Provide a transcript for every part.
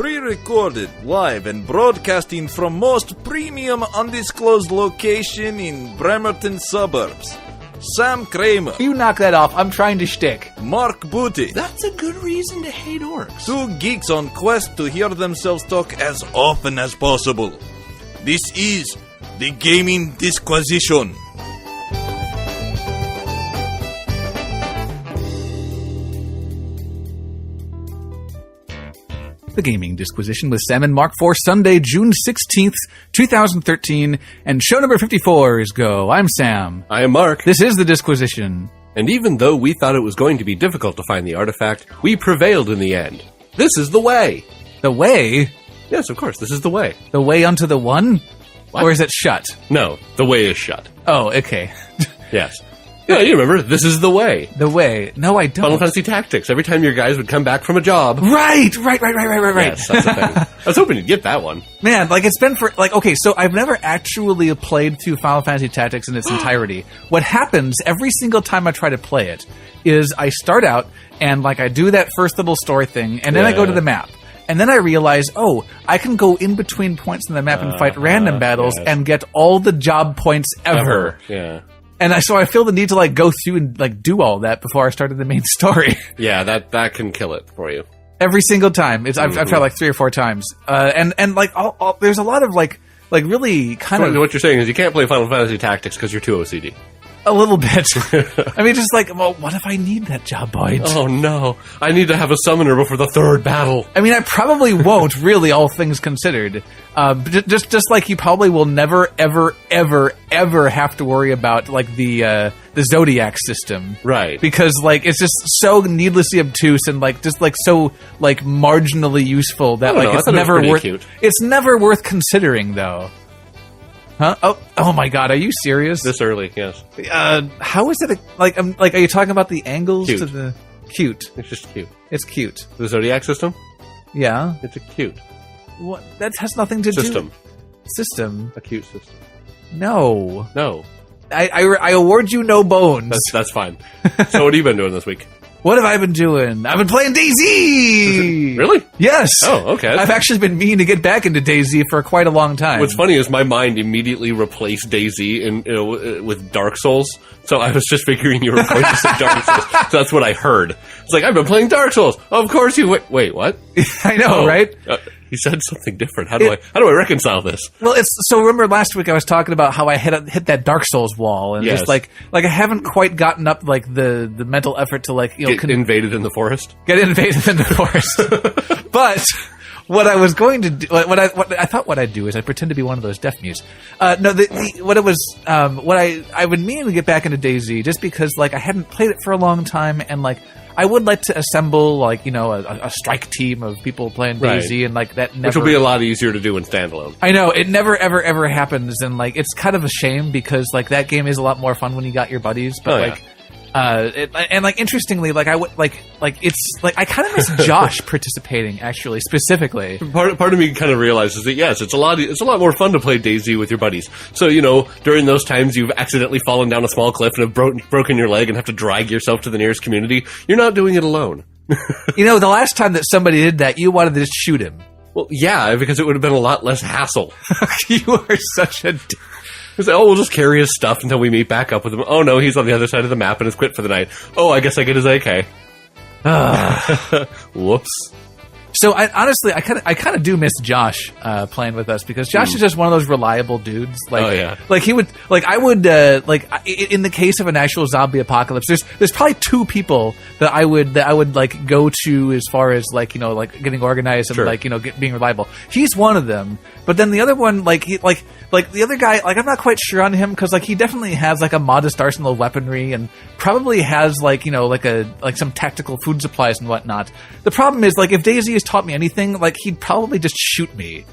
pre-recorded, live, and broadcasting from most premium undisclosed location in Bremerton suburbs. Sam Kramer. You knock that off. I'm trying to shtick. Mark Booty. That's a good reason to hate orcs. Two geeks on quest to hear themselves talk as often as possible. This is the Gaming Disquisition. The Gaming Disquisition with Sam and Mark for Sunday, June 16th, 2013, and show number 54 is go. I'm Sam. I am Mark. This is the Disquisition. And even though we thought it was going to be difficult to find the artifact, we prevailed in the end. This is the way. The way? Yes, of course, this is the way. The way unto the one? What? Or is it shut? No, the way is shut. Oh, okay. Yes. Yeah, you remember, this is the way. The way. No, I don't. Final Fantasy Tactics. Every time your guys would come back from a job. Right. Yes, that's the thing. I was hoping you'd get that one. Man, like it's been for, like, okay, so I've never actually played through Final Fantasy Tactics in its entirety. What happens every single time I try to play it is I start out and, like, I do that first little story thing, and then I go to the map. And then I realize, oh, I can go in between points in the map and fight random battles and get all the job points ever. Yeah. And so I feel the need to, like, go through and, like, do all that before I started the main story. Yeah, that can kill it for you. Every single time. I've tried, like, 3 or 4 times. And like, there's a lot of, like really kind of... What you're saying is you can't play Final Fantasy Tactics because you're too OCD. A little bit. I mean, just like, well, what if I need that job point? Oh, no. I need to have a summoner before the third battle. I mean, I probably won't, really, all things considered. Just like you probably will never, ever, ever, ever have to worry about, like, the Zodiac system. Right. Because, like, it's just so needlessly obtuse and, like, just, like, so, like, marginally useful that, like, it's never worth... Cute. It's never worth considering, though. Huh? Oh my God! Are you serious? This early, yes. How is it? Like, are you talking about the angles cute. to the cute? It's just cute. It's cute. The Zodiac system? Yeah. It's a cute. What? That has nothing to system. do. System. A cute system. No. No. I award you no bones. That's fine. So what have you been doing this week? What have I been doing? I've been playing DayZ! Really? Yes! Oh, okay. I've actually been meaning to get back into DayZ for quite a long time. What's funny is my mind immediately replaced DayZ with Dark Souls, so I was just figuring you were going to say Dark Souls. So that's what I heard. It's like, I've been playing Dark Souls! Of course you... Wait, what? I know, right? He said something different. How do I reconcile this? Well, so remember last week I was talking about how I hit that Dark Souls wall, and just like I haven't quite gotten up like the mental effort to like get invaded in the forest. Get invaded in the forest. But what I was going to do, what I'd do is I'd pretend to be one of those deaf mutes. I've been meaning to get back into DayZ just because like I hadn't played it for a long time, and like I would like to assemble, like, you know, a strike team of people playing DayZ, and like that never... Which will be a lot easier to do in standalone. I know, it never, ever, ever happens, and like, it's kind of a shame, because like, that game is a lot more fun when you got your buddies, but interestingly, like, I would, it's, like, I kind of miss Josh participating, actually, specifically. Part of me kind of realizes that, yes, it's a lot more fun to play DayZ with your buddies. So, you know, during those times you've accidentally fallen down a small cliff and have broken your leg and have to drag yourself to the nearest community, you're not doing it alone. You know, the last time that somebody did that, you wanted to just shoot him. Well, yeah, because it would have been a lot less hassle. You are such a... He's like, we'll just carry his stuff until we meet back up with him. Oh, no, he's on the other side of the map and has quit for the night. Oh, I guess I get his AK. Whoops. So, honestly, I kind of do miss Josh playing with us, because Josh is just one of those reliable dudes. Like, oh, yeah. Like, he would... Like, I would... in the case of an actual zombie apocalypse, there's probably 2 people that I would like, go to as far as, like, you know, like, getting organized and, like, you know, being reliable. He's one of them. But then the other one, like, the other guy, like, I'm not quite sure on him, because, like, he definitely has, like, a modest arsenal of weaponry, and probably has, like, you know, like some tactical food supplies and whatnot. The problem is, like, if DayZ has taught me anything, like, he'd probably just shoot me.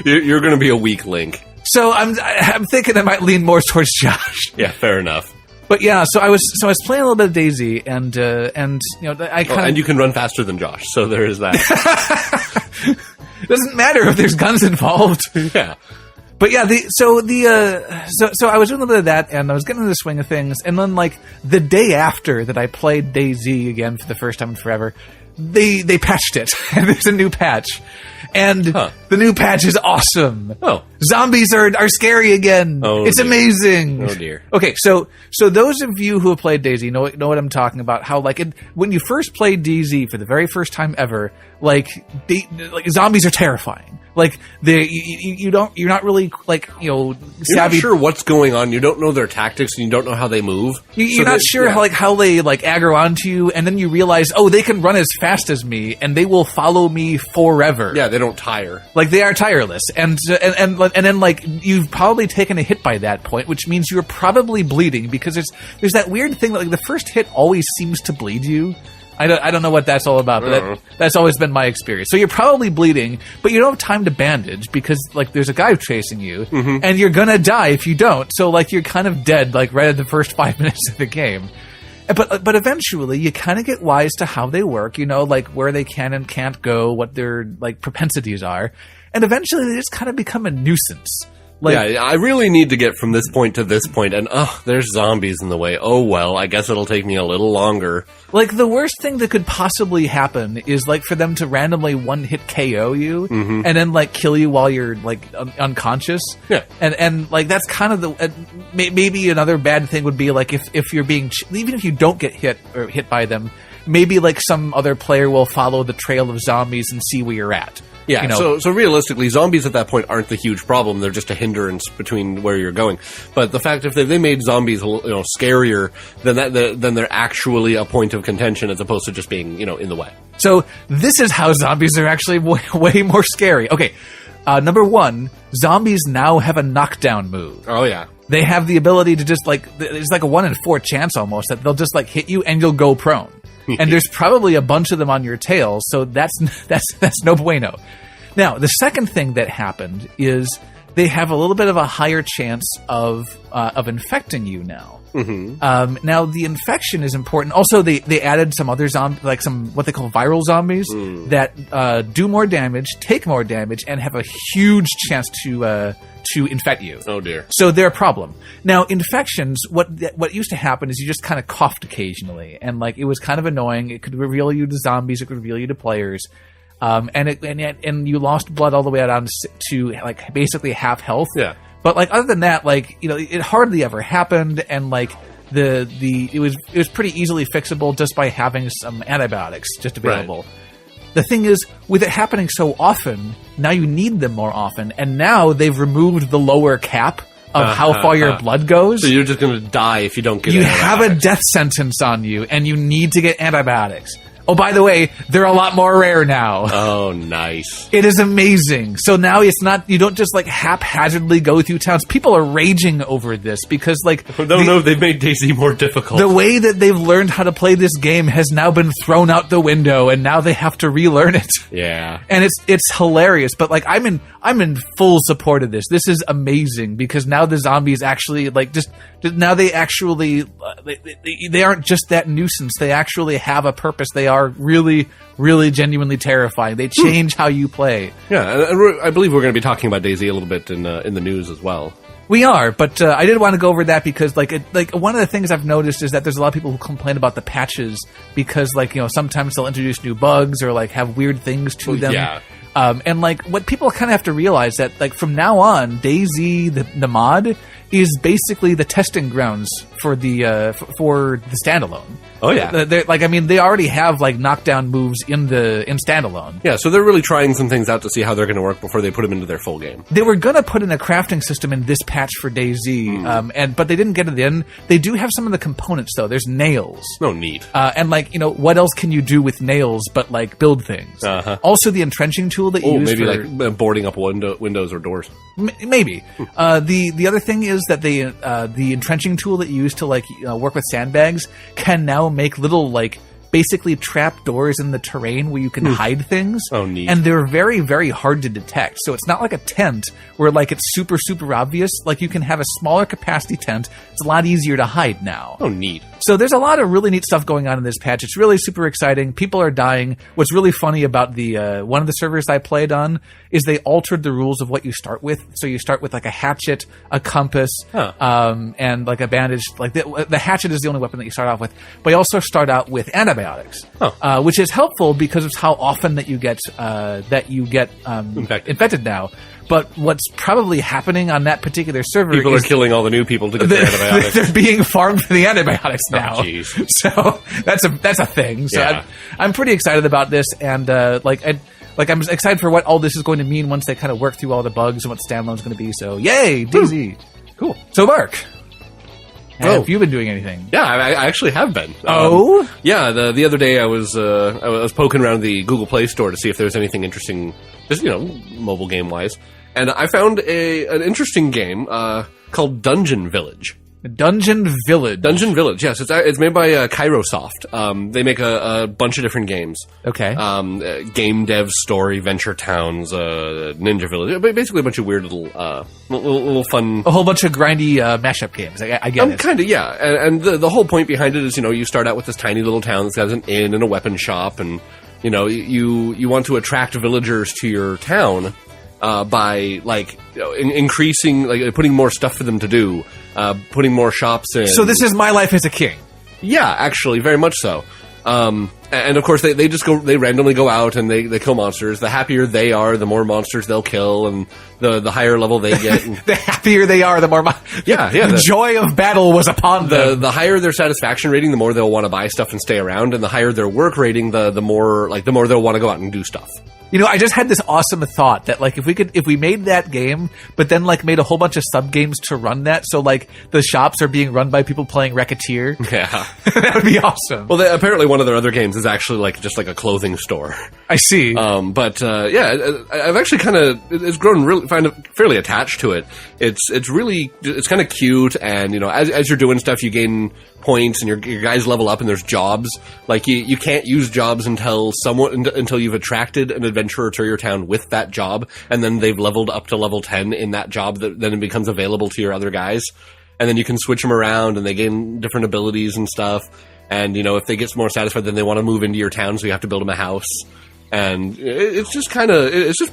You're going to be a weak link. So I'm thinking I might lean more towards Josh. Yeah, fair enough. But yeah, so I was playing a little bit of DayZ, and you know, I kind of... and you can run faster than Josh, so there is that. Doesn't matter if there's guns involved. Yeah. But yeah, so I was doing a little bit of that, and I was getting into the swing of things, and then like the day after that I played DayZ again for the first time in forever, they patched it, and there's a new patch. And the new patch is awesome. Oh. Zombies are scary again. Oh, it's dear. amazing. Oh, dear. Okay, so those of you who have played DayZ know what I'm talking about. How, like, when you first played DayZ for the very first time ever, like zombies are terrifying. Like, you're not really, like, you know, savvy. You're not sure what's going on. You don't know their tactics, and you don't know how they move. You're not sure how they, like, aggro onto you, and then you realize, oh, they can run as fast as me, and they will follow me forever. Yeah, they don't tire. Like, they are tireless. And then, like, you've probably taken a hit by that point, which means you're probably bleeding, because there's that weird thing that, like, the first hit always seems to bleed you. I don't know what that's all about, but that's always been my experience. So you're probably bleeding, but you don't have time to bandage because, like, there's a guy chasing you, and you're gonna die if you don't. So, like, you're kind of dead, like, right at the first 5 minutes of the game. But eventually, you kind of get wise to how they work, you know, like, where they can and can't go, what their, like, propensities are, and eventually they just kind of become a nuisance. Like, yeah, I really need to get from this point to this point, and there's zombies in the way. Oh well, I guess it'll take me a little longer. Like, the worst thing that could possibly happen is, like, for them to randomly one-hit KO you, and then, like, kill you while you're, like, unconscious. Yeah. And like, that's kind of the... maybe another bad thing would be, like, if you're being... even if you don't get hit by them, maybe, like, some other player will follow the trail of zombies and see where you're at. Yeah, you know? so realistically, zombies at that point aren't the huge problem. They're just a hindrance between where you're going. But the fact if they made zombies, you know, scarier, then they're actually a point of contention as opposed to just being, you know, in the way. So this is how zombies are actually way more scary. Okay, number one, zombies now have a knockdown move. Oh yeah. They have the ability to just, like, there's like a 1 in 4 chance almost that they'll just, like, hit you and you'll go prone. And there's probably a bunch of them on your tail, so that's no bueno. Now, the second thing that happened is they have a little bit of a higher chance of infecting you now. Now, the infection is important. Also, they added some other like some what they call viral zombies that do more damage, take more damage, and have a huge chance to infect you. Oh dear. So they're a problem. Now, infections, what used to happen is you just kind of coughed occasionally, and, like, it was kind of annoying. It could reveal you to zombies, it could reveal you to players. And you lost blood all the way down to, like, basically half health. Yeah. But, like, other than that, like, you know, it hardly ever happened, and, like, it was pretty easily fixable just by having some antibiotics just available. Right. The thing is, with it happening so often, now you need them more often, and now they've removed the lower cap of how far your blood goes. So you're just going to die if you don't get antibiotics. You have a death sentence on you, and you need to get antibiotics. Oh, by the way, they're a lot more rare now. Oh, nice. It is amazing. So now it's not, you don't just, like, haphazardly go through towns. People are raging over this because, like... No, they've made DayZ more difficult. The way that they've learned how to play this game has now been thrown out the window, and now they have to relearn it. Yeah. And it's hilarious, but, like, I'm in full support of this. This is amazing because now the zombies actually, like, now they actually, they aren't just that nuisance. They actually have a purpose. They are really, really genuinely terrifying. They change how you play. Yeah, and I believe we're going to be talking about DayZ a little bit in the news as well. We are, but I did want to go over that because, like, one of the things I've noticed is that there's a lot of people who complain about the patches because, like, you know, sometimes they'll introduce new bugs or, like, have weird things to them. Yeah. And, like, what people kind of have to realize that, like, from now on, DayZ, the mod, is basically the testing grounds for the standalone. Oh yeah, they already have, like, knockdown moves in standalone. Yeah, so they're really trying some things out to see how they're going to work before they put them into their full game. They were going to put in a crafting system in this patch for DayZ, but they didn't get it in. They do have some of the components though. There's nails. Oh, neat. And, like, you know, what else can you do with nails but, like, build things? Also, the entrenching tool that you use maybe like boarding up windows or doors. Maybe. The other thing is that the entrenching tool that you use to, like, work with sandbags can now make little, like, basically trap doors in the terrain where you can hide things. Oh, neat. And they're very, very hard to detect. So it's not like a tent where, like, it's super, super obvious. Like, you can have a smaller capacity tent. It's a lot easier to hide now. Oh, neat. So there's a lot of really neat stuff going on in this patch. It's really super exciting. People are dying. What's really funny about the one of the servers I played on is they altered the rules of what you start with. So you start with, like, a hatchet, a compass, and, like, a bandage. Like, the hatchet is the only weapon that you start off with. But you also start out with antibiotics. antibiotics, which is helpful because of how often that you get infected now. But what's probably happening on that particular server People is are killing all the new people to get their antibiotics. They're being farmed for the antibiotics now. Oh, jeez. So that's a thing. So Yeah. I'm pretty excited about this, and I'm excited for what all this is going to mean once they kind of work through all the bugs and what standalone's going to be. So yay, DayZ. Cool. So Mark, have you been doing anything? Yeah, I actually have been. Yeah, the other day I was poking around the Google Play Store to see if there was anything interesting, just mobile game wise, and I found an interesting game called Dungeon Village. Dungeon Village. Dungeon Village, yes. It's made by Squaresoft. They make a bunch of different games. Okay. Game Dev Story, Venture Towns, Ninja Village. Basically a bunch of weird little fun... A whole bunch of grindy mashup games. I get it. Kind of, yeah. And the whole point behind it is, you start out with this tiny little town that's got an inn and a weapon shop, and, you want to attract villagers to your town by, increasing, putting more stuff for them to do. Putting more shops in. So this is my life as a king. Yeah, actually, very much so. And of course, they randomly go out and they kill monsters. The happier they are, the more monsters they'll kill, and the higher level they get. The happier they are, the more the joy of battle was upon them. The higher their satisfaction rating, the more they'll want to buy stuff and stay around, and the higher their work rating, the more they'll want to go out and do stuff. I just had this awesome thought that if we made that game, but then made a whole bunch of sub games to run that, so the shops are being run by people playing Racketeer. Yeah, that would be awesome. Well, apparently one of their other games is actually just a clothing store. I see. But I've actually it's grown really fairly attached to it. It's kind of cute, and as you're doing stuff, you gain points, and your guys level up, and there's jobs. You can't use jobs until you've attracted an adventurer to your town with that job, and then they've leveled up to level 10 in that job, that then it becomes available to your other guys, and then you can switch them around, and they gain different abilities and stuff. And if they get more satisfied, then they want to move into your town, so you have to build them a house. And it's just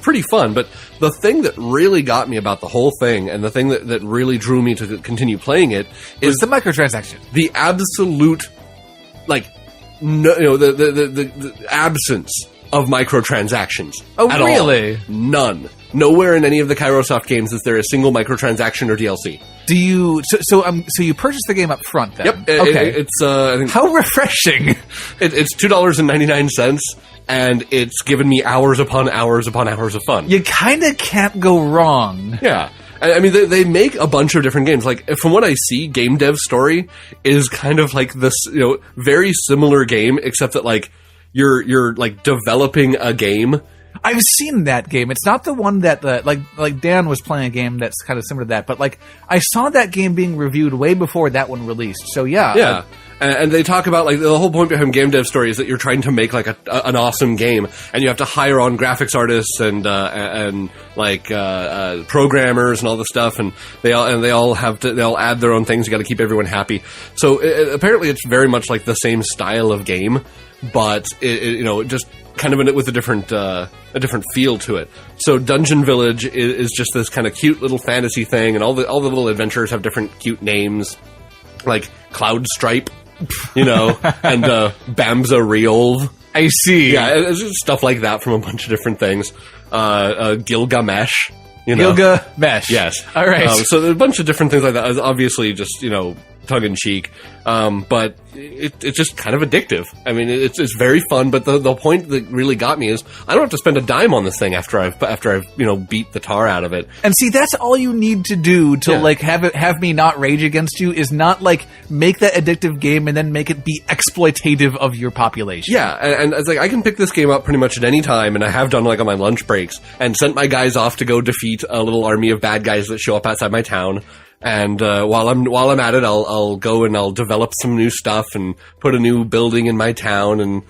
pretty fun. But the thing that really got me about the whole thing, and the thing that really drew me to continue playing it, is the microtransaction. The absolute, the absence of microtransactions. Oh, at really? All. None. Nowhere in any of the Squaresoft games is there a single microtransaction or DLC. Do you? So you purchased the game up front, then? Yep. Okay. It's I think how refreshing. It's $2.99, and it's given me hours upon hours upon hours of fun. You kind of can't go wrong. Yeah. I mean, they make a bunch of different games. From what I see, Game Dev Story is kind of this, very similar game, except that you're developing a game. I've seen that game. It's not the one that like Dan was playing a game that's kind of similar to that, but I saw that game being reviewed way before that one released. So yeah. And they talk about the whole point behind Game Dev Story is that you're trying to make an awesome game, and you have to hire on graphics artists and programmers and all the stuff, and they all add their own things. You got to keep everyone happy. So apparently it's very much the same style of game, but it just kind of with a different feel to it. So Dungeon Village is just this kind of cute little fantasy thing, and all the little adventurers have different cute names, like Cloud Stripe, and Bamza Riolv. I see. Yeah, it's just stuff like that from a bunch of different things. Gilgamesh. Gilgamesh. Yes. All right. So there's a bunch of different things like that. Obviously, just tongue-in-cheek, but it's just kind of addictive. I mean, it's very fun, but the point that really got me is I don't have to spend a dime on this thing after I've beat the tar out of it. And see, that's all you need to do to have me not rage against you, is not make that addictive game and then make it be exploitative of your population. Yeah, and it's I can pick this game up pretty much at any time, and I have done on my lunch breaks, and sent my guys off to go defeat a little army of bad guys that show up outside my town. And while I'm at it, I'll go and I'll develop some new stuff and put a new building in my town, and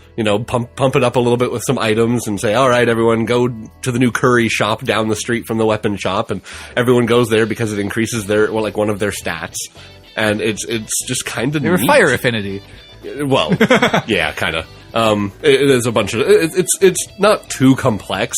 pump it up a little bit with some items, and say, all right, everyone, go to the new curry shop down the street from the weapon shop, and everyone goes there because it increases one of their stats, and it's just kind of neat. Fire affinity. Well, yeah, kind of. It is a bunch of it's not too complex.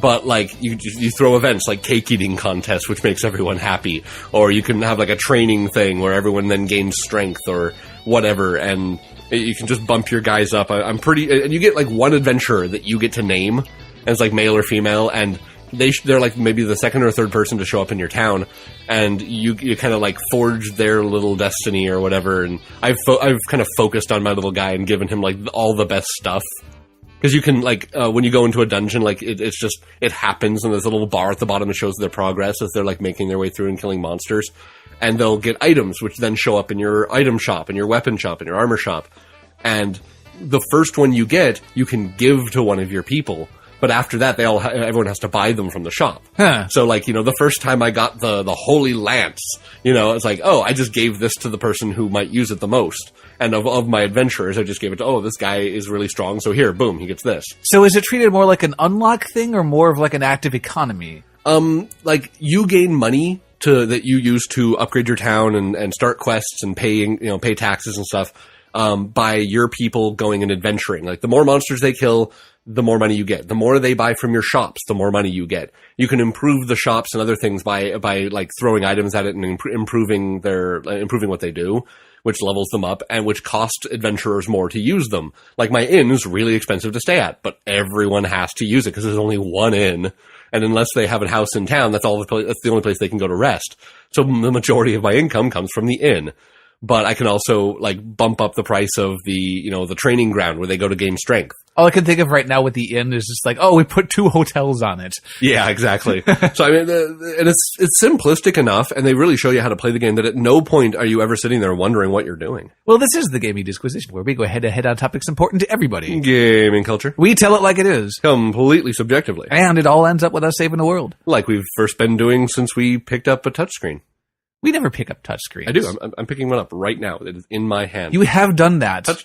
But you throw events like cake eating contests, which makes everyone happy, or you can have a training thing where everyone then gains strength or whatever, and You can just bump your guys up. I'm pretty... And you get, like, one adventurer that you get to name, and it's, like, male or female, and they're, like, maybe the second or third person to show up in your town, and you kind of, like, forge their little destiny or whatever, and I've kind of focused on my little guy and given him, like, all the best stuff. Because you can, like, when you go into a dungeon, like, it happens, and there's a little bar at the bottom that shows their progress as they're, like, making their way through and killing monsters. And they'll get items, which then show up in your item shop, in your weapon shop, in your armor shop. And the first one you get, you can give to one of your people. But after that, everyone has to buy them from the shop. Huh. So, like, you know, the first time I got the Holy Lance, you know, it's like, oh, I just gave this to the person who might use it the most. And of my adventurers, I just gave it to, oh, this guy is really strong, so here, boom, he gets this. So is it treated more like an unlock thing or more of like an active economy? Like, you gain money that you use to upgrade your town and start quests and pay taxes and stuff, by your people going and adventuring. Like, the more monsters they kill, the more money you get. The more they buy from your shops, the more money you get. You can improve the shops and other things by like throwing items at it and improving what they do, which levels them up and which cost adventurers more to use them. Like, my inn is really expensive to stay at, but everyone has to use it because there's only one inn. And unless they have a house in town, that's the only place they can go to rest. So the majority of my income comes from the inn. But I can also, like, bump up the price of the training ground where they go to gain strength. All I can think of right now with the inn is just like, oh, we put 2 hotels on it. Yeah, exactly. So, I mean, and it's simplistic enough, and they really show you how to play the game that at no point are you ever sitting there wondering what you're doing. Well, this is the Gaming Disquisition, where we go head-to-head on topics important to everybody. Gaming culture. We tell it like it is. Completely subjectively. And it all ends up with us saving the world. Like we've first been doing since we picked up a touchscreen. We never pick up touchscreens. I do. I'm picking one up right now. It is in my hand. You have done that. Touch.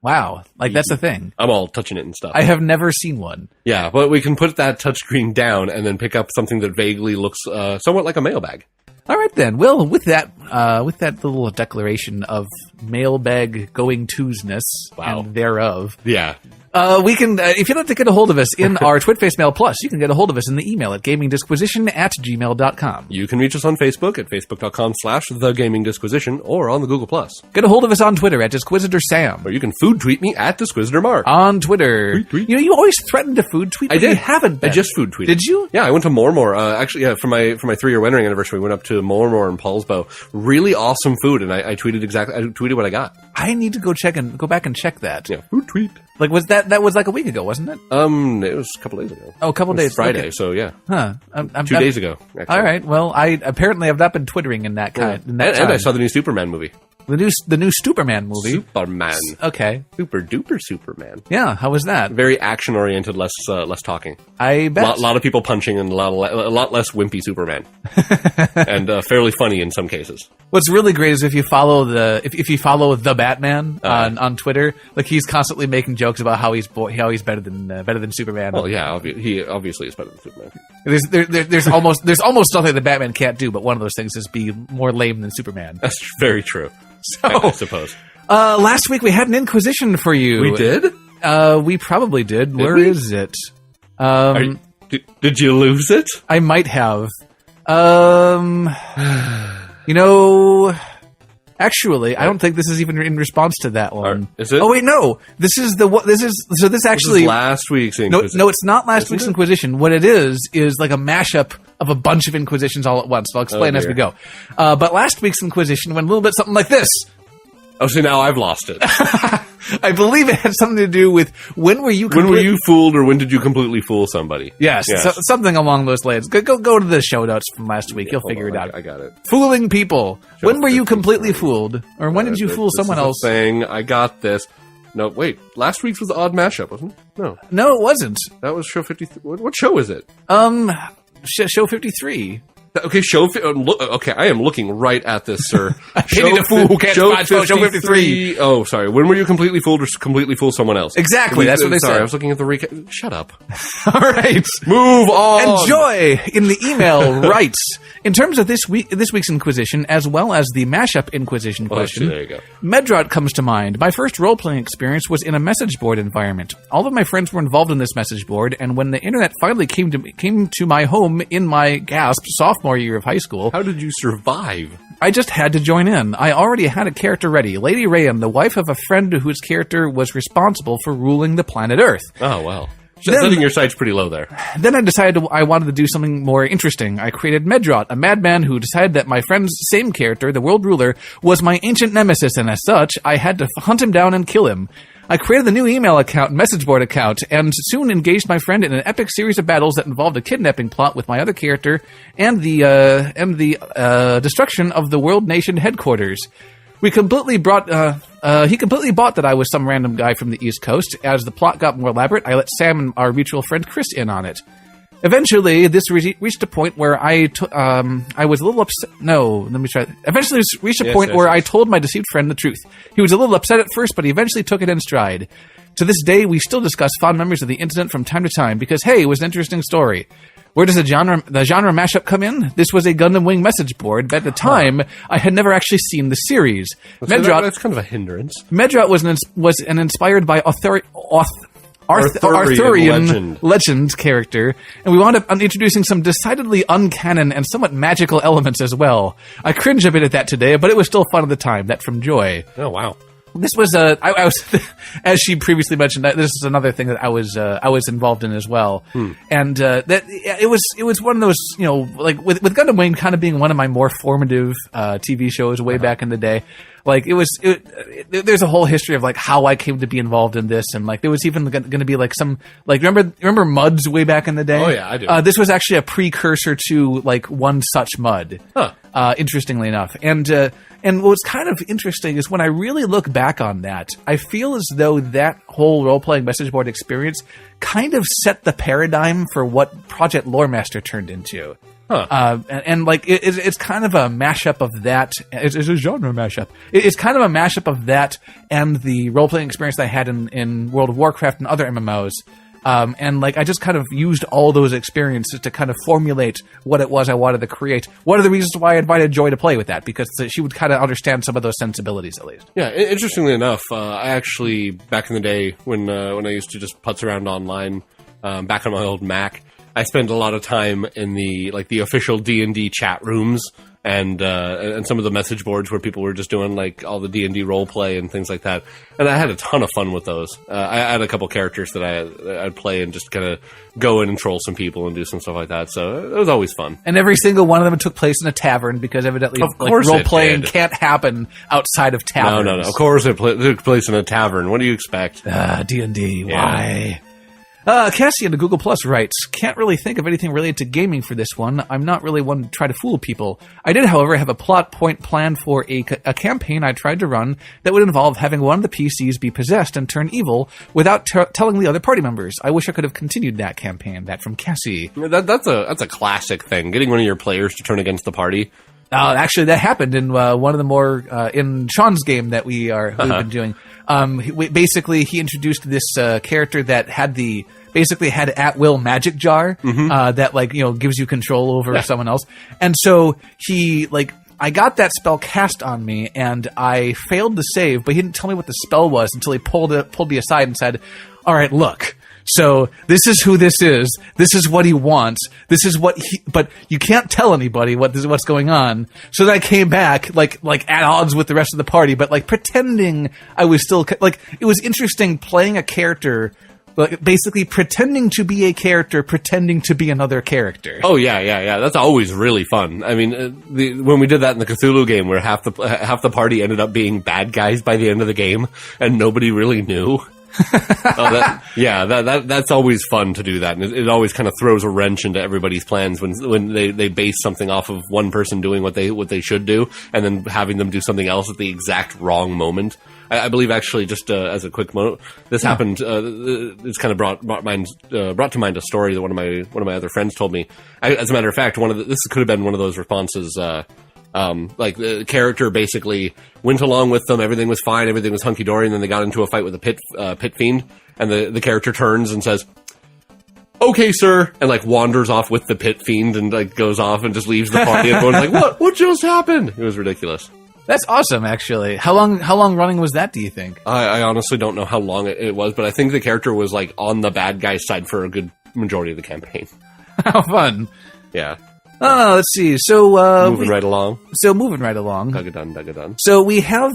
Wow. Like, that's the thing. I'm all touching it and stuff. I have never seen one. Yeah, but we can put that touchscreen down and then pick up something that vaguely looks somewhat like a mailbag. All right, then. Well, with that little declaration of mailbag going to's-ness and thereof. Yeah. We can, if you'd like to get a hold of us in our Twitface Mail Plus, you can get a hold of us in the email at gamingdisquisition@gmail.com. You can reach us on Facebook at facebook.com/thegamingdisquisition or on the Google+. Get a hold of us on Twitter at DisquisitorSam. Or you can food tweet me at DisquisitorMark. On Twitter. Tweet. You know, you always threaten to food tweet, but I did. You haven't been. I just food tweeted. Did you? Yeah, I went to Mormor. Actually, yeah, for my 3-year wedding anniversary, we went up to Mormor and Paulsbo. Really awesome food, and I tweeted what I got. I need to go back and check that. Yeah, food tweet. Like, that was like a week ago, wasn't it? It was a couple days ago. Oh, a couple days. Friday, okay. So yeah. Huh. 2 days ago. Actually. All right. Well, I apparently have not been twittering in that kind. Yeah. And I saw the new Superman movie. The new Superman movie. Superman. Okay. Super duper Superman. Yeah. How was that? Very action oriented, less talking. I bet. A lot of people punching and a lot less wimpy Superman, and fairly funny in some cases. What's really great is if you follow the Batman on Twitter, like he's constantly making jokes about how he's better than Superman. Well, yeah, he obviously is better than Superman. There's almost nothing that Batman can't do, but one of those things is be more lame than Superman. That's very true. So, I suppose. Last week we had an Inquisition for you. We did? We probably did. Where is it? Did you lose it? I might have. You know, actually, I don't think this is even in response to that one. Is it? Oh wait, no. This actually is last week's Inquisition. No, it's not last week's Inquisition. What it is like a mashup of a bunch of Inquisitions all at once. I'll explain as we go. But last week's Inquisition went a little bit something like this. Oh, so now I've lost it. I believe it had something to do with when were you fooled, or when did you completely fool somebody? Yes. So, something along those lines. Go to the show notes from last week. You'll figure it out. I got it. Fooling people. When were you completely fooled, or when did you fool someone else? Saying I got this. No, wait. Last week's was the odd mashup, wasn't it? No, it wasn't. That was show 53. What show is it? Show 53. Okay, okay, I am looking right at this, sir. I hated a fool who can't find show 53. Oh, sorry. When were you completely fooled or completely fool someone else? Exactly, that's what they said. I was looking at the recap. Shut up. All right. Move on. Enjoy in the email writes, in terms of this week's Inquisition, as well as the mashup Inquisition question, there you go. Medrot comes to mind. My first role-playing experience was in a message board environment. All of my friends were involved in this message board, and when the internet finally came to my home in my sophomore year of high school. How did you survive? I just had to join in. I already had a character ready. Lady Rayan, the wife of a friend whose character was responsible for ruling the planet Earth. Oh, wow. Setting your sights pretty low there. Then I decided I wanted to do something more interesting. I created Medrot, a madman who decided that my friend's same character, the world ruler, was my ancient nemesis, and as such, I had to hunt him down and kill him. I created a new email account and message board account, and soon engaged my friend in an epic series of battles that involved a kidnapping plot with my other character and the destruction of the world nation headquarters. He completely bought that I was some random guy from the East Coast. As the plot got more elaborate, I let Sam and our mutual friend Chris in on it. Eventually, this reached a point where I was a little upset. No, let me try. Eventually, this reached a point where I told my deceived friend the truth. He was a little upset at first, but he eventually took it in stride. To this day, we still discuss fond memories of the incident from time to time because, hey, it was an interesting story. Where does the genre mashup come in? This was a Gundam Wing message board, but at the time, I had never actually seen the series. That's kind of a hindrance. Medrot was an inspired by Arthurian legend character, and we wound up introducing some decidedly uncanon and somewhat magical elements as well. I cringe a bit at that today, but it was still fun at the time. That from Joy. Oh, wow. This was I was, as she previously mentioned, this is another thing that I was involved in as well, and that it was one of those, you know, like with Gundam Wing kind of being one of my more formative TV shows way back in the day. Like there's a whole history of like how I came to be involved in this, and like there was even going to be like some like remember Muds way back in the day. Oh yeah, I do. This was actually a precursor to like One Such Mud. Interestingly enough, and what's kind of interesting is when I really look back on that, I feel as though that whole role-playing message board experience kind of set the paradigm for what Project Loremaster turned into. And like it's kind of a mashup of that. It's a genre mashup. It's kind of a mashup of that and the role-playing experience that I had in World of Warcraft and other MMOs. And like I just kind of used all those experiences to kind of formulate what it was I wanted to create. One of the reasons why I invited Joy to play with that, because she would kind of understand some of those sensibilities at least. Yeah, interestingly enough, I actually back in the day when I used to just putz around online, back on my old Mac, I spent a lot of time in the official D&D chat rooms and some of the message boards where people were just doing like all the D&D role play and things like that. And I had a ton of fun with those. I had a couple characters that I'd play and just kind of go in and troll some people and do some stuff like that. So it was always fun. And every single one of them took place in a tavern because evidently role playing can't happen outside of taverns. No. Of course it took place in a tavern. What do you expect? D&D. Why? Cassie in the Google Plus writes, can't really think of anything related to gaming for this one. I'm not really one to try to fool people. I did, however, have a plot point planned for a campaign I tried to run that would involve having one of the PCs be possessed and turn evil without telling the other party members. I wish I could have continued that campaign. That from Cassie. That's a classic thing, getting one of your players to turn against the party. Actually, that happened in one of the more in Sean's game that we've been doing. Basically, he introduced this character that had had at will magic jar that gives you control over someone else, and so he I got that spell cast on me, and I failed to save, but he didn't tell me what the spell was until he pulled me aside and said, "All right, look. So this is who this is. This is what he wants. This is what but you can't tell anybody what's going on." So then I came back like at odds with the rest of the party, but pretending I was still it was interesting playing a character, basically pretending to be a character, pretending to be another character. Oh yeah. That's always really fun. I mean, when we did that in the Cthulhu game, where half the party ended up being bad guys by the end of the game, and nobody really knew. That's always fun to do that, and it always kind of throws a wrench into everybody's plans when they base something off of one person doing what they should do, and then having them do something else at the exact wrong moment. I believe actually, just as a quick note, this happened. It's kind of brought to mind a story that one of my other friends told me. As a matter of fact, this could have been one of those responses. The character basically went along with them, everything was fine, everything was hunky-dory, and then they got into a fight with a pit fiend, and the character turns and says, "Okay, sir," and wanders off with the pit fiend and goes off and just leaves the party, and everyone's like, what just happened? It was ridiculous. That's awesome, actually. How long running was that, do you think? I honestly don't know how long it was, but I think the character was on the bad guy's side for a good majority of the campaign. How fun. Yeah. Let's see. So moving right along. Dug-a-dun. So we have.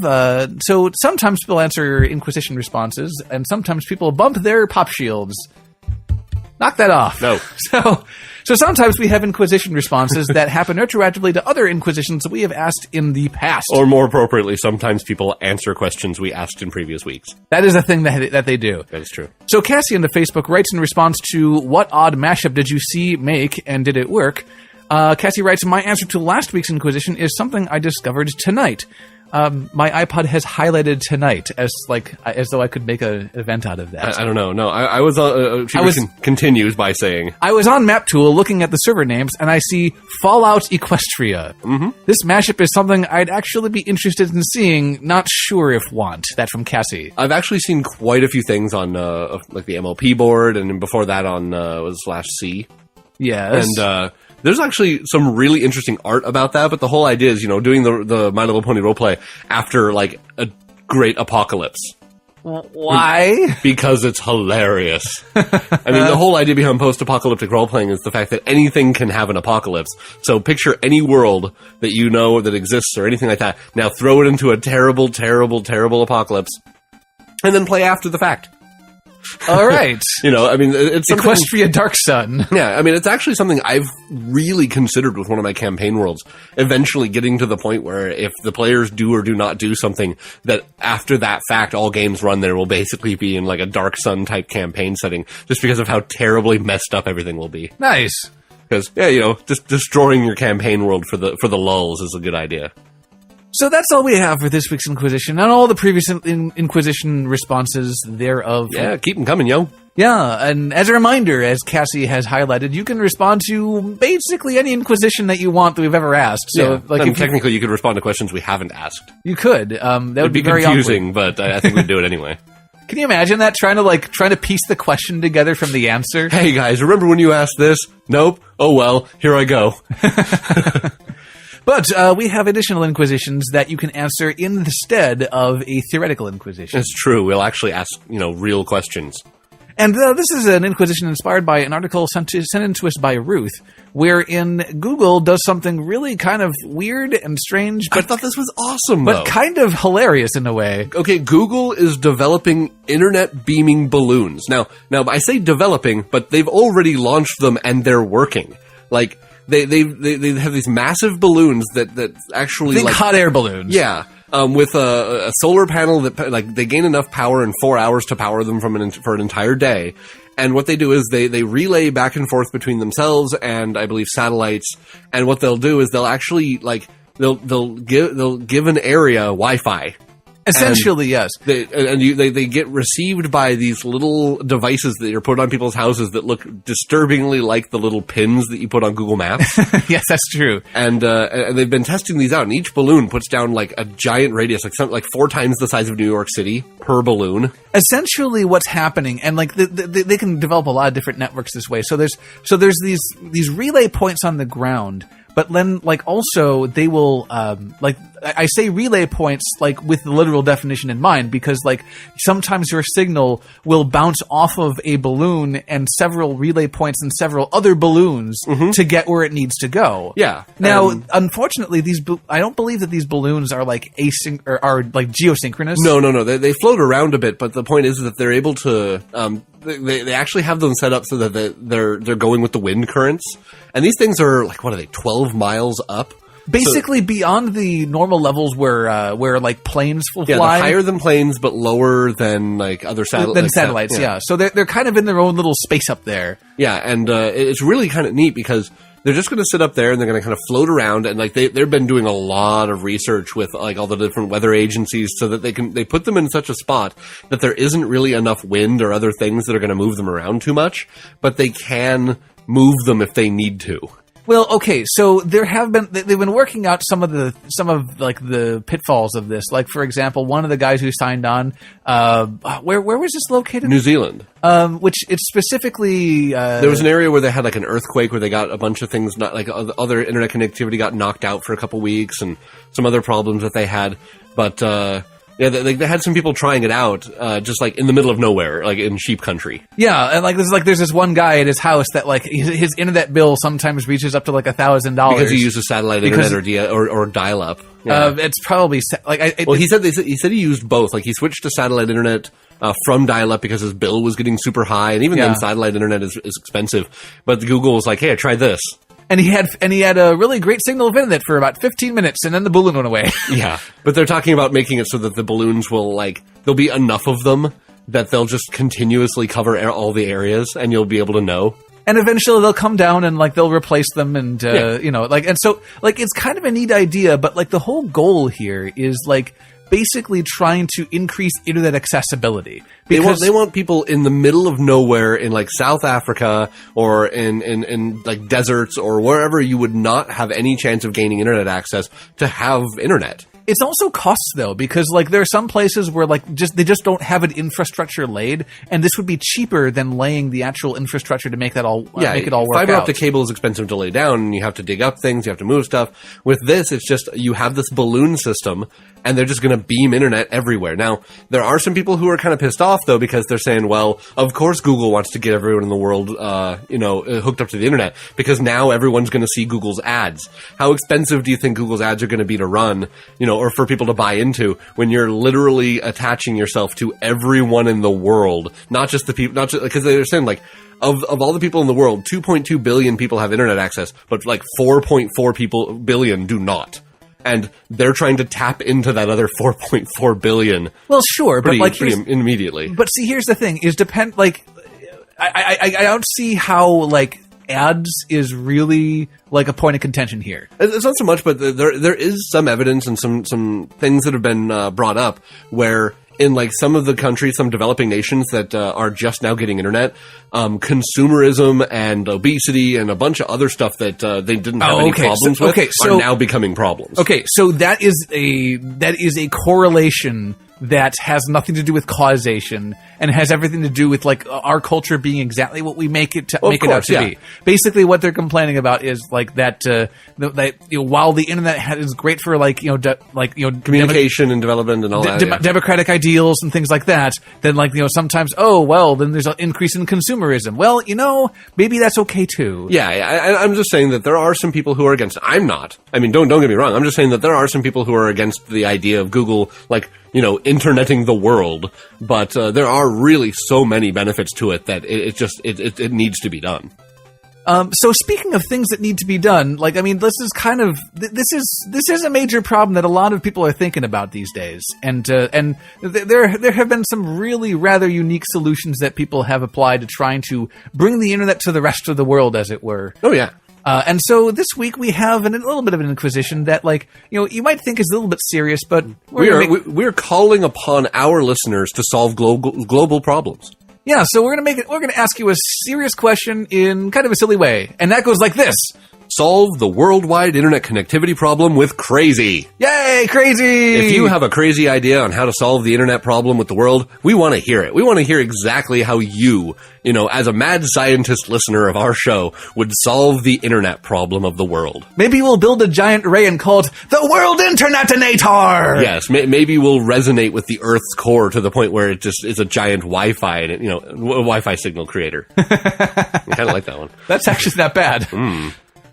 So sometimes people answer Inquisition responses, and sometimes people bump their pop shields. Knock that off. No. So sometimes we have Inquisition responses that happen retroactively to other Inquisitions that we have asked in the past. Or more appropriately, sometimes people answer questions we asked in previous weeks. That is a thing that they do. That is true. So Cassie on the Facebook writes in response to what odd mashup did you see make and did it work? Cassie writes, my answer to last week's Inquisition is something I discovered tonight. My iPod has highlighted tonight as though I could make an event out of that. I don't know. No, I was continues by saying, I was on MapTool looking at the server names and I see Fallout Equestria. Mm-hmm. This mashup is something I'd actually be interested in seeing, not sure if want. That from Cassie. I've actually seen quite a few things on like the MLP board, and before that on was /C. Yes. And there's actually some really interesting art about that, but the whole idea is, doing the My Little Pony roleplay after, like, a great apocalypse. Why? Because it's hilarious. I mean, the whole idea behind post-apocalyptic role-playing is the fact that anything can have an apocalypse. So picture any world that you know that exists or anything like that. Now throw it into a terrible, terrible, terrible apocalypse, and then play after the fact. All right. I mean, it's Equestria Dark Sun. Yeah, I mean, it's actually something I've really considered with one of my campaign worlds, eventually getting to the point where if the players do or do not do something, that after that fact, all games run there will basically be in like a Dark Sun type campaign setting, just because of how terribly messed up everything will be. Nice. Because, just destroying your campaign world for the lulls is a good idea. So that's all we have for this week's Inquisition, and all the previous Inquisition responses thereof. Yeah, keep them coming, yo. Yeah, and as a reminder, as Cassie has highlighted, you can respond to basically any Inquisition that you want that we've ever asked. So, technically, you could respond to questions we haven't asked. You could. That would be very confusing, awkward. But I think we'd do it anyway. Can you imagine that? Trying to piece the question together from the answer? Hey guys, remember when you asked this? Nope. Oh well, here I go. But we have additional Inquisitions that you can answer in the stead of a theoretical Inquisition. It's true. We'll actually ask, real questions. And this is an Inquisition inspired by an article sent in to us by Ruth, wherein Google does something really kind of weird and strange. But I thought this was awesome, but kind of hilarious in a way. Okay, Google is developing internet beaming balloons. Now I say developing, but they've already launched them and they're working. Like, They have these massive balloons that actually think hot air balloons. Yeah, with a solar panel that they gain enough power in 4 hours to power them for an entire day. And what they do is they relay back and forth between themselves and I believe satellites. And what they'll do is they'll actually they'll give an area Wi-Fi. Essentially, yes. They get received by these little devices that are put on people's houses that look disturbingly like the little pins that you put on Google Maps. Yes, that's true. And they've been testing these out, and each balloon puts down like a giant radius, like 4 times the size of New York City per balloon. Essentially, what's happening, and like they can develop a lot of different networks this way. So there's these relay points on the ground. But then, also, they will, I say relay points, with the literal definition in mind, because, sometimes your signal will bounce off of a balloon and several relay points and several other balloons to get where it needs to go. Yeah. Now, unfortunately, I don't believe that these balloons are, are geosynchronous. No. They float around a bit, but the point is that they're able to, they actually have them set up so that they're going with the wind currents. And these things are, 12 miles up? Basically beyond the normal levels where planes will fly. Yeah, they're higher than planes, but lower than, other satellites. Than satellites, yeah. So they're kind of in their own little space up there. Yeah, and it's really kind of neat because they're just going to sit up there and they're going to kind of float around, and they've been doing a lot of research with all the different weather agencies so that they put them in such a spot that there isn't really enough wind or other things that are going to move them around too much, but they can move them if they need to. Well, okay, so they've been working out some of the pitfalls of this. Like, for example, one of the guys who signed on, where was this located? New Zealand. Which it's specifically, there was an area where they had an earthquake where they got a bunch of things, not other internet connectivity got knocked out for a couple weeks and some other problems that they had. But, Yeah, they had some people trying it out, just like in the middle of nowhere, like in sheep country. Yeah, and there's this one guy at his house that like his internet bill sometimes reaches up to like $1,000 because he uses satellite internet or dial up. Yeah. It's probably he said he used both. Like he switched to satellite internet from dial up because his bill was getting super high, and even then satellite internet is expensive. But Google was like, "Hey, I tried this." And he had a really great signal of internet for about 15 minutes, and then the balloon went away. Yeah, but they're talking about making it so that the balloons will there'll be enough of them that they'll just continuously cover all the areas, and you'll be able to know. And eventually they'll come down and they'll replace them, and and so it's kind of a neat idea, but the whole goal here is basically trying to increase internet accessibility. Because they want people in the middle of nowhere in South Africa or in deserts or wherever you would not have any chance of gaining internet access to have internet. It's also costs though, because there are some places where they just don't have an infrastructure laid, and this would be cheaper than laying the actual infrastructure to make that all make it all work out. Fiber optic cable is expensive to lay down, and you have to dig up things, you have to move stuff. With this, it's just you have this balloon system, and they're just going to beam internet everywhere. Now, there are some people who are kind of pissed off though, because they're saying, well, of course Google wants to get everyone in the world hooked up to the internet, because now everyone's going to see Google's ads. How expensive do you think Google's ads are going to be to run, or for people to buy into, when you're literally attaching yourself to everyone in the world, not just the people, not just because they're saying of all the people in the world, 2.2 billion people have internet access, but 4.4 billion do not. And they're trying to tap into that other 4.4 billion. Well, sure, pretty immediately. But see, here's the thing: I don't see how ads is really a point of contention here. It's not so much, but there is some evidence and some things that have been brought up where in some of the countries, some developing nations that are just now getting internet, consumerism and obesity and a bunch of other stuff that they didn't have any problems with are now becoming problems. Okay, so that is a correlation that has nothing to do with causation and has everything to do with our culture being exactly what we make it out to be. Basically, what they're complaining about is that while the internet is great for communication and development and all that, democratic ideals and things like that, then sometimes then there's an increase in consumerism. Well, maybe that's okay too. Yeah, I'm just saying that there are some people who are against it. I'm not. I mean, don't get me wrong. I'm just saying that there are some people who are against the idea of Google interneting the world, but there are really so many benefits to it that it needs to be done. So speaking of things that need to be done, this is a major problem that a lot of people are thinking about these days, and there have been some really rather unique solutions that people have applied to trying to bring the internet to the rest of the world, as it were. Oh yeah. And so this week we have a little bit of an Inquisition that, you might think is a little bit serious, but we're calling upon our listeners to solve global problems. Yeah, so we're gonna ask you a serious question in kind of a silly way, and that goes like this: solve the worldwide internet connectivity problem with crazy. Yay, crazy! If you have a crazy idea on how to solve the internet problem with the world, we want to hear it. We want to hear exactly how you, as a mad scientist listener of our show, would solve the internet problem of the world. Maybe we'll build a giant array and call it the World Internetinator! Yes, maybe we'll resonate with the Earth's core to the point where it just is a giant Wi-Fi, a Wi-Fi signal creator. I kind of like that one. That's actually not bad.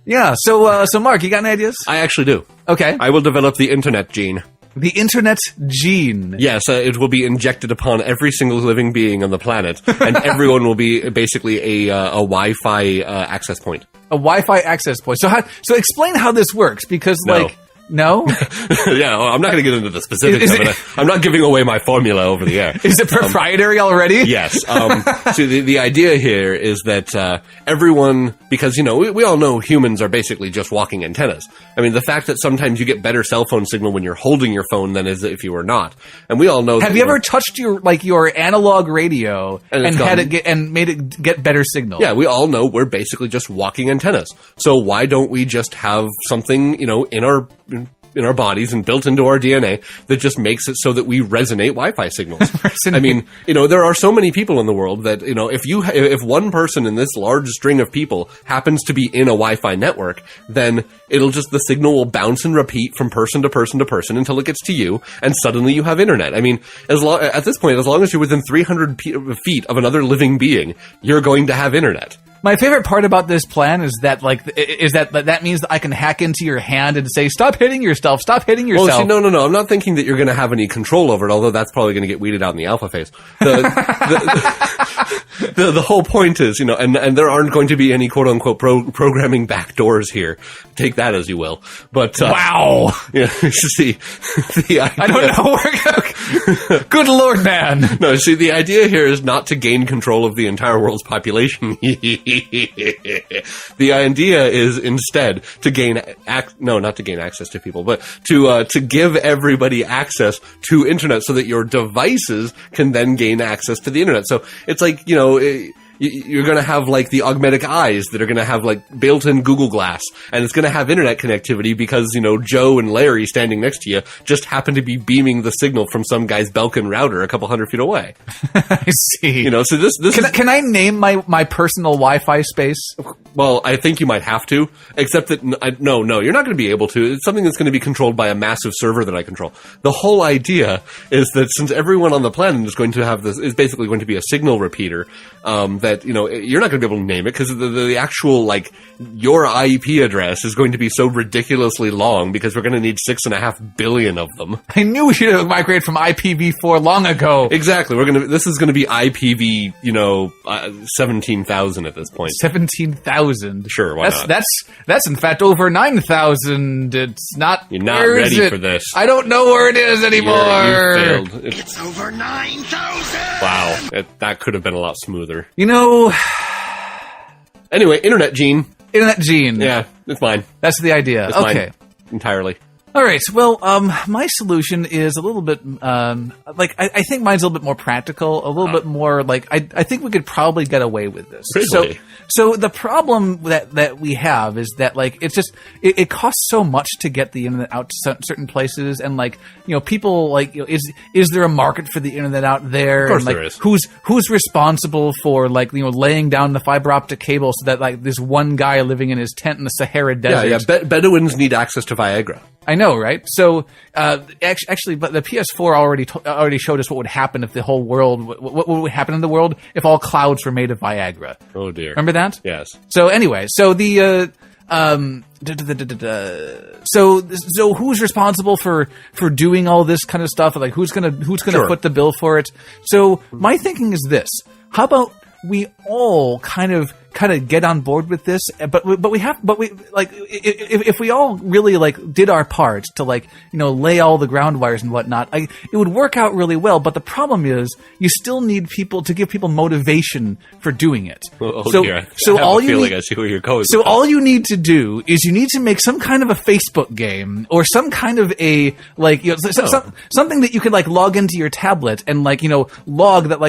Yeah, so Mark, you got any ideas? I actually do. Okay. I will develop the internet gene. The internet gene. Yes, it will be injected upon every single living being on the planet, and everyone will be basically a Wi-Fi access point. A Wi-Fi access point. So explain how this works, because No. No? Yeah, well, I'm not going to get into the specifics of it. I'm not giving away my formula over the air. Is it proprietary already? Yes. So the idea here is that everyone, because, we all know humans are basically just walking antennas. I mean, the fact that sometimes you get better cell phone signal when you're holding your phone than as if you were not. And we all know Have you ever touched your analog radio and had it made it get better signal? Yeah, we all know we're basically just walking antennas. So why don't we just have something, in our in our bodies and built into our DNA that just makes it so that we resonate Wi-Fi signals. I mean, there are so many people in the world that, if one person in this large string of people happens to be in a Wi-Fi network, then the signal will bounce and repeat from person to person to person until it gets to you, and suddenly you have internet. I mean, at this point, as long as you're within 300 feet of another living being, you're going to have internet. My favorite part about this plan is that that means that I can hack into your hand and say, stop hitting yourself, stop hitting yourself. Oh, see, no. I'm not thinking that you're going to have any control over it, although that's probably going to get weeded out in the alpha phase. The whole point is, and there aren't going to be any quote-unquote programming backdoors here. Take that as you will. But wow. See, the idea, I don't know. Good Lord, man. No, see, the idea here is not to gain control of the entire world's population. The idea is instead to gain not to gain access to people, but to give everybody access to internet so that your devices can then gain access to the internet. So it's like, you're going to have like the augmented eyes that are going to have like built-in Google Glass, and it's going to have internet connectivity because, Joe and Larry standing next to you just happen to be beaming the signal from some guy's Belkin router a couple hundred feet away. I see. So this can I name my personal Wi-Fi space? Well, I think you might have to, except that no, you're not going to be able to. It's something that's going to be controlled by a massive server that I control. The whole idea is that since everyone on the planet is going to have is basically going to be a signal repeater, that, you're not going to be able to name it because the actual, your IP address is going to be so ridiculously long because we're going to need 6.5 billion of them. I knew we should have migrated from IPv4 long ago. Exactly. This is going to be IPv, 17,000 at this point. 17,000. Sure, why not? That's in fact over 9,000. It's not. You're not ready for this. I don't know where it is anymore. You failed. It's over 9,000. Wow, that could have been a lot smoother. Anyway, Internet Gene. Yeah, it's mine. That's the idea. It's okay. Mine. Entirely. All right. Well, my solution is a little bit, I think mine's a little bit more practical, a little bit more I think we could probably get away with this. Really? So the problem that we have is that it's just, it costs so much to get the internet out to certain places. And people is there a market for the internet out there? Of course and, there is. Who's responsible for laying down the fiber optic cable so that this one guy living in his tent in the Sahara Desert. Yeah. Bedouins need access to Viagra. I know, right? So, actually, but the PS4 already showed us what would happen if the whole world, what would happen in the world if all clouds were made of Viagra. Oh dear. Remember that? Yes. So anyway, so so who's responsible for doing all this kind of stuff? Who's gonna Sure. foot the bill for it? So my thinking is this: how about we all kind of get on board with this, but if we all really did our part to lay all the ground wires and whatnot, it would work out really well. But the problem is you still need people to give people motivation for doing it. Dear. All you need to do is you need to make some kind of a Facebook game or some kind of a something that you could log into your tablet and log that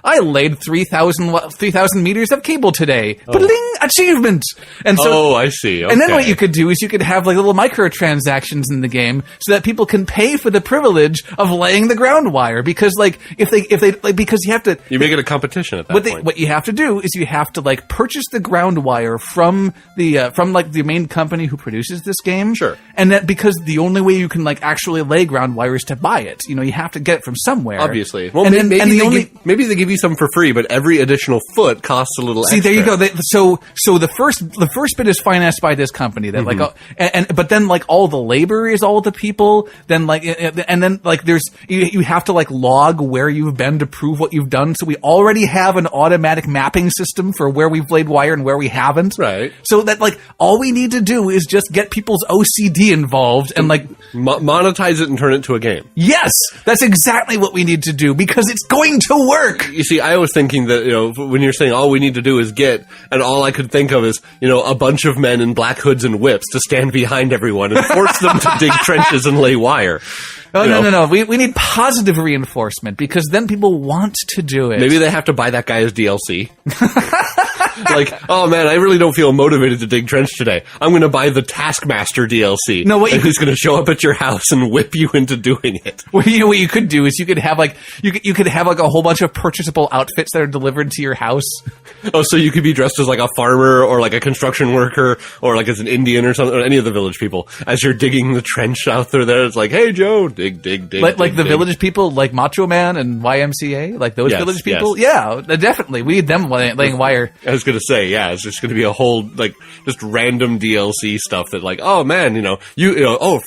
I laid 3,000 meters of cable today. Bling! Achievement! And so, I see. Okay. And then what you could do is you could have little microtransactions in the game so that people can pay for the privilege of laying the ground wire because if they because you have to, you make it a competition at that point. What you have to do is you have to purchase the ground wire from the main company who produces this game. Sure. And that because the only way you can actually lay ground wire is to buy it. You have to get it from somewhere. Obviously. Well, maybe they give you some for free, but every additional foot costs a little extra. See, there you go. So the first bit is financed by this company that but then all the labor is all the people. Then and then there's you have to log where you've been to prove what you've done. So we already have an automatic mapping system for where we've laid wire and where we haven't. Right. So that all we need to do is just get people's OCD involved and monetize it and turn it into a game. Yes, that's exactly what we need to do because it's going to work. You see, I was thinking that when you're saying all we need to do is get, and all I could think of is, a bunch of men in black hoods and whips to stand behind everyone and force them to dig trenches and lay wire. No. We need positive reinforcement because then people want to do it. Maybe they have to buy that guy as DLC. Like, oh man, I really don't feel motivated to dig trench today. I'm going to buy the Taskmaster DLC. No, what and he's going to show up at your house and whip you into doing it. Well, you know what you could do is you could have like a whole bunch of purchasable outfits that are delivered to your house. Oh, so you could be dressed as like a farmer or like a construction worker or like as an Indian or something, or any of the village people. As you're digging the trench out there, it's like, hey Joe, dig. Like the village people, like Macho Man and YMCA, like those village people. Yes. Yeah, definitely. We need them laying wire. I was going to say, yeah, it's just going to be a whole, like, just random DLC stuff that, like, oh man,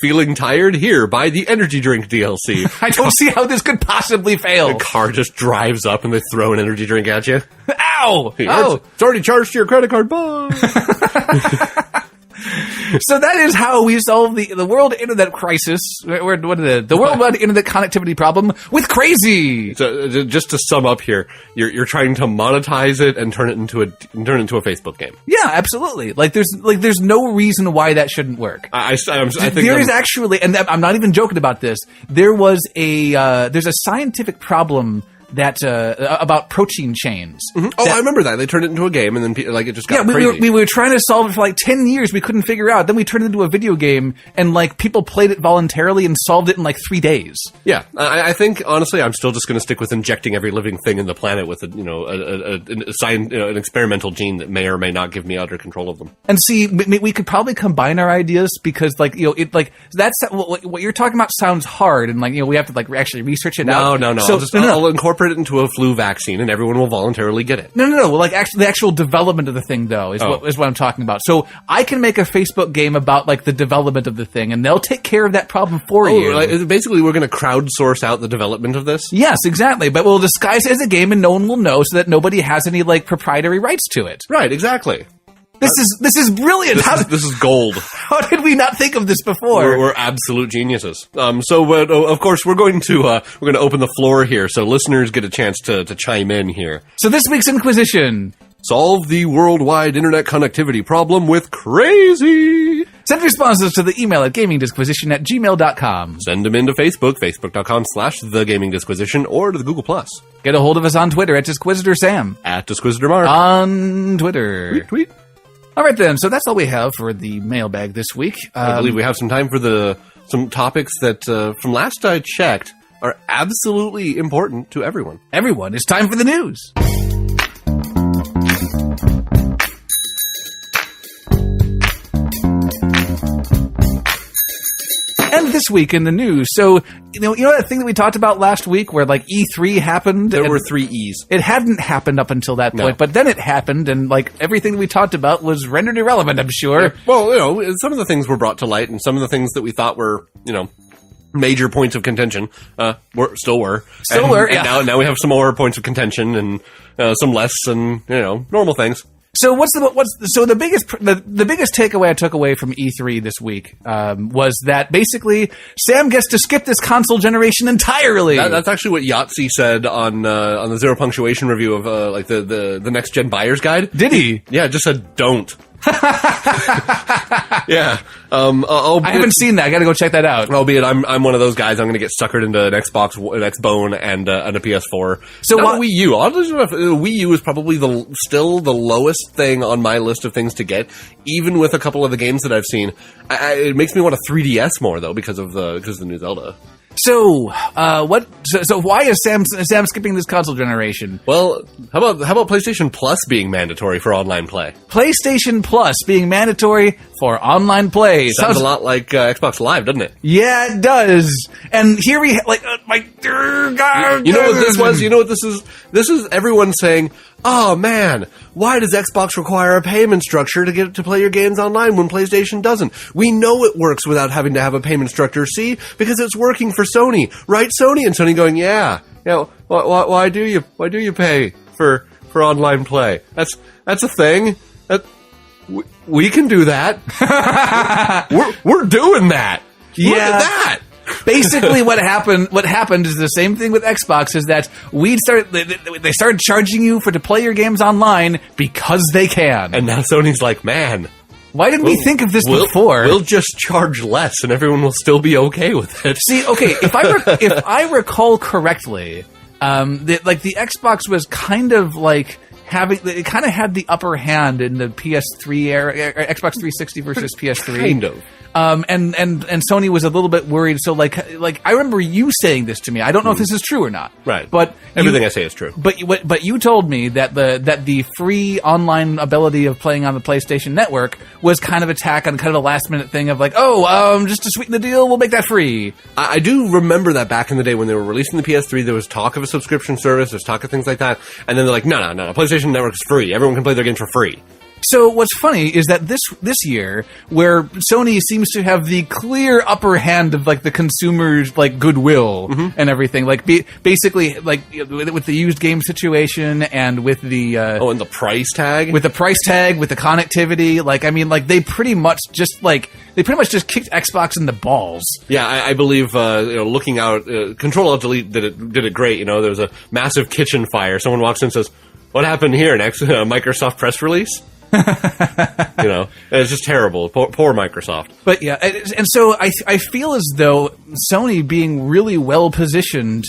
feeling tired? Here, buy the energy drink DLC. I don't see how this could possibly fail. The car just drives up and they throw an energy drink at you. Ow! It's already charged to your credit card. Bye. So that is how we solve the world internet crisis, the worldwide internet connectivity problem with crazy. So just to sum up here, you're trying to monetize it and turn it into a Facebook game. Yeah, absolutely. There's no reason why that shouldn't work. I think there is actually, and I'm not even joking about this. There's a scientific problem that about protein chains. Mm-hmm. Oh, I remember that. They turned it into a game, and then it just got crazy. We were trying to solve it for like 10 years. We couldn't figure it out. Then we turned it into a video game, and like people played it voluntarily and solved it in like 3 days. Yeah, I think honestly, I'm still just going to stick with injecting every living thing in the planet with an experimental gene that may or may not give me utter control of them. And see, we could probably combine our ideas because what you're talking about sounds hard, and we have to actually research it out. No. So, I'll incorporate it into a flu vaccine, and everyone will voluntarily get it. No. The actual development of the thing, though, is what I'm talking about. So I can make a Facebook game about the development of the thing, and they'll take care of that problem for you. Basically, we're going to crowdsource out the development of this. Yes, exactly. But we'll disguise it as a game, and no one will know, so that nobody has any proprietary rights to it. Right. Exactly. This is brilliant. This is gold. How did we not think of this before? We're absolute geniuses. Of course, we're going to open the floor here, so listeners get a chance to chime in here. So this week's Inquisition: solve the worldwide internet connectivity problem with crazy. Send responses to the email at gamingdisquisition@gmail.com. Send them into Facebook, facebook.com/thegamingdisquisition, or to the Google+. Get a hold of us on Twitter at DisquisitorSam. At DisquisitorMark. On Twitter. Tweet. All right, then. So that's all we have for the mailbag this week. I believe we have some time for some topics that, from last I checked, are absolutely important to everyone. Everyone, it's time for the news. And this week in the news, so you know that thing that we talked about last week, where E3 happened. There were 3 E's. It hadn't happened up until that point, but then it happened, and everything we talked about was rendered irrelevant. I'm sure. Yeah. Well, some of the things were brought to light, and some of the things that we thought were, major points of contention, still were. And now we have some more points of contention, and some less, and normal things. So the biggest takeaway I took away from E3 this week was that basically Sam gets to skip this console generation entirely. That's actually what Yahtzee said on the Zero Punctuation review of the next gen buyer's guide. Did he? Yeah, it just said don't. Yeah. I haven't seen that. I got to go check that out. Albeit, I'm one of those guys. I'm going to get suckered into an Xbox, an Xbone, and a PS4. So not a Wii U. Wii U is probably still the lowest thing on my list of things to get, even with a couple of the games that I've seen. It makes me want a 3DS more though because of the new Zelda. So, So why is Sam skipping this console generation? Well, how about PlayStation Plus being mandatory for online play? PlayStation Plus being mandatory for online play sounds a lot like Xbox Live, doesn't it? Yeah, it does. And here we my dear God. You know what this was? You know what this is? This is everyone saying, "Oh man, why does Xbox require a payment structure to get to play your games online when PlayStation doesn't? We know it works without having to have a payment structure, see? Because it's working for Sony, right, Sony?" And Sony going, yeah. Why do you pay for online play? That's a thing. We can do that. we're doing that. Yeah. Look at that. Basically, what happened is the same thing with Xbox. Is that they started charging you to play your games online because they can, and now Sony's like, man, why didn't we think of this before? We'll just charge less, and everyone will still be okay with it. See, okay, if I recall correctly, the Xbox was kind of it kind of had the upper hand in the PS3 era, Xbox 360 versus PS3. Kind of. And Sony was a little bit worried. So like I remember you saying this to me. I don't know if this is true or not. Right. But everything I say is true. But you told me that the free online ability of playing on the PlayStation Network was kind of a tack on kind of a last minute thing of like, just to sweeten the deal, we'll make that free. I do remember that back in the day when they were releasing the PS3, there was talk of a subscription service, there's talk of things like that, and then they're like, no, PlayStation Network is free. Everyone can play their games for free. So what's funny is that this year, where Sony seems to have the clear upper hand of like the consumer's like goodwill and everything, like basically like with the used game situation and with the and the price tag, with the connectivity, like I mean, like they pretty much just kicked Xbox in the balls. Yeah, I believe looking out, Control-Alt-Delete did it great. There was a massive kitchen fire. Someone walks in and says, "What happened here?" Next, Microsoft press release. It's just terrible. Poor Microsoft. But yeah, and so I feel as though Sony being really well positioned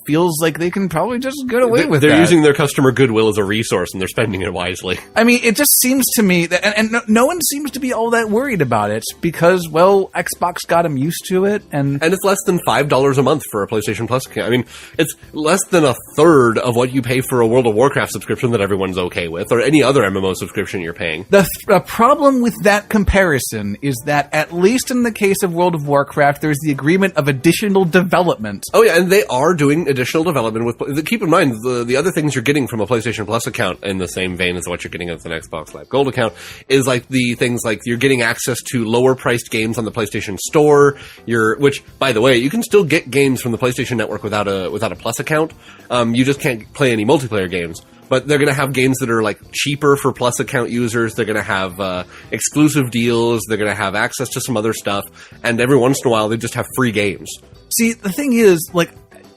feels like they can probably just get away with that. They're using their customer goodwill as a resource, and they're spending it wisely. I mean, it just seems to me that, and no one seems to be all that worried about it because, well, Xbox got them used to it, and it's less than $5 a month for a PlayStation Plus account. I mean, it's less than a third of what you pay for a World of Warcraft subscription that everyone's okay with, or any other MMO subscription you're paying. The problem with that comparison is that, at least in the case of World of Warcraft, there's the agreement of additional development. Oh yeah, and they are doing additional development with. Keep in mind the other things you're getting from a PlayStation Plus account, in the same vein as what you're getting with an Xbox Live Gold account, is like the things like you're getting access to lower priced games on the PlayStation Store. Which, by the way, you can still get games from the PlayStation Network without a Plus account. You just can't play any multiplayer games. But they're going to have games that are like cheaper for Plus account users. They're going to have exclusive deals. They're going to have access to some other stuff. And every once in a while, they just have free games. See, the thing is, like,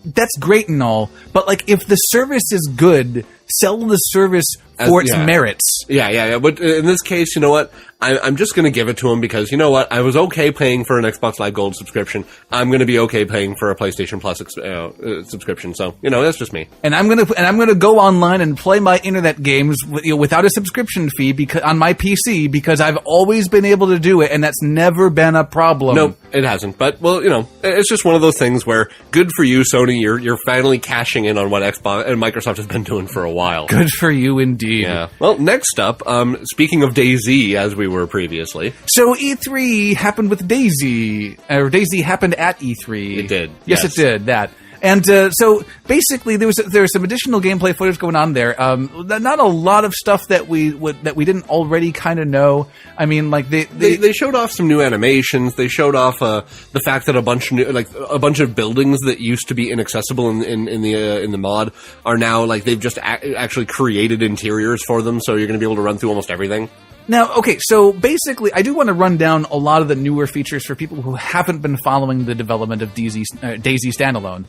that's great and all, but like, if the service is good, sell the service for its merits. Yeah. But in this case, you know what? I'm just going to give it to them because, you know what? I was okay paying for an Xbox Live Gold subscription. I'm going to be okay paying for a PlayStation Plus subscription. So, that's just me. And I'm going to go online and play my internet games without a subscription fee on my PC because I've always been able to do it, and that's never been a problem. No, it hasn't. But it's just one of those things where good for you, Sony. You're finally cashing in on what Xbox and Microsoft has been doing for a while. Good for you, indeed. Yeah. Well, next up, speaking of DayZ, as we were previously. So E3 happened with DayZ, or DayZ happened at E3. It did. Yes, it did. That. And so basically, there was some additional gameplay footage going on there. Not a lot of stuff that we didn't already kind of know. I mean, like they showed off some new animations. They showed off the fact that a bunch of buildings that used to be inaccessible in the mod are now like they've just actually created interiors for them, so you're going to be able to run through almost everything. Now, okay, so basically, I do want to run down a lot of the newer features for people who haven't been following the development of DayZ Standalone.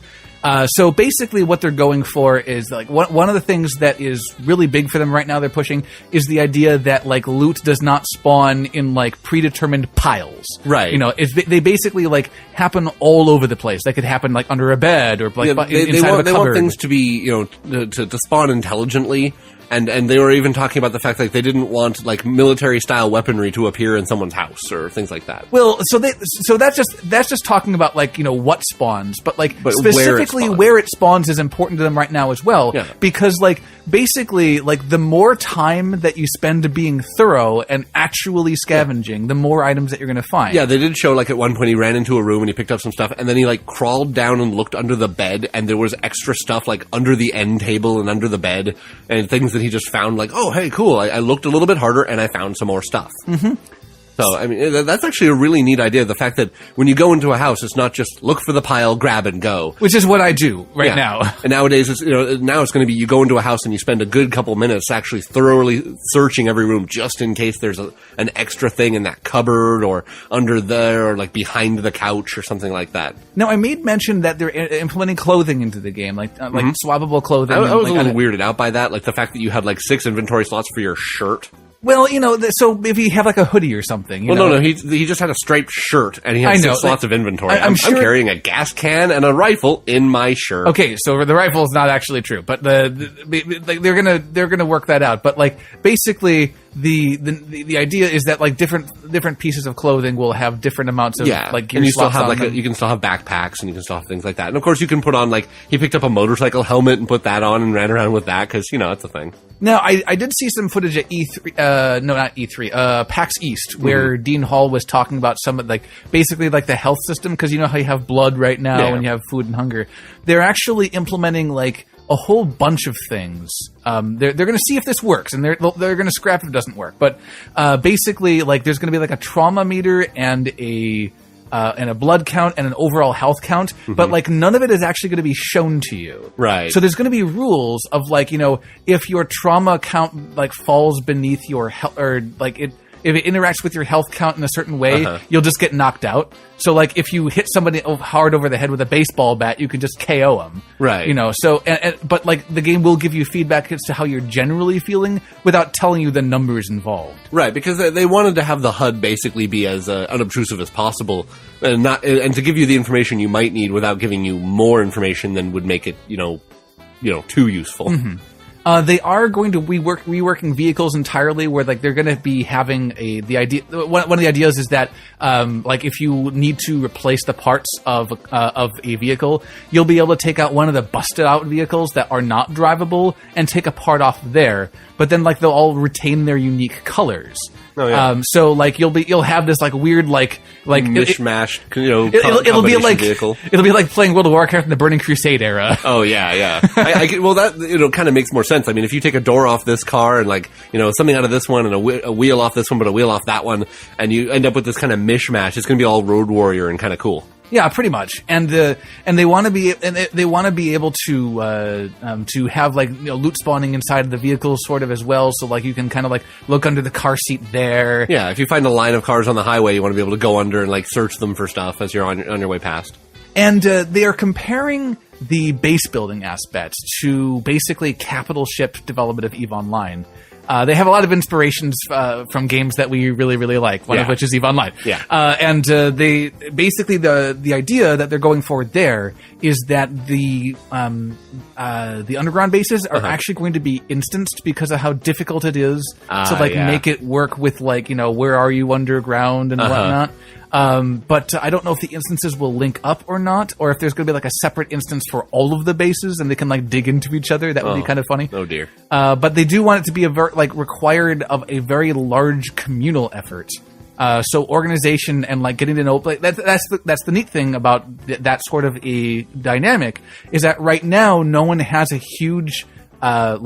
So basically what they're going for is, like, one of the things that is really big for them right now they're pushing is the idea that, like, loot does not spawn in, like, predetermined piles. Right. They basically, like, happen all over the place. They could happen, like, under a bed or, like, inside of a cupboard. They want things to be, to spawn intelligently. And they were even talking about the fact that they didn't want like military style weaponry to appear in someone's house or things like that. Well, so that's just talking about like what spawns, but specifically where it spawns is important to them right now as well. Yeah. Because like basically like the more time that you spend being thorough and actually scavenging, the more items that you're going to find. Yeah, they did show like at one point he ran into a room and he picked up some stuff and then he like crawled down and looked under the bed and there was extra stuff like under the end table and under the bed and things that he just found like, oh, hey, cool. I looked a little bit harder and I found some more stuff. Mm-hmm. So, I mean, that's actually a really neat idea. The fact that when you go into a house, it's not just look for the pile, grab and go. Which is what I do now. And nowadays, now it's going to be you go into a house and you spend a good couple minutes actually thoroughly searching every room just in case there's an extra thing in that cupboard or under there or like behind the couch or something like that. Now, I made mention that they're implementing clothing into the game, like swappable clothing. I was a little weirded out by that, like the fact that you had like 6 inventory slots for your shirt. Well, so if you have like a hoodie or something. No, he just had a striped shirt, and he had 6 slots of inventory. I'm sure carrying a gas can and a rifle in my shirt. Okay, so the rifle is not actually true, but they're gonna work that out. But like basically, the idea is that like different pieces of clothing will have different amounts of like gear and you still slots have on them. you can still have backpacks and you can still have things like that. And of course, you can put on he picked up a motorcycle helmet and put that on and ran around with that because it's a thing. Now, I did see some footage at E3, no, not E3, PAX East, where Dean Hall was talking about some of, basically, the health system, because you know how you have blood right now and you have food and hunger. They're actually implementing, a whole bunch of things. They're going to see if this works, and they're going to scrap if it doesn't work. But basically, there's going to be, a trauma meter and a blood count and an overall health count, but none of it is actually going to be shown to you. Right. So there's going to be rules of if your trauma count falls beneath your health, or if it interacts with your health count in a certain way, you'll just get knocked out. So if you hit somebody hard over the head with a baseball bat, you can just KO them. Right. So but the game will give you feedback as to how you're generally feeling without telling you the numbers involved. Right, because they wanted to have the HUD basically be as unobtrusive as possible, and to give you the information you might need without giving you more information than would make it too useful. They are going to reworking vehicles entirely, where they're going to be having the idea. One of the ideas is that if you need to replace the parts of a vehicle, you'll be able to take out one of the busted out vehicles that are not drivable and take a part off there. But then they'll all retain their unique colors. Oh, yeah. So you'll have this weird mishmash, it'll be vehicle. It'll be like playing World of Warcraft in the Burning Crusade era. Oh yeah. Well, that kind of makes more sense. I mean, if you take a door off this car and something out of this one and a wheel off this one, but a wheel off that one, and you end up with this kind of mishmash, it's going to be all Road Warrior and kind of cool. Yeah, pretty much, and they want to be able to have loot spawning inside of the vehicle sort of as well. So you can kind of look under the car seat there. Yeah, if you find a line of cars on the highway, you want to be able to go under and search them for stuff as you're on your way past. And they are comparing the base building aspect to basically capital ship development of EVE Online. They have a lot of inspirations from games that we really, really like, one of which is EVE Online. Yeah. And they basically the idea that they're going forward there is that the underground bases are actually going to be instanced because of how difficult it is to make it work with where are you underground and whatnot. But I don't know if the instances will link up or not, or if there's going to be a separate instance for all of the bases and they can dig into each other. That would be kind of funny. Oh dear. But they do want it to be required of a very large communal effort. So organization and getting to know, that's the neat thing about that sort of a dynamic is that right now no one has a huge no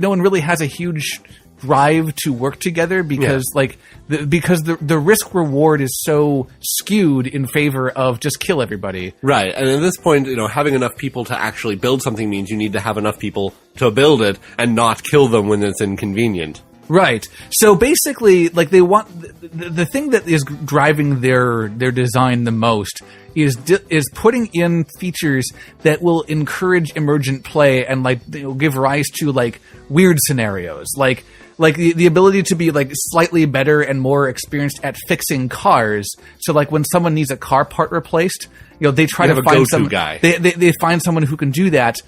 one really has a huge drive to work together because the risk reward is so skewed in favor of just kill everybody. Right. And at this point, having enough people to actually build something means you need to have enough people to build it and not kill them when it's inconvenient. Right. So basically, they want the thing that is driving their design the most is putting in features that will encourage emergent play and give rise to weird scenarios, like the ability to be slightly better and more experienced at fixing cars. So when someone needs a car part replaced, they try to find some guy. They find someone who can do that.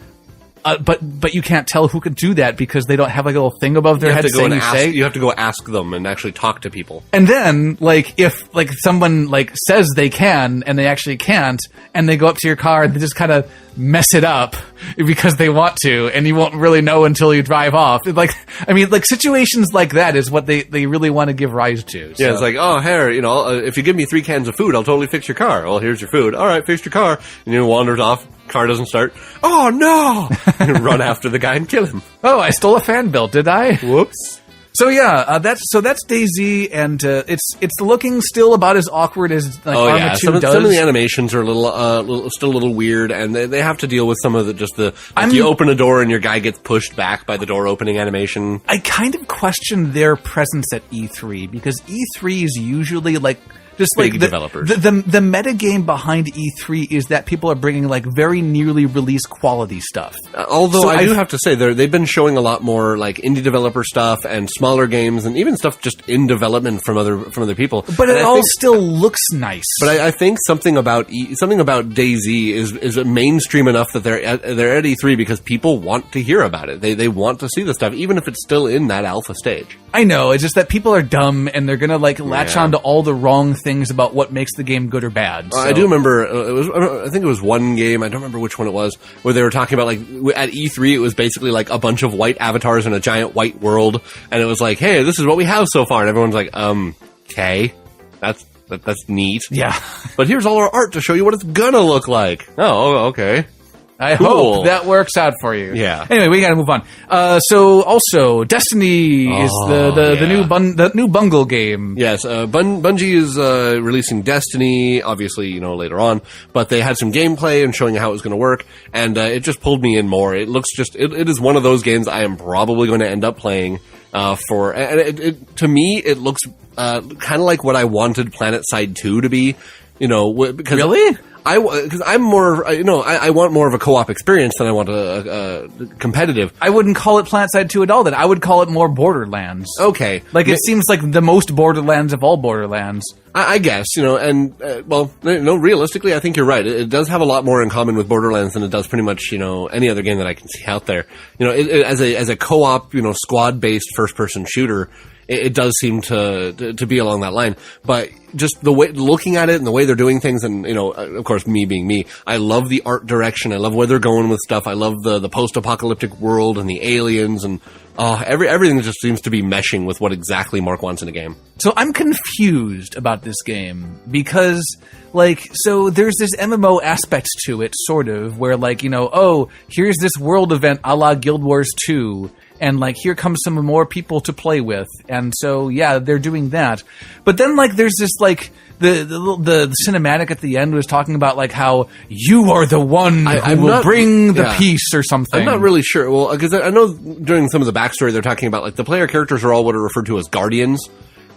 But you can't tell who could do that because they don't have a little thing above their head saying you have to go ask them and actually talk to people. And then if someone says they can and they actually can't, and they go up to your car and they just kind of mess it up because they want to, and you won't really know until you drive off. Situations like that is what they really want to give rise to. So. Yeah, it's oh, here, if you give me 3 cans of food, I'll totally fix your car. Well, here's your food. All right, fix your car. And you wanders off. Car doesn't start. Oh no! And run after the guy and kill him. Oh, I stole a fan belt, did I? Whoops. So yeah, that's DayZ, and it's looking still about as awkward as Arma 2 does. Some of the animations are still a little weird, and they have to deal with some of you open a door and your guy gets pushed back by the door opening animation. I kind of question their presence at E3 because E3 is usually just big like developers. The meta game behind E3 is that people are bringing like very nearly released quality stuff. Although I do have to say they've been showing a lot more like indie developer stuff and smaller games and even stuff just in development from other people. But it all still looks nice. But I think something about DayZ is mainstream enough that they're at E3 because people want to hear about it. They want to see the stuff even if it's still in that alpha stage. I know, it's just that people are dumb and they're gonna like latch on to all the wrong things about what makes the game good or bad. So. I do remember I think it was one game, I don't remember which one it was, where they were talking about like at E3 it was basically like a bunch of white avatars in a giant white world, and it was like, hey, this is what we have so far, and everyone's like, okay, that's neat. Yeah. But here's all our art to show you what it's gonna look like. Oh, okay. I hope that works out for you. Yeah. Anyway, we got to move on. So also, Destiny is the new Bungle game. Yes, Bungie is releasing Destiny, obviously, later on, but they had some gameplay and showing how it was going to work, and it just pulled me in more. It looks it is one of those games I am probably going to end up playing to me, it looks kind of like what I wanted PlanetSide 2 to be, because Really? Because I'm more, I want more of a co-op experience than I want a competitive. I wouldn't call it PlanetSide 2 at all. Then I would call it more Borderlands. Okay, it seems like the most Borderlands of all Borderlands. I guess, realistically, I think you're right. It does have a lot more in common with Borderlands than it does pretty much, any other game that I can see out there. As a co-op, squad-based first-person shooter, it does seem to be along that line. But just the way, looking at it and the way they're doing things, and, of course, me being me, I love the art direction. I love where they're going with stuff. I love the post-apocalyptic world and the aliens, and everything just seems to be meshing with what exactly Mark wants in a game. So I'm confused about this game because, so there's this MMO aspect to it, sort of, where, here's this world event a la Guild Wars 2, and, here comes some more people to play with. And so, yeah, they're doing that. But then, there's this, the cinematic at the end was talking about, how you are the one who will bring the peace or something. I'm not really sure. Well, because I know during some of the backstory, they're talking about, the player characters are all what are referred to as guardians.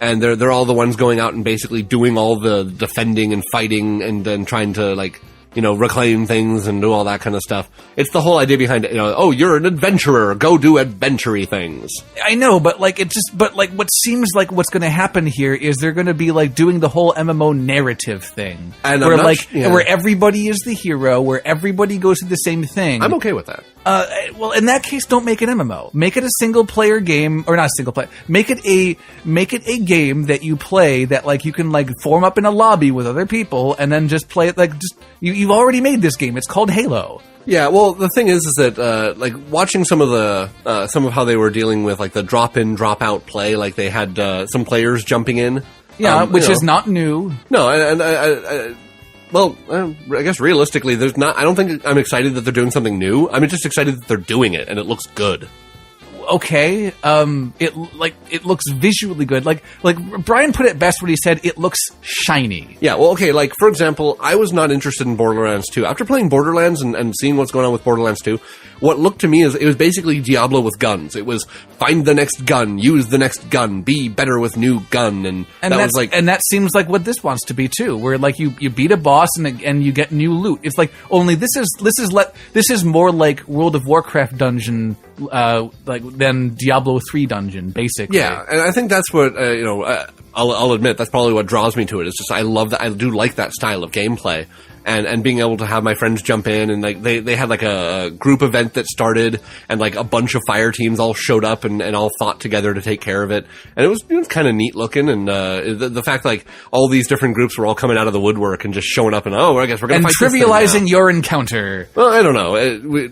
And they're all the ones going out and basically doing all the defending and fighting and then trying to, reclaim things and do all that kind of stuff. It's the whole idea behind it, you're an adventurer, go do adventure-y things. I know, but what seems like what's going to happen here is they're going to be doing the whole MMO narrative thing. And where everybody is the hero, where everybody goes through the same thing. I'm okay with that. Well, in that case, don't make an MMO. Make it a single-player game, or not single player. Make it a game that you play that you can form up in a lobby with other people and then just play it you've already made this game. It's called Halo. Yeah, well, the thing is that watching some of how they were dealing with the drop in, drop out play, they had some players jumping in. Yeah, which is not new. No, and well, I guess realistically, there's not. I don't think I'm excited that they're doing something new. I'm just excited that they're doing it, and it looks good. Okay, it looks visually good. Like Brian put it best when he said it looks shiny. Yeah, well, okay, for example, I was not interested in Borderlands 2. After playing Borderlands and seeing what's going on with Borderlands 2, what looked to me is it was basically Diablo with guns. It was find the next gun, use the next gun, be better with new gun, and that seems like what this wants to be too, where you beat a boss and you get new loot. It's only this is more like World of Warcraft dungeon than Diablo 3 dungeon, basically. Yeah, and I think that's what I'll admit that's probably what draws me to it. It's just I love that. I do like that style of gameplay. And being able to have my friends jump in, and they had a group event that started, and a bunch of fire teams all showed up and all fought together to take care of it, and it was kind of neat looking, and the fact all these different groups were all coming out of the woodwork and just showing up, and I guess we're going to fight this thing now. Trivializing your encounter. Well, I don't know.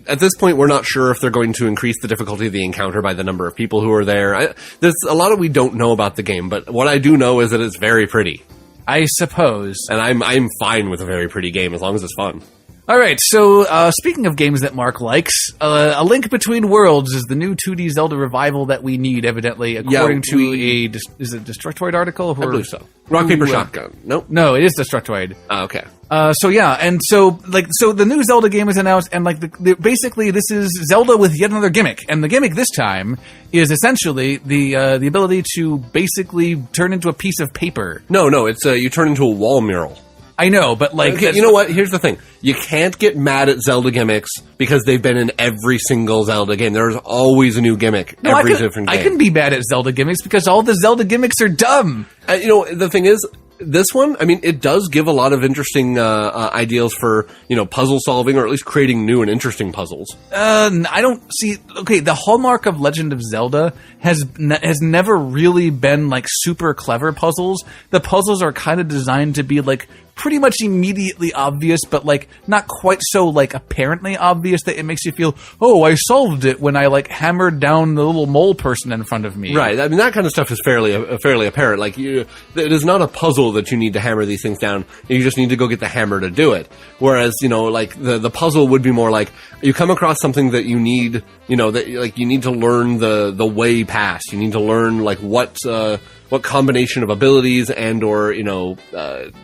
At this point, we're not sure if they're going to increase the difficulty of the encounter by the number of people who are there. There's a lot we don't know about the game, but what I do know is that it's very pretty. I suppose. And I'm fine with a very pretty game as long as it's fun. All right, so speaking of games that Mark likes, A Link Between Worlds is the new 2D Zelda revival that we need, evidently, according to is it Destructoid article? I believe so. Rock, paper, shotgun. Nope. No, it is Destructoid. Okay. So the new Zelda game is announced, and basically this is Zelda with yet another gimmick, and the gimmick this time is essentially the ability to basically turn into a piece of paper. No, it's you turn into a wall mural. I know, but you know what? Here's the thing: you can't get mad at Zelda gimmicks because they've been in every single Zelda game. There's always a new gimmick every different game. I can be mad at Zelda gimmicks because all the Zelda gimmicks are dumb. The thing is, this one, I mean, it does give a lot of interesting ideas for, puzzle solving, or at least creating new and interesting puzzles. I don't see... Okay, the hallmark of Legend of Zelda has never really been, super clever puzzles. The puzzles are kind of designed to be, pretty much immediately obvious, but, not quite so, apparently obvious that it makes you feel, oh, I solved it when I, hammered down the little mole person in front of me. Right. I mean, that kind of stuff is fairly apparent. It is not a puzzle that you need to hammer these things down. You just need to go get the hammer to do it. Whereas, the puzzle would be more like you come across something that you need, you need to learn the way past. You need to learn, what combination of abilities and or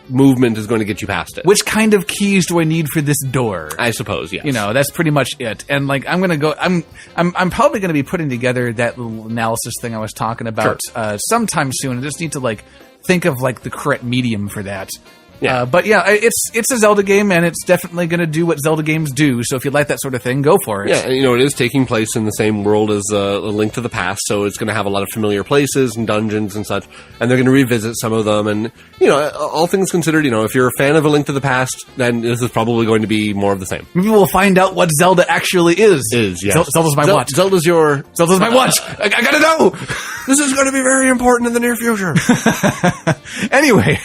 movement is going to get you past it. Which kind of keys do I need for this door? I suppose, yes. That's pretty much it. And I'm gonna go. I'm probably gonna be putting together that little analysis thing I was talking about sometime soon. I just need to think of the correct medium for that. Yeah. But yeah, it's a Zelda game, and it's definitely going to do what Zelda games do. So if you like that sort of thing, go for it. Yeah, and, it is taking place in the same world as A Link to the Past, so it's going to have a lot of familiar places and dungeons and such, and they're going to revisit some of them. And, all things considered, if you're a fan of A Link to the Past, then this is probably going to be more of the same. Maybe we'll find out what Zelda actually is. Yes. Zelda's my watch. Zelda's my watch. I gotta know! This is going to be very important in the near future. Anyway.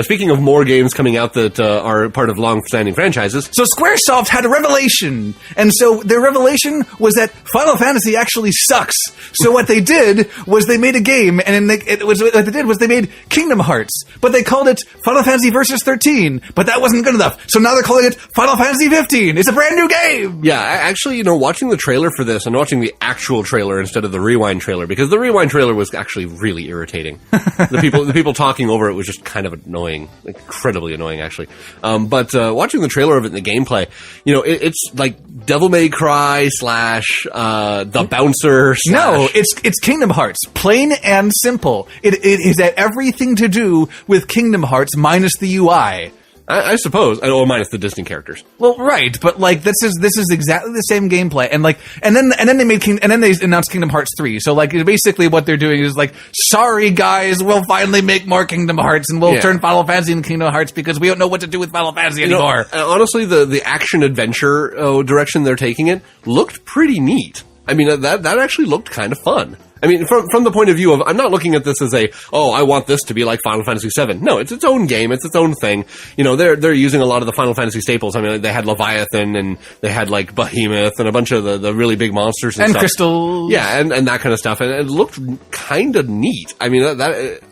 Speaking of more games coming out that are part of long-standing franchises. So Squaresoft had a revelation. And so their revelation was that Final Fantasy actually sucks. So what they did was they made a game, and what they did was they made Kingdom Hearts. But they called it Final Fantasy Versus 13. But that wasn't good enough. So now they're calling it Final Fantasy 15. It's a brand new game! Yeah, actually, watching the trailer for this and watching the actual trailer instead of the rewind trailer, because the rewind trailer was actually really irritating. The people talking over it was just kind of annoying. Incredibly annoying, actually. But watching the trailer of it and the gameplay, it's like Devil May Cry / The Bouncer / No, it's Kingdom Hearts. Plain and simple. It has everything to do with Kingdom Hearts minus the UI. I suppose, minus the Disney characters. Well, right, but this is exactly the same gameplay, and then they announced Kingdom Hearts 3. So basically what they're doing is sorry guys, we'll finally make more Kingdom Hearts, and we'll turn Final Fantasy into Kingdom Hearts because we don't know what to do with Final Fantasy anymore. Honestly, the action adventure direction they're taking it looked pretty neat. I mean, that actually looked kind of fun. I mean, from the point of view of, I'm not looking at this as I want this to be like Final Fantasy VII. No, it's its own game. It's its own thing. They're using a lot of the Final Fantasy staples. I mean, they had Leviathan, and they had Behemoth, and a bunch of the really big monsters and stuff. Crystal. Yeah, and that kind of stuff. And it looked kind of neat. I mean,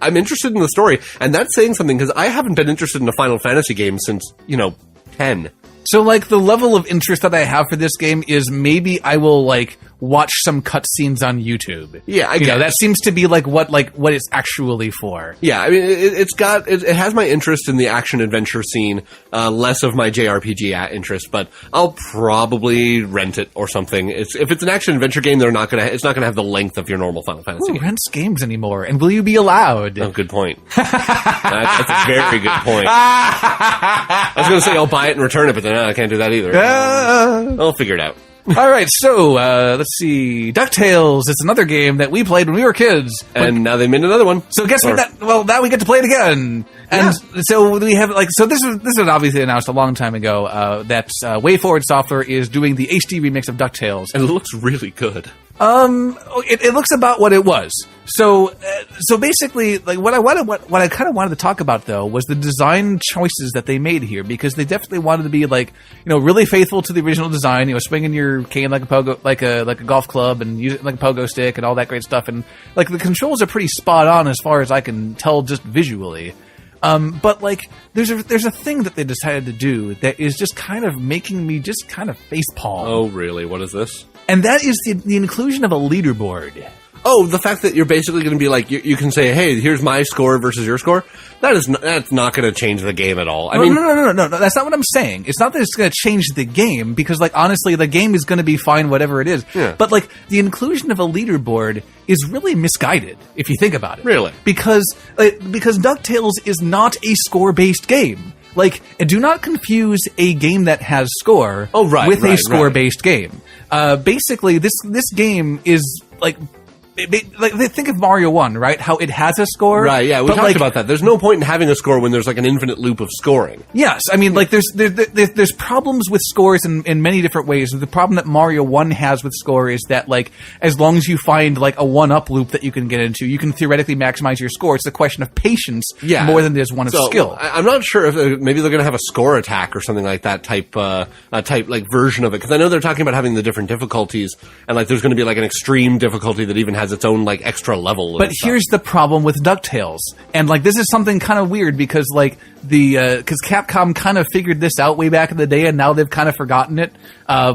I'm interested in the story, and that's saying something, because I haven't been interested in a Final Fantasy game since, 10. So, the level of interest that I have for this game is maybe I will, watch some cutscenes on YouTube. Yeah, I get that seems to be, what it's actually for. Yeah, I mean, it has my interest in the action-adventure scene, less of my JRPG interest, but I'll probably rent it or something. If it's an action-adventure game, it's not gonna have the length of your normal Final Fantasy game. Who rents games anymore? And will you be allowed? Oh, good point. That's a very good point. I was gonna say I'll buy it and return it, but then I can't do that either. I'll figure it out. All right, so let's see. DuckTales. It's another game that we played when we were kids, and now they made another one. So guess what? Well, now we get to play it again. And so we have so this was obviously announced a long time ago that WayForward Software is doing the HD remix of DuckTales, and it looks really good. It looks about what it was. So basically, what I kind of wanted to talk about though was the design choices that they made here, because they definitely wanted to be really faithful to the original design. Swinging your cane like a pogo, like a golf club, and use it like a pogo stick, and all that great stuff. And the controls are pretty spot on as far as I can tell, just visually. But like, there's a thing that they decided to do that is just kind of making me just kind of facepalm. Oh, really? What is this? And that is the inclusion of a leaderboard. Oh, the fact that you're basically going to be like, you can say, hey, here's my score versus your score. That's not going to change the game at all. No, that's not what I'm saying. It's not that it's going to change the game, because, like, honestly, the game is going to be fine, whatever it is. Yeah. But, like, the inclusion of a leaderboard is really misguided, if you think about it. Really? Because DuckTales is not a score-based game. Like, do not confuse a game that has score with a score-based game. Basically, this game is, like, think of Mario 1, right? How it has a score. Right, yeah, we talked about that. There's no point in having a score when there's like an infinite loop of scoring. Yes, I mean, like, there's problems with scores in many different ways. The problem that Mario 1 has with score is that, like, as long as you find, like, a one-up loop that you can get into, you can theoretically maximize your score. It's a question of patience more than it is one of skill. I'm not sure if maybe they're going to have a score attack or something like that type like version of it, because I know they're talking about having the different difficulties, and like there's going to be like an extreme difficulty that even has its own like extra level. But here's the problem with DuckTales, and like this is something kind of weird because like because Capcom kind of figured this out way back in the day, and now they've kind of forgotten it.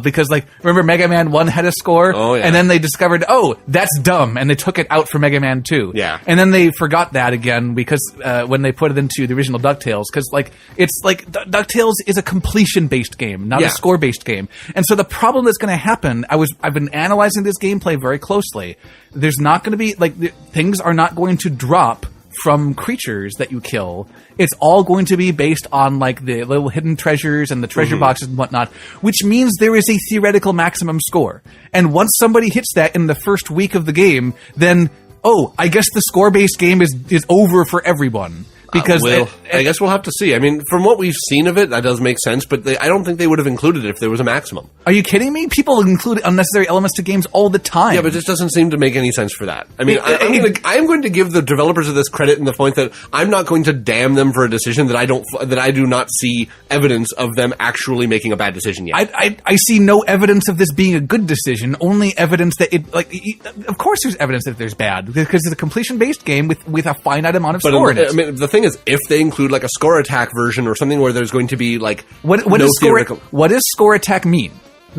Because like remember Mega Man 1 had a score, and then they discovered that's dumb, and they took it out for Mega Man 2. Yeah, and then they forgot that again because when they put it into the original DuckTales, because like it's like DuckTales is a completion based game, not a score based game, and so the problem that's going to happen, I've been analyzing this gameplay very closely. There's not going to be like things are not going to drop from creatures that you kill. It's all going to be based on like the little hidden treasures and the treasure boxes and whatnot, which means there is a theoretical maximum score. And once somebody hits that in the first week of the game, then I guess the score-based game is over for everyone. Because I guess we'll have to see. I mean, from what we've seen of it, that does make sense, but I don't think they would have included it if there was a maximum. Are you kidding me? People include unnecessary elements to games all the time. Yeah, but this doesn't seem to make any sense for that. I mean, I'm going to give the developers of this credit in the point that I'm not going to damn them for a decision that I do not see evidence of them actually making a bad decision yet. I see no evidence of this being a good decision. Only evidence that of course, there's evidence that there's bad because it's a completion-based game with a finite amount of score in it. I mean, the thing is, if they include like a score attack version or something where there's going to be like what does score attack mean?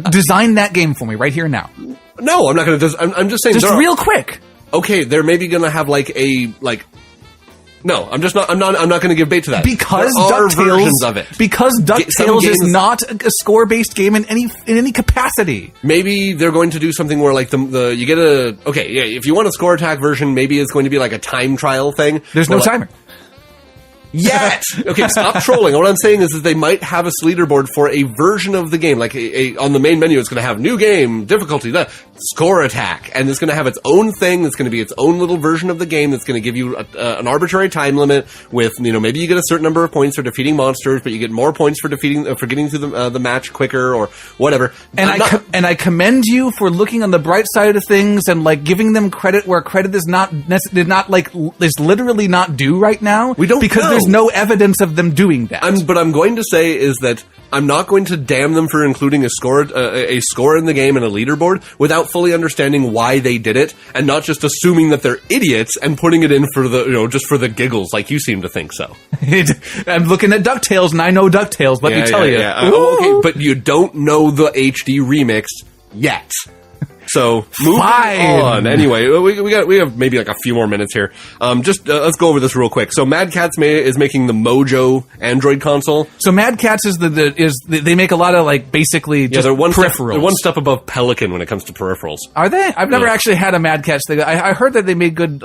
Design that game for me right here and now. No, I'm not going to. I'm just saying. Just real quick. Okay, they're maybe going to have No, I'm just not. I'm not going to give bait to that because versions of it. Because DuckTales is not a score-based game in any capacity. Maybe they're going to do something where like you get if you want a score attack version, maybe it's going to be like a time trial thing. There's no timer. Yet! Okay, stop trolling. What I'm saying is that they might have a leaderboard for a version of the game. Like, on the main menu, it's going to have new game, difficulty, score attack. And it's going to have its own thing. It's going to be its own little version of the game that's going to give you an arbitrary time limit with, maybe you get a certain number of points for defeating monsters, but you get more points for getting through the match quicker or whatever. And I commend you for looking on the bright side of things and, like, giving them credit where credit is literally not due right now. We don't because know. There's no evidence of them doing that. But I'm going to say is that I'm not going to damn them for including a score in the game and a leaderboard without fully understanding why they did it, and not just assuming that they're idiots and putting it in for the just for the giggles, like you seem to think so. I'm looking at DuckTales and I know DuckTales. Let me tell you. Yeah. Okay, but you don't know the HD remix yet. So moving on. Anyway, we have maybe like a few more minutes here. Let's go over this real quick. So Mad Catz is making the Mojo Android console. So Mad Catz they make a lot of like basically just peripherals. They're one step above Pelican when it comes to peripherals. Are they? I've never actually had a Mad Catz thing. I heard that they made good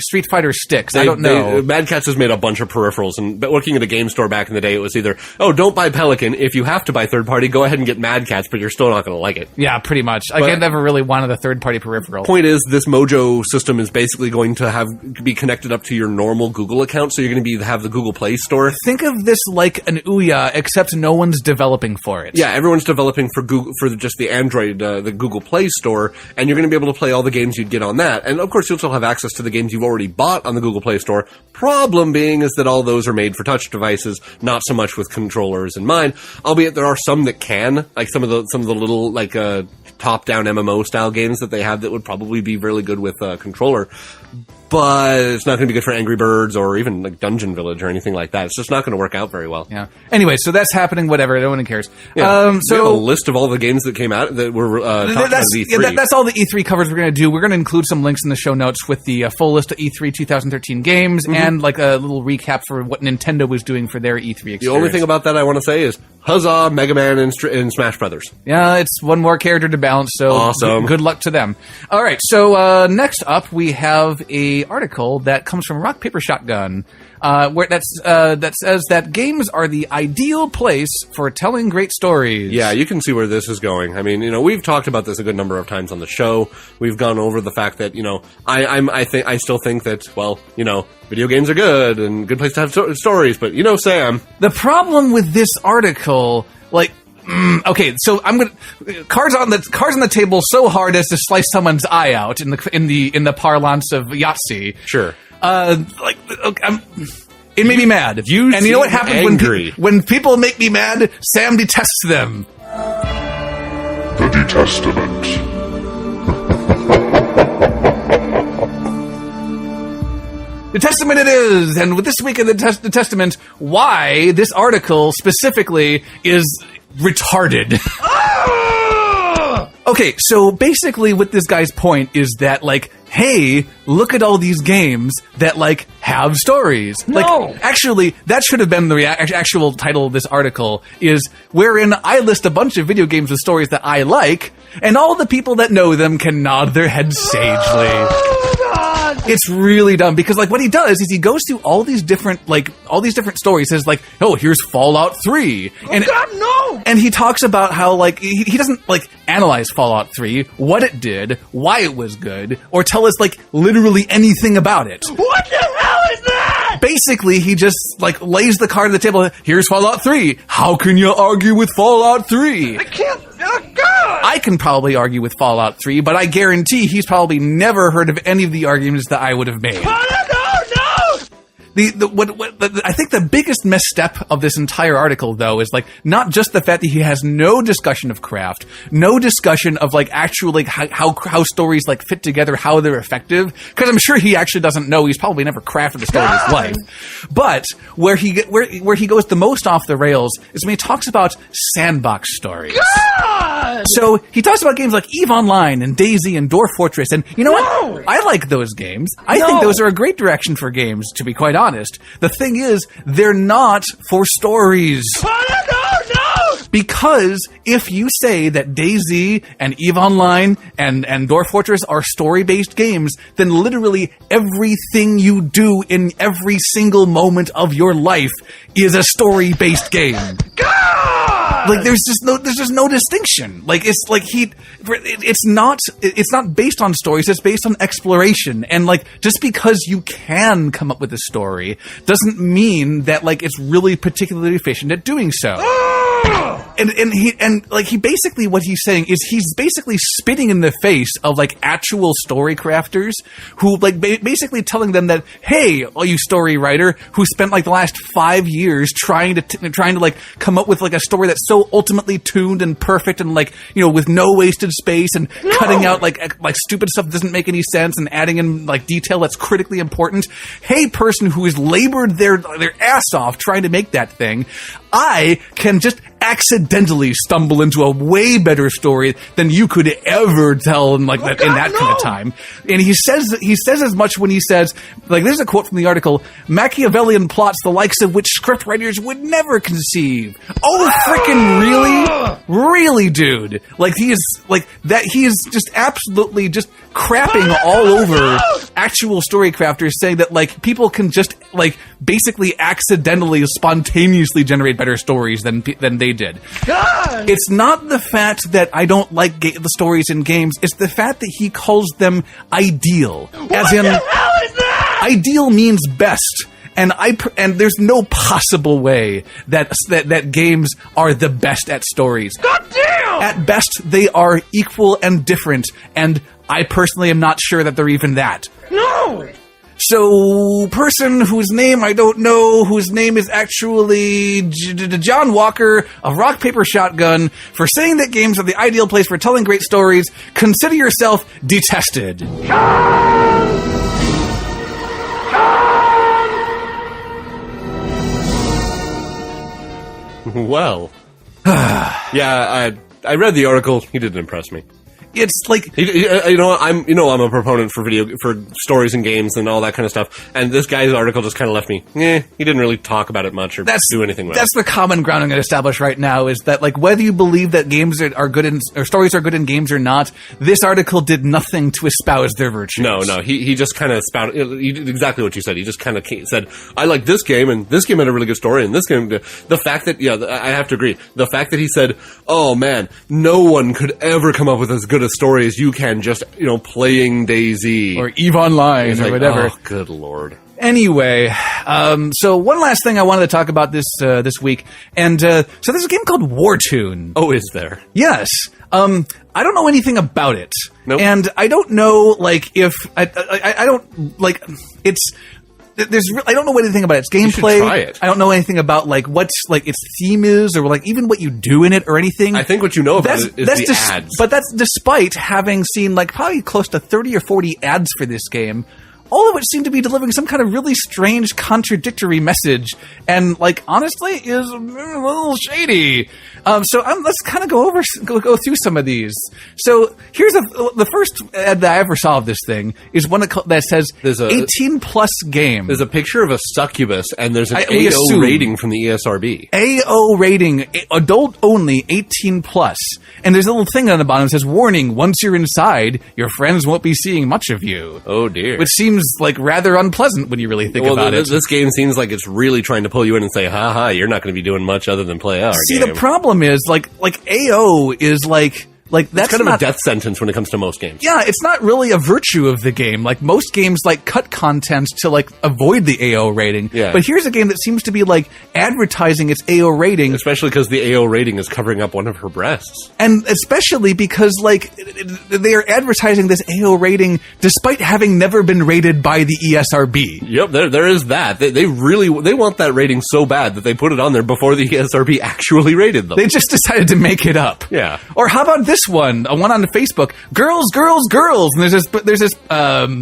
Street Fighter sticks. I don't know. Mad Catz has made a bunch of peripherals, and working at a game store back in the day, it was either don't buy Pelican. If you have to buy third party, go ahead and get Mad Catz, but you're still not going to like it. Yeah, pretty much. I never really wanted a third-party peripheral. Point is, this Mojo system is basically going to be connected up to your normal Google account, so you're going to have the Google Play Store. Think of this like an Ouya, except no one's developing for it. Yeah, everyone's developing for just the Android, the Google Play Store, and you're going to be able to play all the games you'd get on that. And of course, you'll still have access to the games you've already bought on the Google Play Store. Problem being is that all those are made for touch devices, not so much with controllers in mind. Albeit there are some that can, like some of the little like top-down MMO style games that they have that would probably be really good with a controller. but it's not going to be good for Angry Birds or even like Dungeon Village or anything like that. It's just not going to work out very well. Yeah. Anyway, so that's happening. Whatever. No one cares. Yeah. So we have a list of all the games that came out that were talked about at E3. Yeah, that's all the E3 covers we're going to do. We're going to include some links in the show notes with the full list of E3 2013 games and like a little recap for what Nintendo was doing for their E3 experience. The only thing about that I want to say is, huzzah, Mega Man and Smash Brothers. Yeah, it's one more character to balance, so awesome. Good luck to them. All right, so next up we have a article that comes from Rock Paper Shotgun, where that says that games are the ideal place for telling great stories. Yeah, you can see where this is going. I mean, we've talked about this a good number of times on the show. We've gone over the fact that I still think that video games are good and good place to have stories, but Sam. The problem with this article, okay, so I'm gonna cards on the table so hard as to slice someone's eye out in the parlance of Yahtzee. Sure. It made me mad. And you know what happens when people make me mad? Sam detests them. The Detestament. The Testament it is, and with this week in the Testament, why this article specifically is retarded. Okay, so basically what this guy's point is that, hey, look at all these games that, have stories. No! Actually, that should have been the actual title of this article, is wherein I list a bunch of video games with stories that I like, and all the people that know them can nod their heads sagely. It's really dumb because what he does is he goes through all these different stories. Says oh, here's Fallout 3. And God, no! And he talks about how he doesn't analyze Fallout 3, what it did, why it was good, or tell us literally anything about it. What the hell is that? Basically, he just lays the card on the table. Here's Fallout 3. How can you argue with Fallout 3? I can't. Oh, God! I can probably argue with Fallout 3, but I guarantee he's probably never heard of any of the arguments that I would have made. Oh, no! I think the biggest misstep of this entire article, though, is not just the fact that he has no discussion of craft, no discussion of actual how stories fit together, how they're effective. Because I'm sure he actually doesn't know. He's probably never crafted a story in his life. But where he goes the most off the rails is when he talks about sandbox stories. God! So he talks about games like EVE Online and DayZ and Dwarf Fortress, and you know what? I like those games. I think those are a great direction for games, to be quite honest. The thing is, they're not for stories. No! Because if you say that DayZ and EVE Online and Dwarf Fortress are story-based games, then literally everything you do in every single moment of your life is a story-based game. God! There's just no distinction. It's not based on stories. It's based on exploration. And just because you can come up with a story doesn't mean that it's really particularly efficient at doing so. And he basically, what he's saying is he's basically spitting in the face of actual story crafters who basically telling them that, hey, all you story writer who spent the last 5 years trying to come up with a story that's so ultimately tuned and perfect and with no wasted space and cutting out stupid stuff that doesn't make any sense and adding in detail that's critically important. Hey, person who has labored their ass off trying to make that thing, I can just accidentally stumble into a way better story than you could ever tell in that kind of time. And he says as much when he says, there's a quote from the article, Machiavellian plots the likes of which scriptwriters would never conceive. Oh, freaking really? Really, dude? He is just absolutely just crapping all over actual story crafters, saying that people can just basically accidentally, spontaneously generate better stories than they did. God! It's not the fact that I don't like the stories in games. It's the fact that he calls them ideal. What the hell is that? Ideal means best. And there's no possible way that games are the best at stories. God damn! At best, they are equal and different, and I personally am not sure that they're even that. No! So, person whose name I don't know, whose name is actually John Walker of Rock Paper Shotgun, for saying that games are the ideal place for telling great stories, consider yourself detested. Well. Yeah, I read the article. He didn't impress me. It's like I'm a proponent for stories and games and all that kind of stuff. And this guy's article just kind of left me. He didn't really talk about it much or do anything with it. That's the common ground I'm going to establish right now is that like whether you believe that games are good in or stories are good in games or not, this article did nothing to espouse their virtues. No, he just kind of spouted. He did exactly what you said. He just kind of said, "I like this game, and this game had a really good story, and this game." The fact that I have to agree. The fact that he said, "Oh man, no one could ever come up with as good a story as you can just playing DayZ or EVE Online or whatever." Oh, good lord. Anyway, so one last thing I wanted to talk about this week, and so there's a game called Wartune. Oh, is there? Yes. I don't know anything about it, nope. And I don't know if I don't like it's. I don't know anything about its gameplay. You should try it. I don't know anything about what's its theme is or even what you do in it or anything. I think what you know about it is the ads. But that's despite having seen probably close to 30 or 40 ads for this game. All of which seem to be delivering some kind of really strange, contradictory message, and honestly, is a little shady. So let's kind of go through some of these. So here's the first ad that I ever saw of this thing is one that says there's 18 plus game. There's a picture of a succubus, and there's an AO rating from the ESRB. AO rating, adult only, 18 plus, and there's a little thing on the bottom that says, "Warning: once you're inside, your friends won't be seeing much of you." Oh dear. Which seems rather unpleasant when you really think about it. This game seems like it's really trying to pull you in and say, "Ha, you're not going to be doing much other than play our game." See, the problem is, AO is that's it's kind of a death sentence when it comes to most games. Yeah, it's not really a virtue of the game. Most games cut content to avoid the AO rating. Yeah. But here's a game that seems to be advertising its AO rating, especially because the AO rating is covering up one of her breasts, and especially because they are advertising this AO rating despite having never been rated by the ESRB. Yep, there is that. They want that rating so bad that they put it on there before the ESRB actually rated them. They just decided to make it up. Yeah. Or how about this one on Facebook, girls, and there's this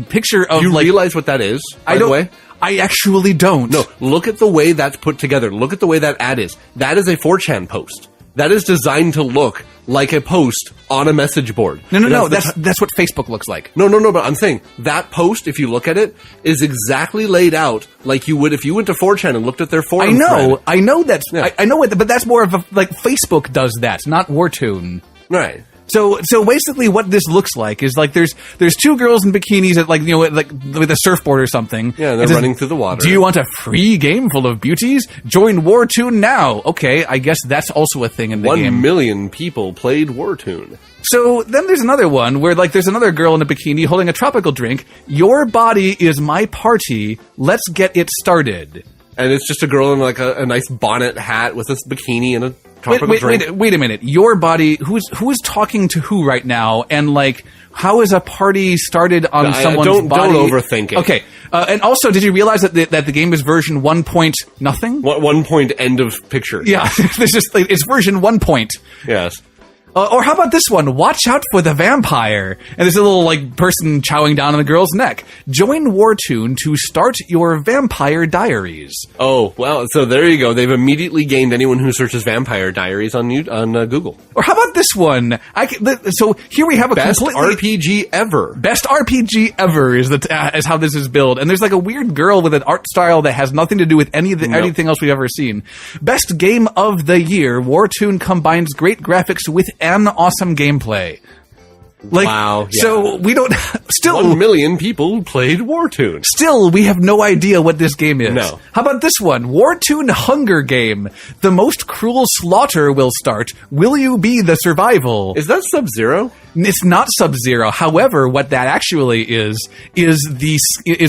picture of you realize what that is, by the way? I actually don't. No, look at the way that's put together. Look at the way that ad is. That is a 4chan post. That is designed to look like a post on a message board. No. That's what Facebook looks like. No. But I'm saying that post, if you look at it, is exactly laid out like you would if you went to 4chan and looked at their forum. I know that's. Yeah. I know it, but that's more of Facebook does that, not Wartune. Right. So basically, what this looks like is there's two girls in bikinis at with a surfboard or something. Yeah, they're running through the water. Do you want a free game full of beauties? Join Wartune now. Okay, I guess that's also a thing in the game. 1 million people played Wartune. So then there's another one where there's another girl in a bikini holding a tropical drink. Your body is my party. Let's get it started. And it's just a girl in a nice bonnet hat with this bikini and a tropical drink. Wait a minute. Your body, who is talking to who right now? And how is a party started on someone's body? Don't overthink it. Okay. And also, did you realize that the game is version 1 point nothing? 1 point end of picture. Yeah. It's version 1 point. Yes. Or how about this one? Watch out for the vampire. And there's a little person chowing down on the girl's neck. Join Wartune to start your vampire diaries. Oh, well, so there you go. They've immediately gained anyone who searches vampire diaries on Google. Or how about this one? So here we have a best completely RPG ever. Best RPG ever is how this is billed. And there's a weird girl with an art style that has nothing to do with anything else we've ever seen. Best game of the year. Wartune combines great graphics with an awesome gameplay. Wow. Yeah. So we don't... Still... 1 million people played Wartune. Still, we have no idea what this game is. No. How about this one? Wartune Hunger Game. The most cruel slaughter will start. Will you be the survival? Is that Sub-Zero? It's not Sub-Zero. However, what that actually is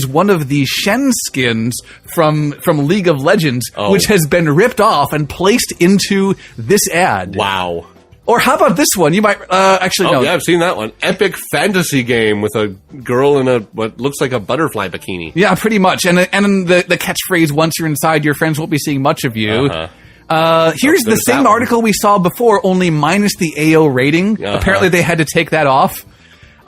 one of the Shen skins from League of Legends, which has been ripped off and placed into this ad. Wow. Or how about this one? You might actually know. Oh, yeah, I've seen that one. Epic fantasy game with a girl in what looks like a butterfly bikini. Yeah, pretty much. And the catchphrase, once you're inside, your friends won't be seeing much of you. Here's the same article we saw before, only minus the AO rating. Apparently they had to take that off.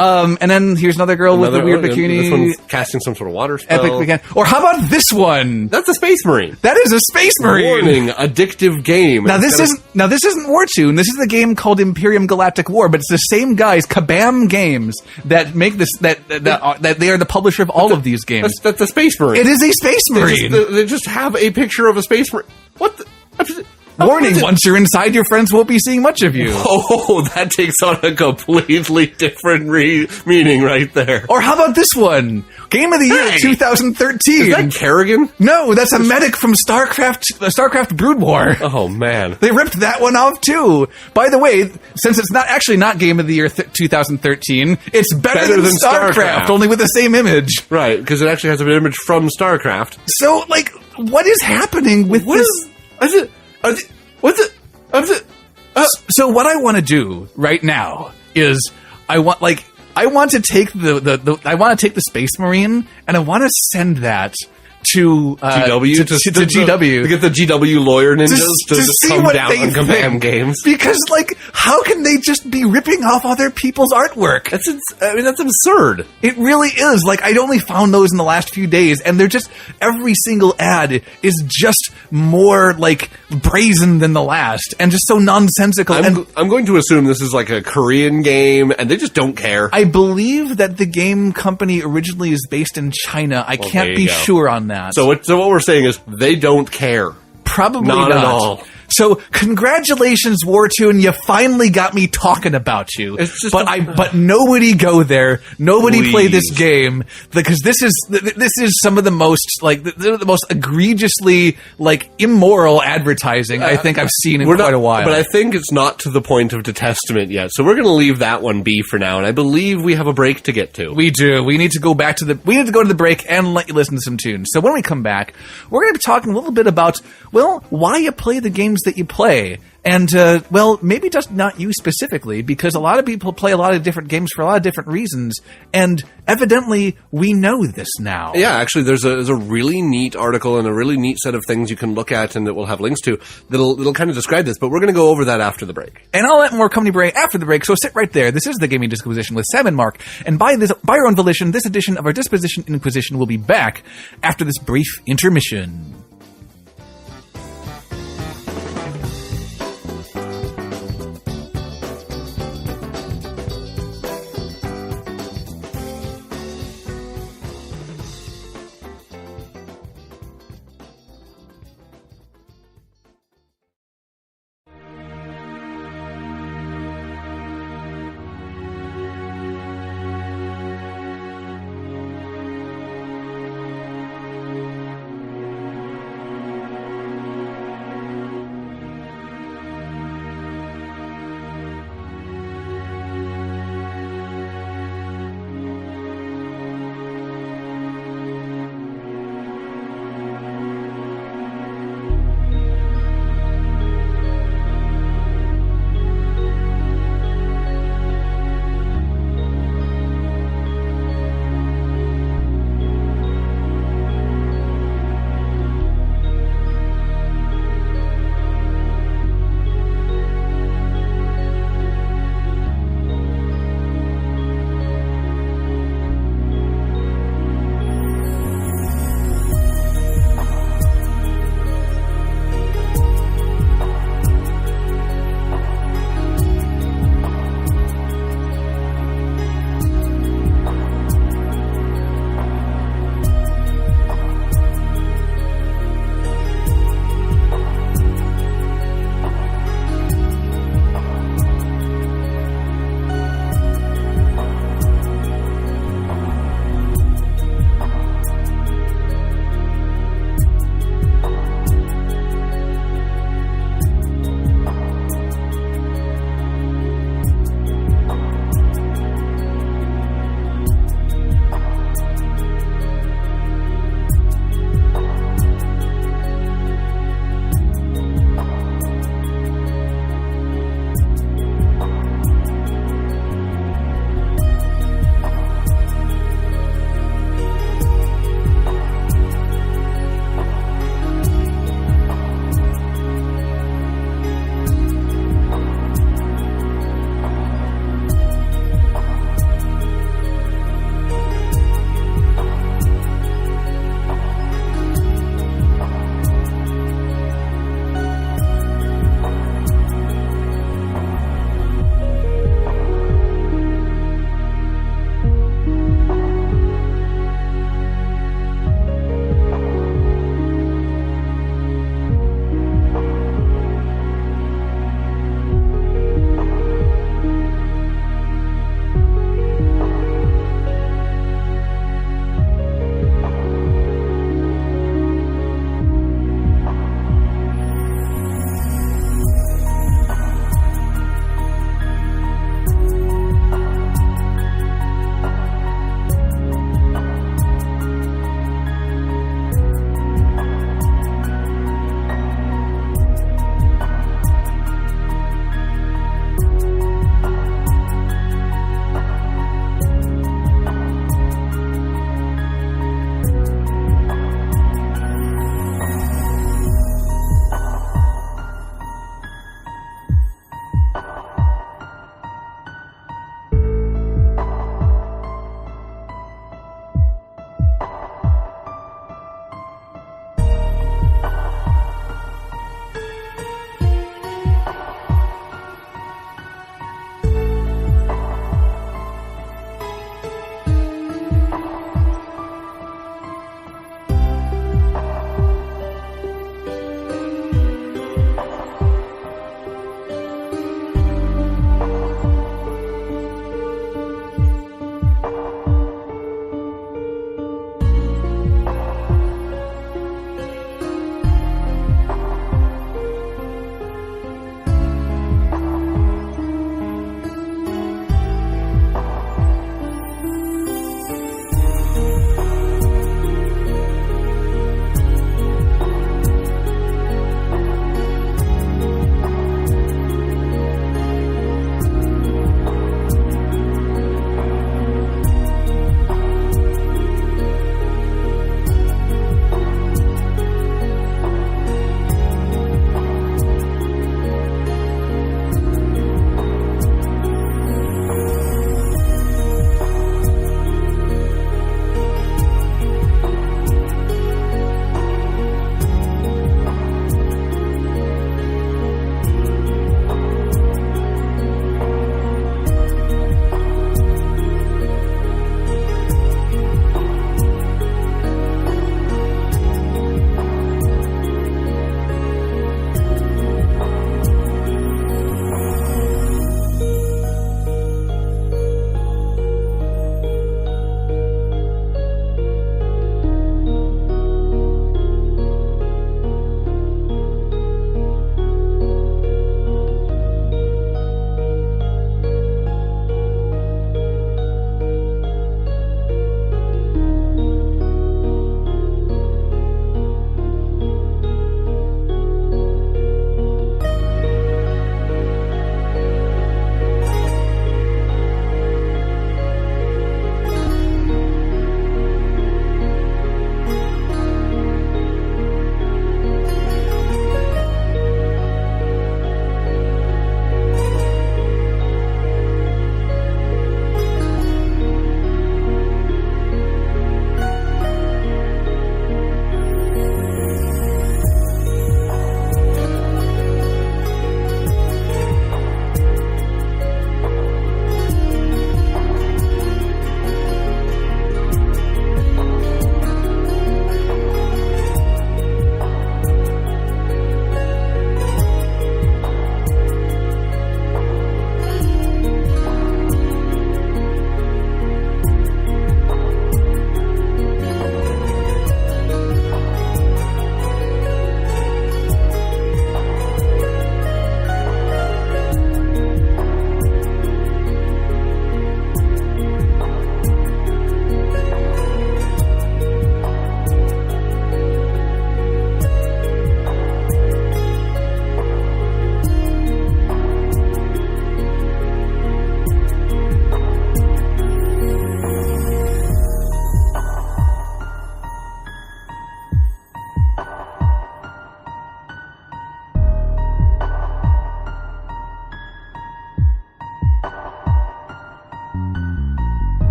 And then here's another girl with a weird bikini. This one's casting some sort of water spell. Epic weekend. Or how about this one? That's a Space Marine. That is a Space Marine. Warning, addictive game. Now this isn't Wartune. This is the game called Imperium Galactic War, but it's the same guys, Kabam Games, that make this. That they are the publisher of all of these games. That's a Space Marine. It is a Space Marine. They just have a picture of a Space Marine. What the? Warning, once you're inside, your friends won't be seeing much of you. Oh, that takes on a completely different meaning right there. Or how about this one? Game of the Year 2013. Is that Kerrigan? No, that's a medic from StarCraft Brood War. Oh, man. They ripped that one off, too. By the way, since it's not Game of the Year 2013, it's better than StarCraft, only with the same image. Right, because it actually has an image from StarCraft. So, like, what is happening with this? So what I want to do right now is I want to take the Space Marine and I want to send that to GW to GW to get the GW lawyer ninjas to see come what down they on Kabam think. Games. Because, like, how can they just be ripping off other people's artwork? That's absurd. It really is. Like, I'd only found those in the last few days, and they're just, every single ad is just more, like, brazen than the last, and just so nonsensical. I'm going to assume this is like a Korean game, and they just don't care. I believe that the game company originally is based in China. I can't be sure on that. So what we're saying is they don't care. Probably not at all. So, congratulations, Wartune. You finally got me talking about you. But nobody go there. Nobody play this game because this is some of the most the most egregiously immoral advertising I think I've seen in quite a while. But I think it's not to the point of detestament yet. So we're going to leave that one be for now. And I believe we have a break to get to. We do. We need to go to the break and let you listen to some tunes. So when we come back, we're going to be talking a little bit about why you play the games that you play. And, maybe just not you specifically, because a lot of people play a lot of different games for a lot of different reasons, and evidently we know this now. Yeah, actually, there's a really neat article and a really neat set of things you can look at and that we'll have links to that'll kind of describe this, but we're going to go over that after the break. And I'll let more company break after the break, so sit right there. This is the Gaming Disquisition with Sam and Mark, and by your own volition, this edition of our Disposition Inquisition will be back after this brief intermission.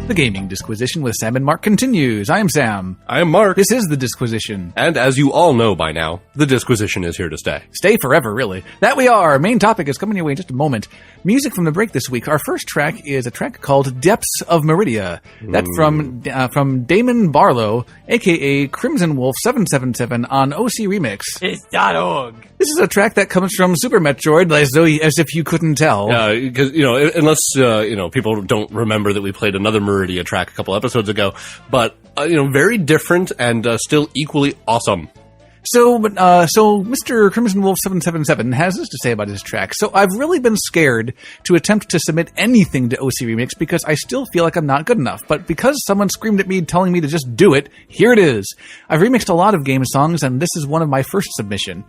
The Gaming Disquisition with Sam and Mark continues. I am Sam. I am Mark. This is the Disquisition. And as you all know by now, the Disquisition is here to stay. Stay forever, really. That we are. Main topic is coming your way in just a moment. Music from the break this week. Our first track is a track called Depths of Maridia. That's from Damon Barlow, a.k.a. Crimson Wolf 777 on OC Remix. It's .org. This is a track that comes from Super Metroid, as if you couldn't tell. Because, unless, people don't remember that we played another Maridia track a couple episodes ago, but, very different and still equally awesome. So Mr. Crimson Wolf 777 has this to say about his track. So I've really been scared to attempt to submit anything to OC Remix because I still feel like I'm not good enough. But because someone screamed at me telling me to just do it, here it is. I've remixed a lot of game songs, and this is one of my first submission.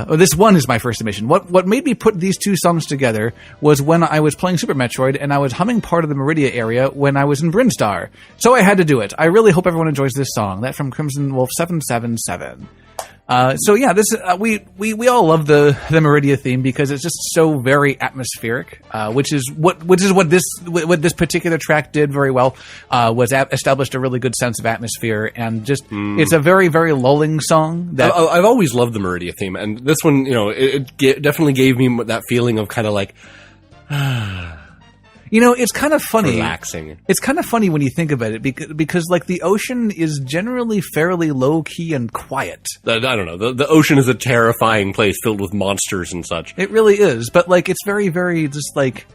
This one is my first submission. What made me put these two songs together was when I was playing Super Metroid and I was humming part of the Maridia area when I was in Brinstar. So I had to do it. I really hope everyone enjoys this song. That from Crimson Wolf 777. We all love the Maridia theme because it's just so very atmospheric, which is what this particular track did very well. Was established a really good sense of atmosphere, and just it's a very, very lulling song. That I've always loved the Maridia theme, and this one, it definitely gave me that feeling of kind of like. It's kind of funny. Relaxing. It's kind of funny when you think about it because like the ocean is generally fairly low key and quiet. I don't know. The ocean is a terrifying place filled with monsters and such. It really is, but like it's very, very just like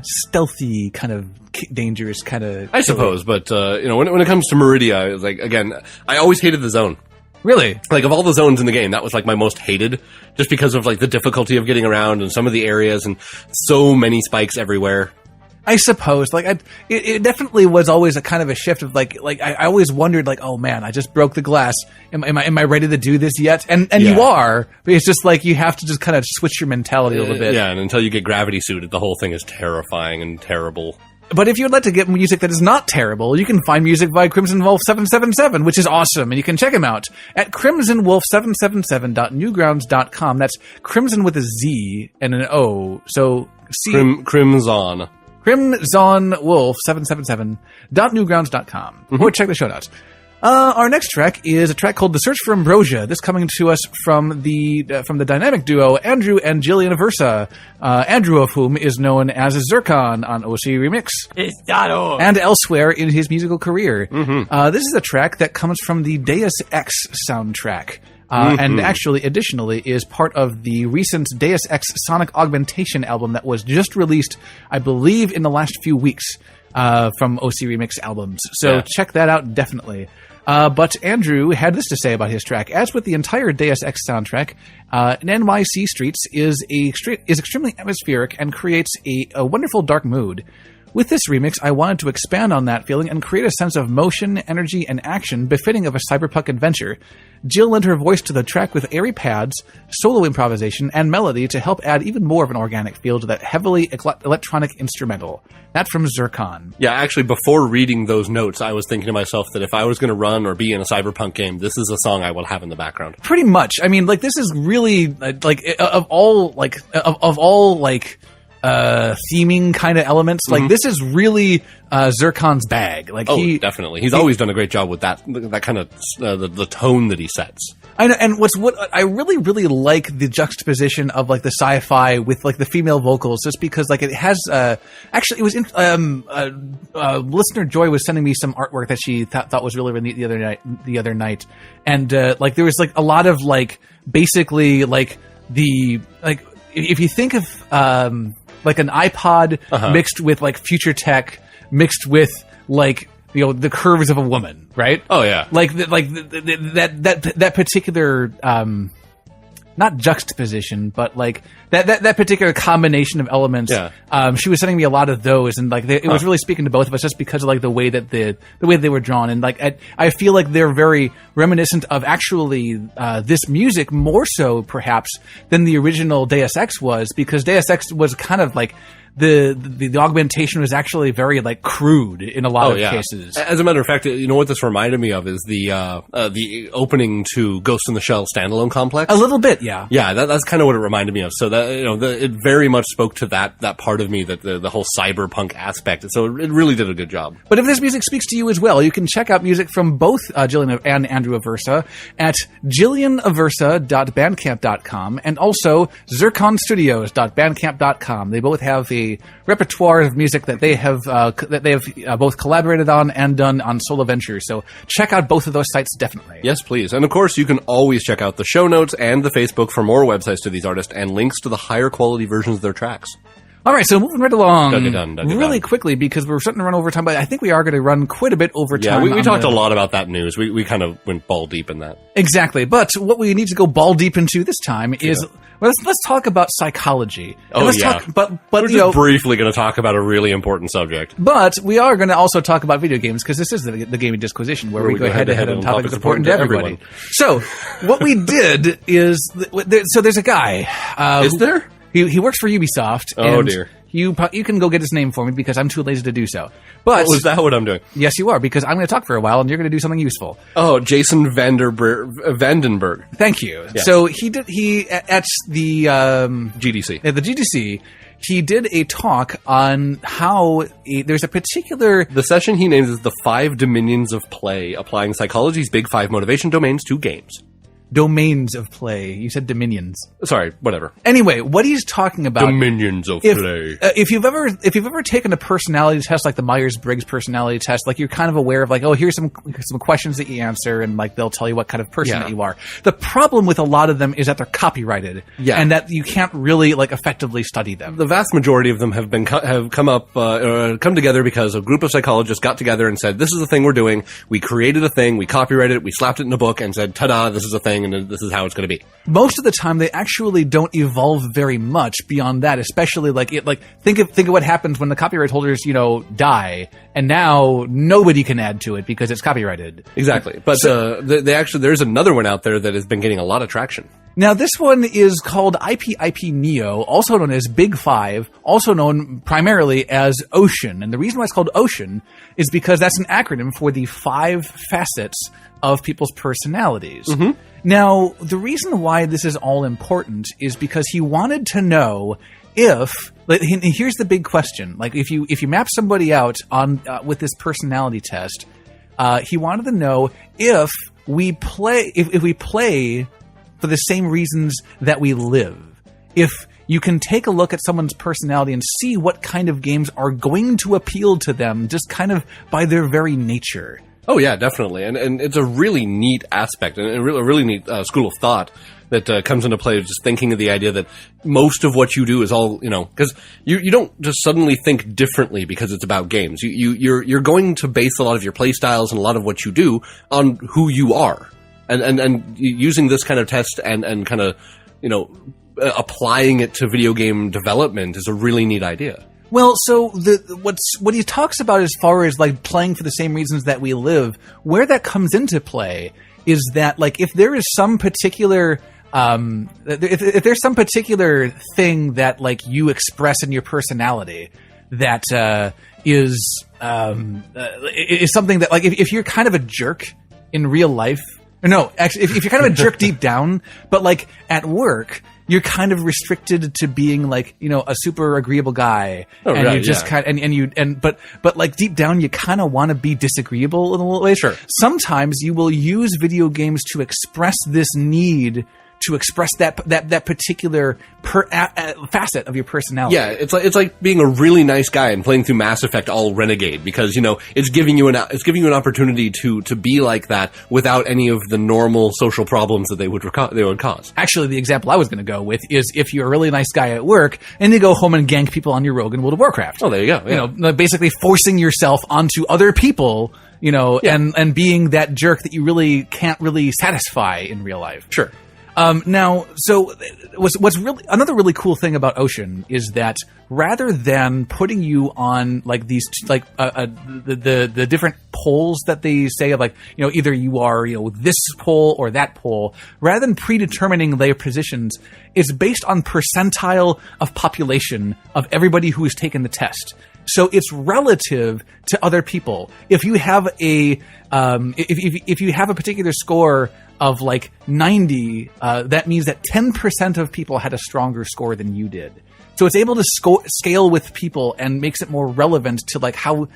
stealthy, kind of dangerous, kind of. I suppose, but when it comes to Maridia, like again, I always hated the zone. Really? Like, of all the zones in the game, that was, like, my most hated, just because of, like, the difficulty of getting around and some of the areas and so many spikes everywhere. I suppose. Like, it definitely was always a kind of a shift of, like I always wondered, like, oh, man, I just broke the glass. Am I ready to do this yet? And yeah. You are, but it's just, like, you have to just kind of switch your mentality a little bit. Yeah, and until you get gravity suited, the whole thing is terrifying and terrible. But if you'd like to get music that is not terrible, you can find music by Crimson Wolf 777, which is awesome, and you can check him out at crimsonwolf777.newgrounds.com. That's Crimson with a Z and an O. So Crimson. crimsonwolf777.newgrounds.com. Or check the show notes. Our next track is a track called The Search for Ambrosia. This coming to us from the dynamic duo Andrew and Jillian Aversa. Andrew of whom is known as Zircon on OC Remix. It's .org. And elsewhere in his musical career. This is a track that comes from the Deus Ex soundtrack. And actually, additionally, is part of the recent Deus Ex Sonic Augmentation album that was just released, I believe, in the last few weeks from OC Remix albums. So check that out, definitely. But Andrew had this to say about his track. As with the entire Deus Ex soundtrack, NYC Streets is extremely atmospheric and creates a wonderful dark mood. With this remix, I wanted to expand on that feeling and create a sense of motion, energy, and action befitting of a cyberpunk adventure. Jill lent her voice to the track with airy pads, solo improvisation, and melody to help add even more of an organic feel to that heavily electronic instrumental. That's from Zircon. Yeah, actually, before reading those notes, I was thinking to myself that if I was going to run or be in a cyberpunk game, this is a song I will have in the background. Pretty much. I mean, like, this is really, of all theming kind of elements, like this is really Zircon's bag. Like, definitely. He's always done a great job with that kind of the tone that he sets. I know, and what I really, really like the juxtaposition of like the sci-fi with like the female vocals, just because like it has actually it was listener Joy was sending me some artwork that she thought was really neat the other night, and like there was like a lot of like basically like the like if you think of like an iPod mixed with like future tech mixed with like the curves of a woman, right? Oh yeah, that particular not juxtaposition, but like that particular combination of elements. Yeah. She was sending me a lot of those, and like it was really speaking to both of us, just because of like the way that the way they were drawn, and like I feel like they're very reminiscent of actually this music more so perhaps than the original Deus Ex was, because Deus Ex was kind of like the augmentation was actually very like crude in a lot of cases. As a matter of fact, you know what this reminded me of is the opening to Ghost in the Shell standalone complex. A little bit, yeah. Yeah, that's kind of what it reminded me of. So that it very much spoke to that part of me, that the whole cyberpunk aspect. So it really did a good job. But if this music speaks to you as well, you can check out music from both Jillian and Andrew Aversa at jillianaversa.bandcamp.com and also zirconstudios.bandcamp.com. They both have a repertoire of music that they have both collaborated on and done on solo ventures. So check out both of those sites definitely. Yes, please. And of course, you can always check out the show notes and the Facebook for more websites to these artists and links to the higher quality versions of their tracks. All right, so moving right along really quickly because we're starting to run over time, but I think we are going to run quite a bit over time. Yeah, we talked a lot about that news. We kind of went ball deep in that. Exactly, but what we need to go ball deep into this time is let's talk about psychology. We're just briefly going to talk about a really important subject. But we are going to also talk about video games because this is the Gaming Disquisition where we go head to head on topics important to everybody. So what we did is there's a guy. Is there? He works for Ubisoft. Oh, dear. You can go get his name for me because I'm too lazy to do so. But is that what I'm doing? Yes, you are, because I'm going to talk for a while and you're going to do something useful. Oh, Jason Vandenberg. Thank you. Yes. So he at the GDC. At the GDC, he did a talk on how there's a particular... The session he names is the 5 Dominions of Play, applying psychology's Big 5 motivation domains to games. Domains of play. You said dominions. Sorry, whatever. Anyway, what he's talking about... Dominions of play. If you've ever taken a personality test, like the Myers-Briggs personality test, like you're kind of aware of like, oh, here's some questions that you answer, and like they'll tell you what kind of person that you are. The problem with a lot of them is that they're copyrighted, and that you can't really like effectively study them. The vast majority of them have come together because a group of psychologists got together and said, this is the thing we're doing. We created a thing, we copyrighted it, we slapped it in a book and said, ta-da, this is a thing. And this is how it's going to be. Most of the time, they actually don't evolve very much beyond that. Especially think of what happens when the copyright holders, die, and now nobody can add to it because it's copyrighted. Exactly. But there's another one out there that has been getting a lot of traction. Now, this one is called IP Neo, also known as Big 5, also known primarily as Ocean. And the reason why it's called Ocean is because that's an acronym for the 5 facets of people's personalities. Mm-hmm. Now, the reason why this is all important is because he wanted to know if... here's the big question. Like, if you map somebody out on with this personality test, he wanted to know if we play for the same reasons that we live. If you can take a look at someone's personality and see what kind of games are going to appeal to them just kind of by their very nature. Oh, yeah, definitely. And it's a really neat aspect and a really neat school of thought that comes into play, just thinking of the idea that most of what you do is all, because you don't just suddenly think differently because it's about games. You're going to base a lot of your play styles and a lot of what you do on who you are. And using this kind of test and kind of, applying it to video game development is a really neat idea. Well, so what he talks about as far as like playing for the same reasons that we live, where that comes into play is that like if there is some particular if there's some particular thing that like you express in your personality that is something that like if you're kind of a jerk in real life. No, actually, if you're kind of a jerk deep down, but like at work, you're kind of restricted to being like, a super agreeable guy, and you just but like deep down, you kind of want to be disagreeable in a little way. Sure. Sometimes you will use video games to express this need to express that particular facet of your personality. Yeah, it's like being a really nice guy and playing through Mass Effect all renegade because it's giving you an opportunity to be like that without any of the normal social problems that they would cause. Actually, the example I was going to go with is if you're a really nice guy at work and you go home and gank people on your rogue in World of Warcraft. Oh, there you go. Yeah. Basically forcing yourself onto other people. And being that jerk that you really can't really satisfy in real life. Sure. Now, so what's really another really cool thing about Ocean is that rather than putting you on like these the different poles that they say of like either you are this pole or that pole, rather than predetermining their positions, it's based on percentile of population of everybody who has taken the test. So it's relative to other people. If you have a if you have a particular score of like 90, that means that 10% of people had a stronger score than you did. So it's able to scale with people and makes it more relevant to like how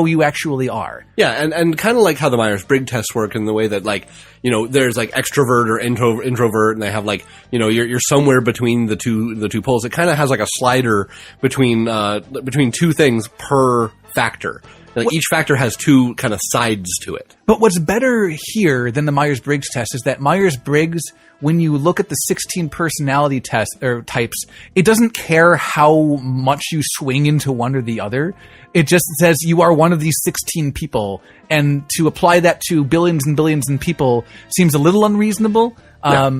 you actually are. Yeah, and kind of like how the Myers-Briggs tests work in the way that like there's like extrovert or introvert, and they have like you're somewhere between the two poles. It kind of has like a slider between two things per factor. Like each factor has two kind of sides to it. But what's better here than the Myers-Briggs test is that Myers-Briggs, when you look at the 16 personality tests or types, it doesn't care how much you swing into one or the other. It just says you are one of these 16 people, and to apply that to billions and billions of people seems a little unreasonable. Yeah.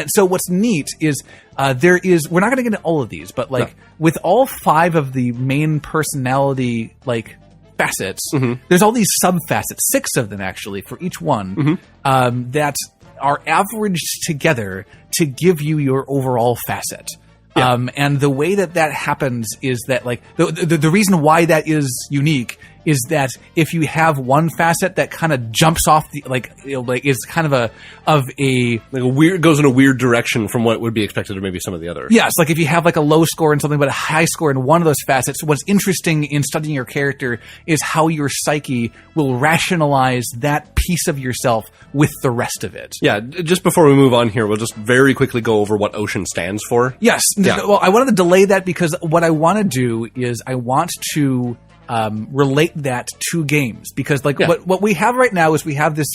So what's neat is we're not going to get into all of these, but like with all 5 of the main personality facets, there's all these sub-facets, 6 of them actually for each one, that are averaged together to give you your overall facet. Yeah. And the way that happens is that like the reason why that is unique is that if you have one facet that kind of jumps off the is kind of a weird, goes in a weird direction from what would be expected of maybe some of the others. Yes, like if you have like a low score in something but a high score in one of those facets, what's interesting in studying your character is how your psyche will rationalize that piece of yourself with the rest of it. Yeah, just before we move on here, we'll just very quickly go over what Ocean stands for. Yes. Yeah. Well, I wanted to delay that because what I want to do is I want to relate that to games, because what we have right now is we have this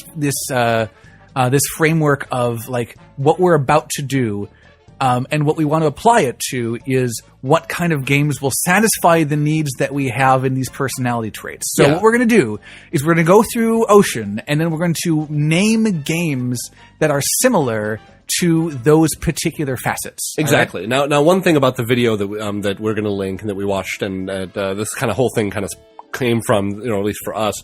framework of like what we're about to do, and what we want to apply it to is what kind of games will satisfy the needs that we have in these personality traits. So what we're going to do is we're going to go through Ocean, and then we're going to name games that are similar to those particular facets. Exactly. Right? Now, one thing about the video that we're going to link and that we watched, and this kind of whole thing kind of came from, at least for us,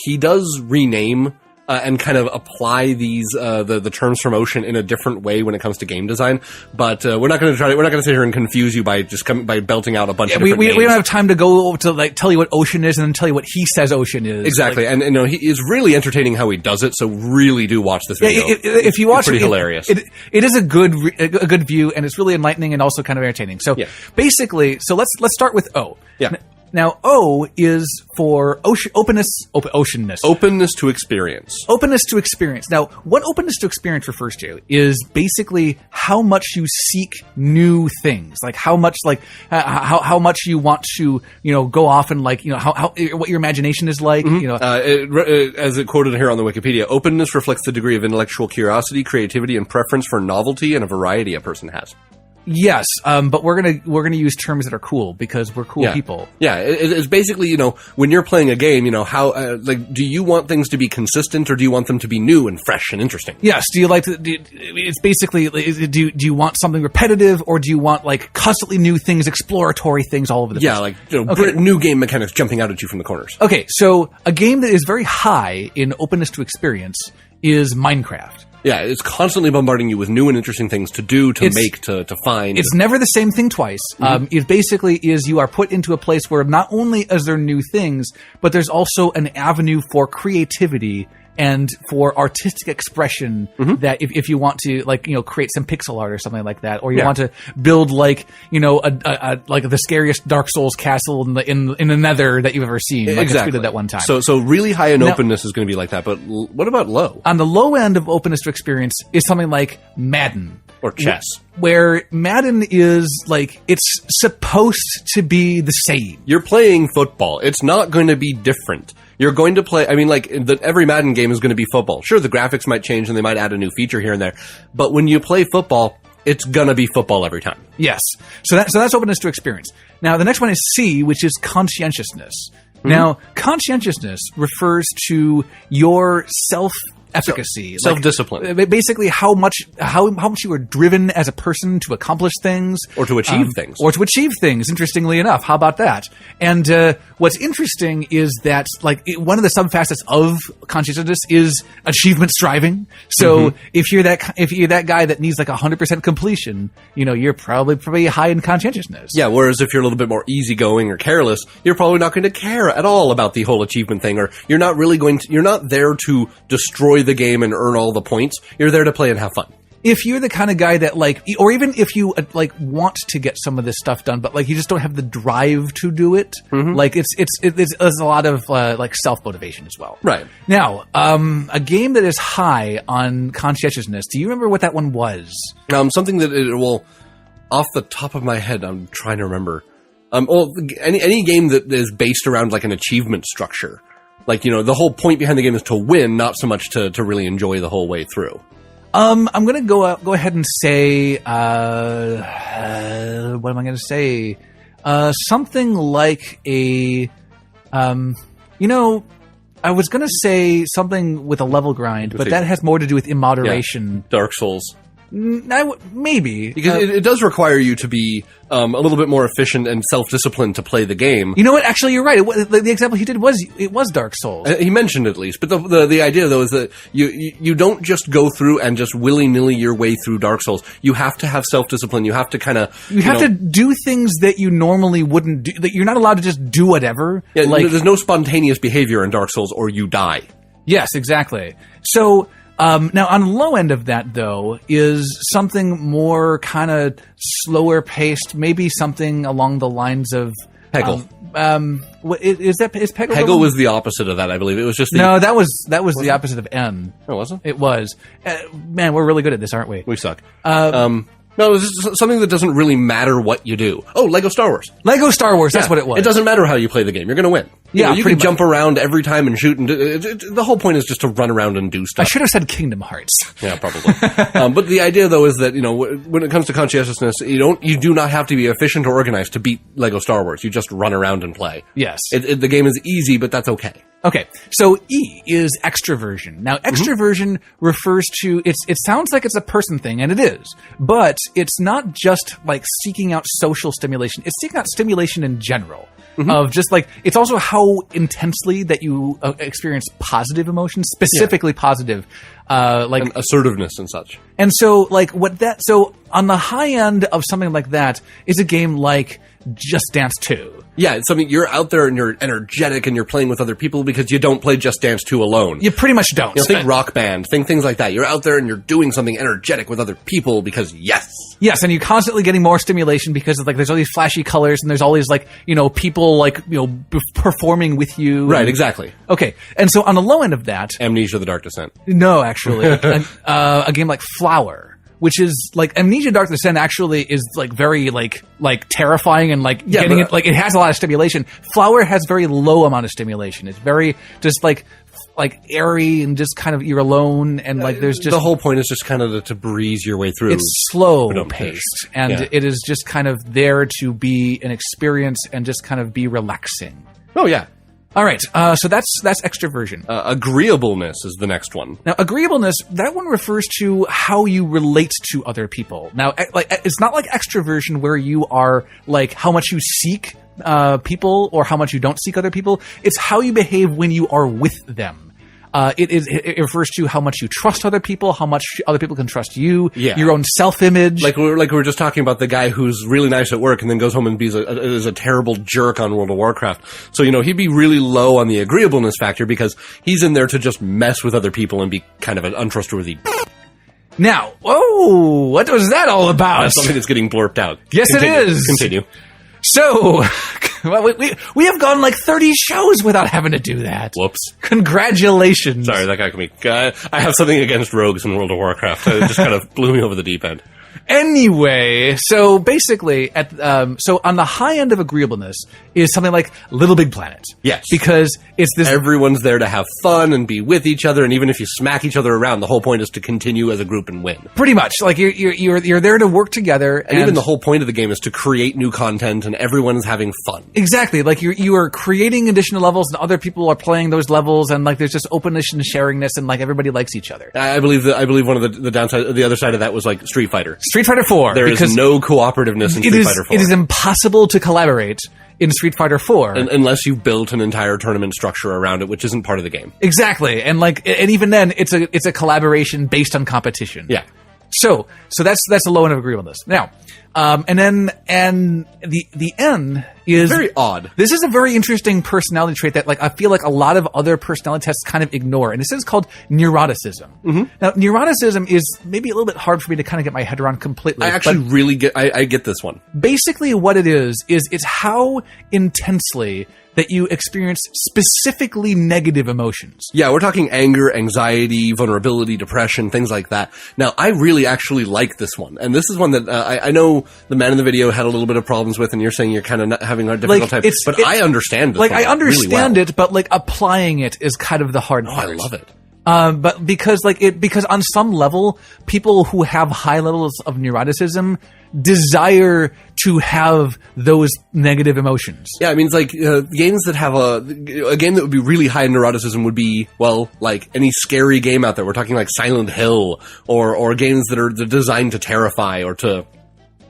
he does rename and kind of apply these the terms from Ocean in a different way when it comes to game design. But we're not going to sit here and confuse you by just by belting out a bunch of different names. We don't have time to go to like tell you what Ocean is and then tell you what he says Ocean is. Exactly, and he is really entertaining how he does it. So really do watch this video. If you watch it's pretty hilarious. It is a good view, and it's really enlightening and also kind of entertaining. So basically, let's start with O. Yeah. Now, O is for oceanness. Openness to experience. Openness to experience. Now, what openness to experience refers to is basically how much you seek new things, like how much you want to, go off and how what your imagination is like. As it quoted here on the Wikipedia, openness reflects the degree of intellectual curiosity, creativity, and preference for novelty and a variety a person has. Yes, but we're gonna use terms that are cool because we're cool people. Yeah, it's basically when you're playing a game, how do you want things to be consistent, or do you want them to be new and fresh and interesting? Yes. Do you like to? It's basically do you want something repetitive, or do you want like constantly new things, exploratory things all over the place? Yeah, new game mechanics jumping out at you from the corners. Okay, so a game that is very high in openness to experience is Minecraft. Yeah, it's constantly bombarding you with new and interesting things to do, to make, to find. It's never the same thing twice. It basically is you are put into a place where not only is there new things, but there's also an avenue for creativity and for artistic expression that if you want to create some pixel art or something like that, or you want to build like the scariest Dark Souls castle in the Nether that you've ever seen. Exactly. I tweeted that one time. So really high in openness is going to be like that, but what about low? On the low end of openness to experience is something like Madden. Or chess. Where Madden is it's supposed to be the same. You're playing football. It's not going to be different. You're going to play, every Madden game is going to be football. Sure, the graphics might change and they might add a new feature here and there. But when you play football, it's going to be football every time. Yes. So that's openness to experience. Now, the next one is C, which is conscientiousness. Now, conscientiousness refers to your efficacy, self-discipline. Basically, how much you are driven as a person to accomplish things, or to achieve things, Interestingly enough, how about that? And what's interesting is that one of the subfacets of conscientiousness is achievement striving. So if you're that guy that needs 100% completion, you're probably pretty high in conscientiousness. Yeah. Whereas if you're a little bit more easygoing or careless, you're probably not going to care at all about the whole achievement thing, or you're not there to destroy the game and earn all the points. You're there to play and have fun. If you're the kind of guy that or even if you want to get some of this stuff done, but you just don't have the drive to do it, it's a lot of self motivation as well. Right. Now, a game that is high on conscientiousness. Do you remember what that one was? Something that off the top of my head, I'm trying to remember. Any game that is based around an achievement structure, the whole point behind the game is to win, not so much to really enjoy the whole way through. I'm going to go ahead and say, what am I going to say? Something like I was going to say something with a level grind, but that has more to do with immoderation. Yeah. Dark Souls. Maybe. Because it does require you to be a little bit more efficient and self-disciplined to play the game. You know what? Actually, you're right. The example he did was Dark Souls. He mentioned at least. But the idea, though, is that you don't just go through and just willy-nilly your way through Dark Souls. You have to have self-discipline. You have to kind of... You have to do things that you normally wouldn't do. That you're not allowed to just do whatever. Yeah, there's no spontaneous behavior in Dark Souls or you die. Yes, exactly. So... now, on the low end of that, though, is something more kind of slower paced, maybe something along the lines of... Peggle. Is Peggle? Peggle was the opposite of that, I believe. It was just No, that was the opposite of N. Oh, was it? It was. Man, we're really good at this, aren't we? We suck. No, it's just something that doesn't really matter what you do. Oh, Lego Star Wars. Lego Star Wars, that's what it was. It doesn't matter how you play the game. You're going to win. You can jump around every time and shoot. And the whole point is just to run around and do stuff. I should have said Kingdom Hearts. Yeah, probably. But the idea, though, is that when it comes to conscientiousness, you do not have to be efficient or organized to beat Lego Star Wars. You just run around and play. Yes. The game is easy, but that's okay. Okay, so E is extroversion. Now, extroversion refers to, it sounds like it's a person thing, and it is, but it's not just seeking out social stimulation. It's seeking out stimulation in general. Of just it's also how intensely that you experience positive emotions, specifically positive, and assertiveness and such. And so, so on the high end of something like that is a game like Just Dance 2. Yeah, it's something you're out there and you're energetic and you're playing with other people because you don't play Just Dance 2 alone. You pretty much don't. Think Rock Band, think things like that. You're out there and you're doing something energetic with other people because yes. Yes, and you're constantly getting more stimulation because of, there's all these flashy colors and there's all these people performing with you. Right, exactly. Okay, and so on the low end of that, Amnesia: The Dark Descent. No, actually, a game like Flower. Which is Amnesia: Dark Descent actually is very terrifying and getting it it has a lot of stimulation. Flower has very low amount of stimulation. It's very just airy and just kind of you're alone and there's just the whole point is just kind of to breeze your way through. It's slow paced and it is just kind of there to be an experience and just kind of be relaxing. Oh yeah. All right, so that's extroversion. Agreeableness is the next one. Now, agreeableness, that one refers to how you relate to other people. Now, it's not like extroversion where you are how much you seek people or how much you don't seek other people. It's how you behave when you are with them. It refers to how much you trust other people, how much other people can trust you, your own self-image. We were just talking about the guy who's really nice at work and then goes home and is a terrible jerk on World of Warcraft. So, he'd be really low on the agreeableness factor because he's in there to just mess with other people and be kind of an untrustworthy. Now, what was that all about? That's something that's getting blurped out. Yes, it is. Continue. So, we have gone 30 shows without having to do that. Whoops. Congratulations. Sorry, that guy can be... I have something against rogues in World of Warcraft. It just kind of blew me over the deep end. Anyway, so basically, so on the high end of agreeableness is something like Little Big Planet. Yes. Because it's this... Everyone's there to have fun and be with each other, and even if you smack each other around, the whole point is to continue as a group and win. Pretty much. Like, you're there to work together. And even the whole point of the game is to create new content, and everyone's having fun. Exactly. Like, you are creating additional levels, and other people are playing those levels, and, like, there's just openness and sharingness, and, like, everybody likes each other. I believe one of the downside, the other side of that was, like, Street Fighter. Street Fighter 4. There is no cooperativeness in Street Fighter 4. It is impossible to collaborate in Street Fighter 4. Unless you've built an entire tournament structure around it, which isn't part of the game. Exactly. And even then, it's a collaboration based on competition. Yeah. So that's the low end of agreeableness. Now, and the end is very odd. This is a very interesting personality trait that, like, I feel like a lot of other personality tests kind of ignore, and this is called neuroticism. Mm-hmm. Now, neuroticism is maybe a little bit hard for me to kind of get my head around completely. I actually really get. I get this one. Basically, what it is it's how intensely that you experience specifically negative emotions. Yeah, we're talking anger, anxiety, vulnerability, depression, things like that. Now, I really actually like this one. And this is one that I know the man in the video had a little bit of problems with, and you're saying you're kind of not having a difficult time. But I understand this one I understand really well. it, but, like, applying it is kind of the hard part. I love it. But because on some level, people who have high levels of neuroticism desire to have those negative emotions. Yeah, I mean, it's like games that have a game that would be really high in neuroticism would be, well, like any scary game out there. We're talking like Silent Hill or games that are designed to terrify or to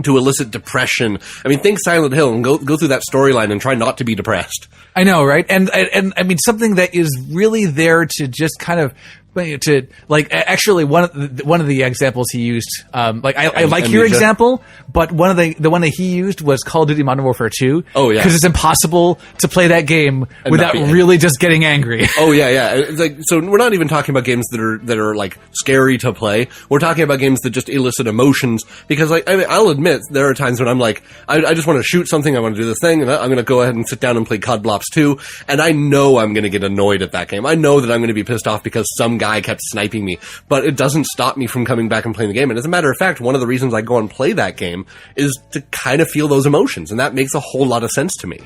elicit depression. I mean, think Silent Hill and go through that storyline and try not to be depressed. I know, right? And I mean, something that is really there to just kind of to, like, actually one of the examples he used, I like your example, but the one that he used was Call of Duty Modern Warfare 2. Oh yeah, because it's impossible to play that game without really just getting angry. Oh yeah. It's like, so we're not even talking about games that are like scary to play. We're talking about games that just elicit emotions. Because, like, I mean, I'll admit there are times when I'm like, I just want to shoot something, I want to do this thing, and I'm going to go ahead and sit down and play COD Blops 2, and I know I'm going to get annoyed at that game. I know that I'm going to be pissed off because some guy kept sniping me, but it doesn't stop me from coming back and playing the game. And as a matter of fact, one of the reasons I go and play that game is to kind of feel those emotions, and that makes a whole lot of sense to me.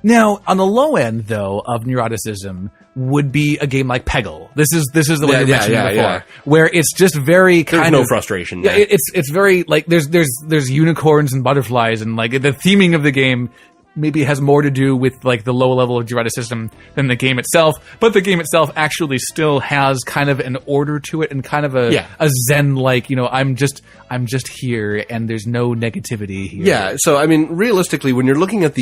Now, on the low end, though, of neuroticism would be a game like Peggle. This is the one you mentioned before, where it's just very kind of no frustration. Yeah, it's very, like, there's unicorns and butterflies, and, like, the theming of the game maybe has more to do with, like, the low level of neuroticism than the game itself, but the game itself actually still has kind of an order to it and kind of a zen, like, you know, I'm just here and there's no negativity here. Yeah, so I mean, realistically, when you're looking at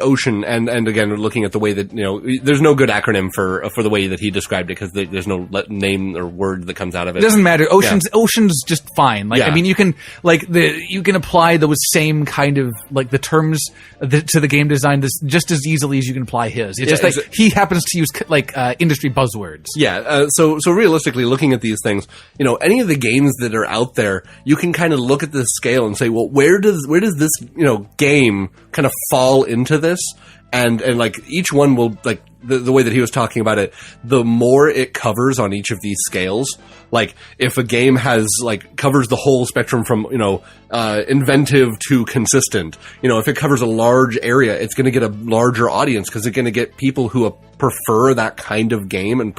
Ocean, and again, we're looking at the way that, you know, there's no good acronym for the way that he described it, because there's no name or word that comes out of it. It doesn't matter. Ocean's just fine. Like, I mean, you can apply those same kind of, like, the terms to the game design just as easily as you can apply his. It's just like he happens to use, like, industry buzzwords. Yeah. So realistically, looking at these things, you know, any of the games that are out there, you can kind of look at this scale and say, well, where does this, you know, game kind of fall into this? And like, each one will, like, the way that he was talking about it, the more it covers on each of these scales, like, if a game has, like, covers the whole spectrum from, you know, inventive to consistent, you know, if it covers a large area, it's going to get a larger audience, because it's going to get people who prefer that kind of game and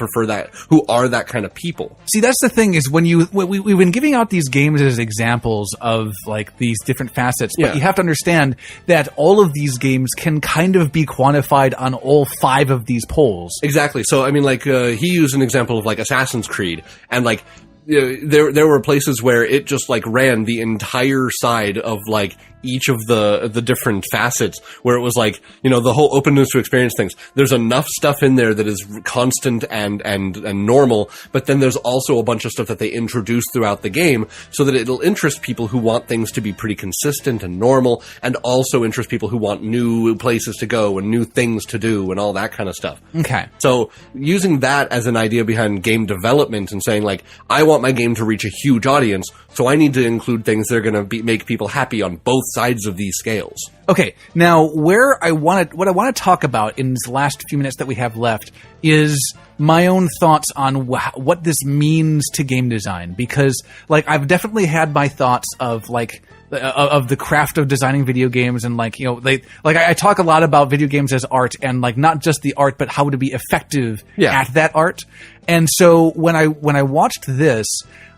who are that kind of people. See, that's the thing, is we've been giving out these games as examples of, like, these different facets, but you have to understand that all of these games can kind of be quantified on all 5 of these poles. Exactly. So, I mean, like, he used an example of, like, Assassin's Creed, and, like, there were places where it just, like, ran the entire side of, like, each of the different facets, where it was like, you know, the whole openness to experience things. There's enough stuff in there that is constant and normal, but then there's also a bunch of stuff that they introduce throughout the game so that it'll interest people who want things to be pretty consistent and normal, and also interest people who want new places to go and new things to do and all that kind of stuff. Okay. So using that as an idea behind game development and saying, like, I want my game to reach a huge audience, so I need to include things that are going to make people happy on both sides of these scales. Okay, now what I want to talk about in these last few minutes that we have left is my own thoughts on what this means to game design, because like I've definitely had my thoughts of like of the craft of designing video games, and like, you know, I talk a lot about video games as art, and like not just the art but how to be effective at that art. And so when I watched this,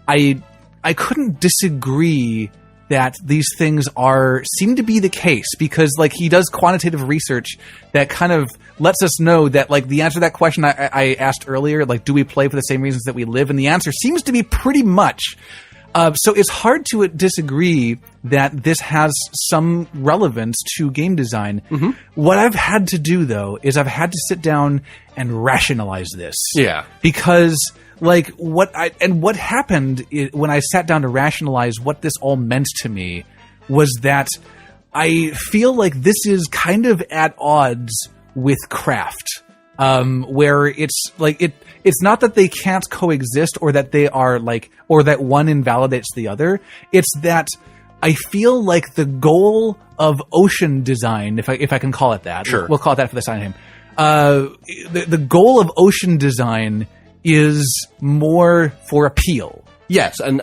I couldn't disagree that these things seem to be the case, because like he does quantitative research that kind of lets us know that like the answer to that question I asked earlier, like do we play for the same reasons that we live, and the answer seems to be pretty much. So it's hard to disagree that this has some relevance to game design. Mm-hmm. What I've had to do though is I've had to sit down and rationalize this. Yeah, because like what happened when I sat down to rationalize what this all meant to me was that I feel like this is kind of at odds with craft, where it's like it's not that they can't coexist or that they are like, or that one invalidates the other. It's that I feel like the goal of ocean design, if I can call it that, we'll call it that for the sign name. The goal of ocean design is more for appeal. Yes, and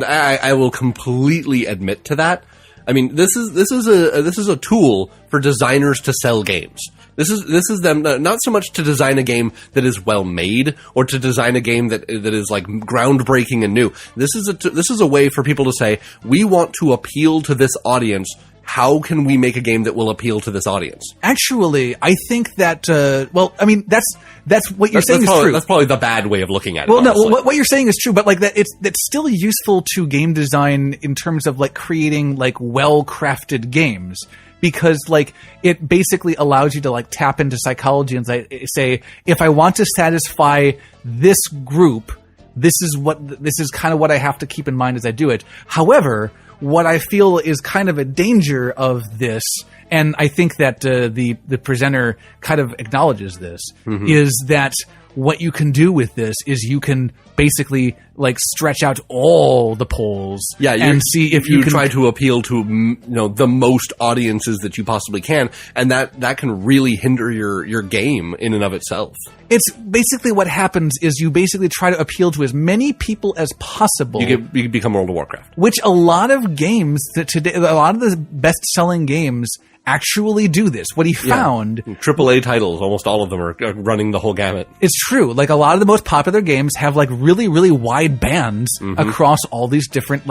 I will completely admit to that. I mean, this is a tool for designers to sell games. This is them not so much to design a game that is well made or to design a game that is like groundbreaking and new. This is a way for people to say, we want to appeal to this audience. How can we make a game that will appeal to this audience? Actually, I think that well, I mean that's what you're saying is true. That's probably the bad way of looking at it. Well, no, what you're saying is true, but like that's still useful to game design in terms of like creating like well-crafted games. Because like it basically allows you to like tap into psychology and say, if I want to satisfy this group, this is kind of what I have to keep in mind as I do it. However, what I feel is kind of a danger of this, and I think that the presenter kind of acknowledges this, is that what you can do with this is you can basically like stretch out all the polls and see if you can try to appeal to the most audiences that you possibly can, and that can really hinder your game in and of itself. It's basically what happens is you basically try to appeal to as many people as possible. You become World of Warcraft, which a lot of games that today, a lot of the best-selling games actually do this. What he found... AAA titles, almost all of them are running the whole gamut. It's true. Like, a lot of the most popular games have, like, really, really wide bands across all these different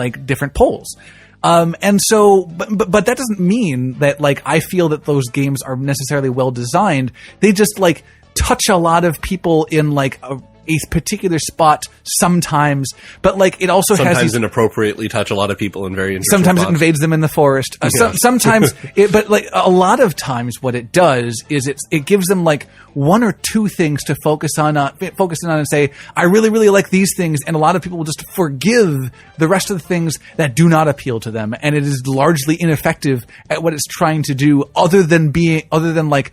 polls. And so, but that doesn't mean that, like, I feel that those games are necessarily well designed. They just, like, touch a lot of people in, like, a particular spot sometimes, but like it also sometimes inappropriately touch a lot of people in very interesting sometimes spots. It invades them in the forest. Sometimes but like a lot of times what it does is it gives them like one or two things to focus in on and say, I really, really like these things, and a lot of people will just forgive the rest of the things that do not appeal to them, and it is largely ineffective at what it's trying to do, other than like,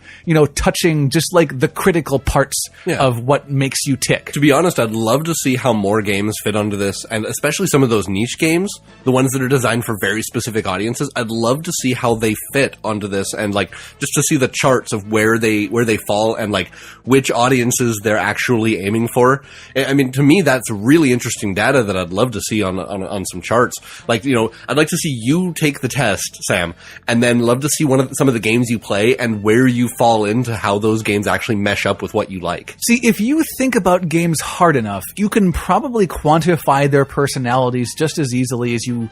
touching just like the critical parts of what makes you tick. To be honest, I'd love to see how more games fit onto this, and especially some of those niche games, the ones that are designed for very specific audiences. I'd love to see how they fit onto this, and like just to see the charts of where they fall and like which audiences they're actually aiming for. I mean, to me, that's really interesting data that I'd love to see on some charts. Like, I'd like to see you take the test, Sam, and then love to see some of the games you play and where you fall into how those games actually mesh up with what you like. See, if you think about games hard enough, you can probably quantify their personalities just as easily as you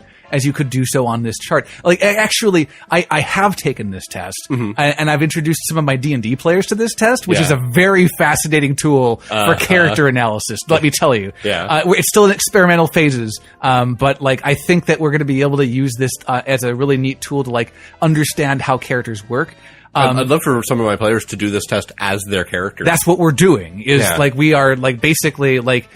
could do so on this chart. Like, actually, I have taken this test, and I've introduced some of my D&D players to this test, which is a very fascinating tool for character analysis, let me tell you. It's still in experimental phases, but like I think that we're going to be able to use this as a really neat tool to like understand how characters work. I'd love for some of my players to do this test as their character. That's what we're doing. We are basically what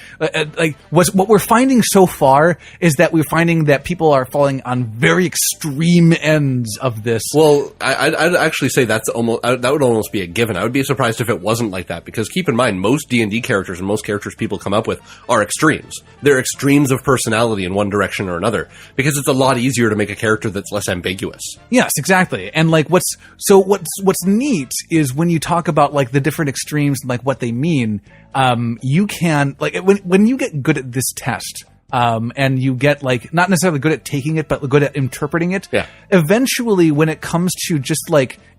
we're finding so far is that we're finding that people are falling on very extreme ends of this. Well, I'd actually say that would almost be a given. I would be surprised if it wasn't like that, because keep in mind, most D&D characters and most characters people come up with are extremes. They're extremes of personality in one direction or another, because it's a lot easier to make a character that's less ambiguous. Yes, exactly. And what's neat is when you talk about the different extremes and what they mean, you can when you get good at this test, and you get not necessarily good at taking it, but good at interpreting it. Yeah. Eventually, when it comes to just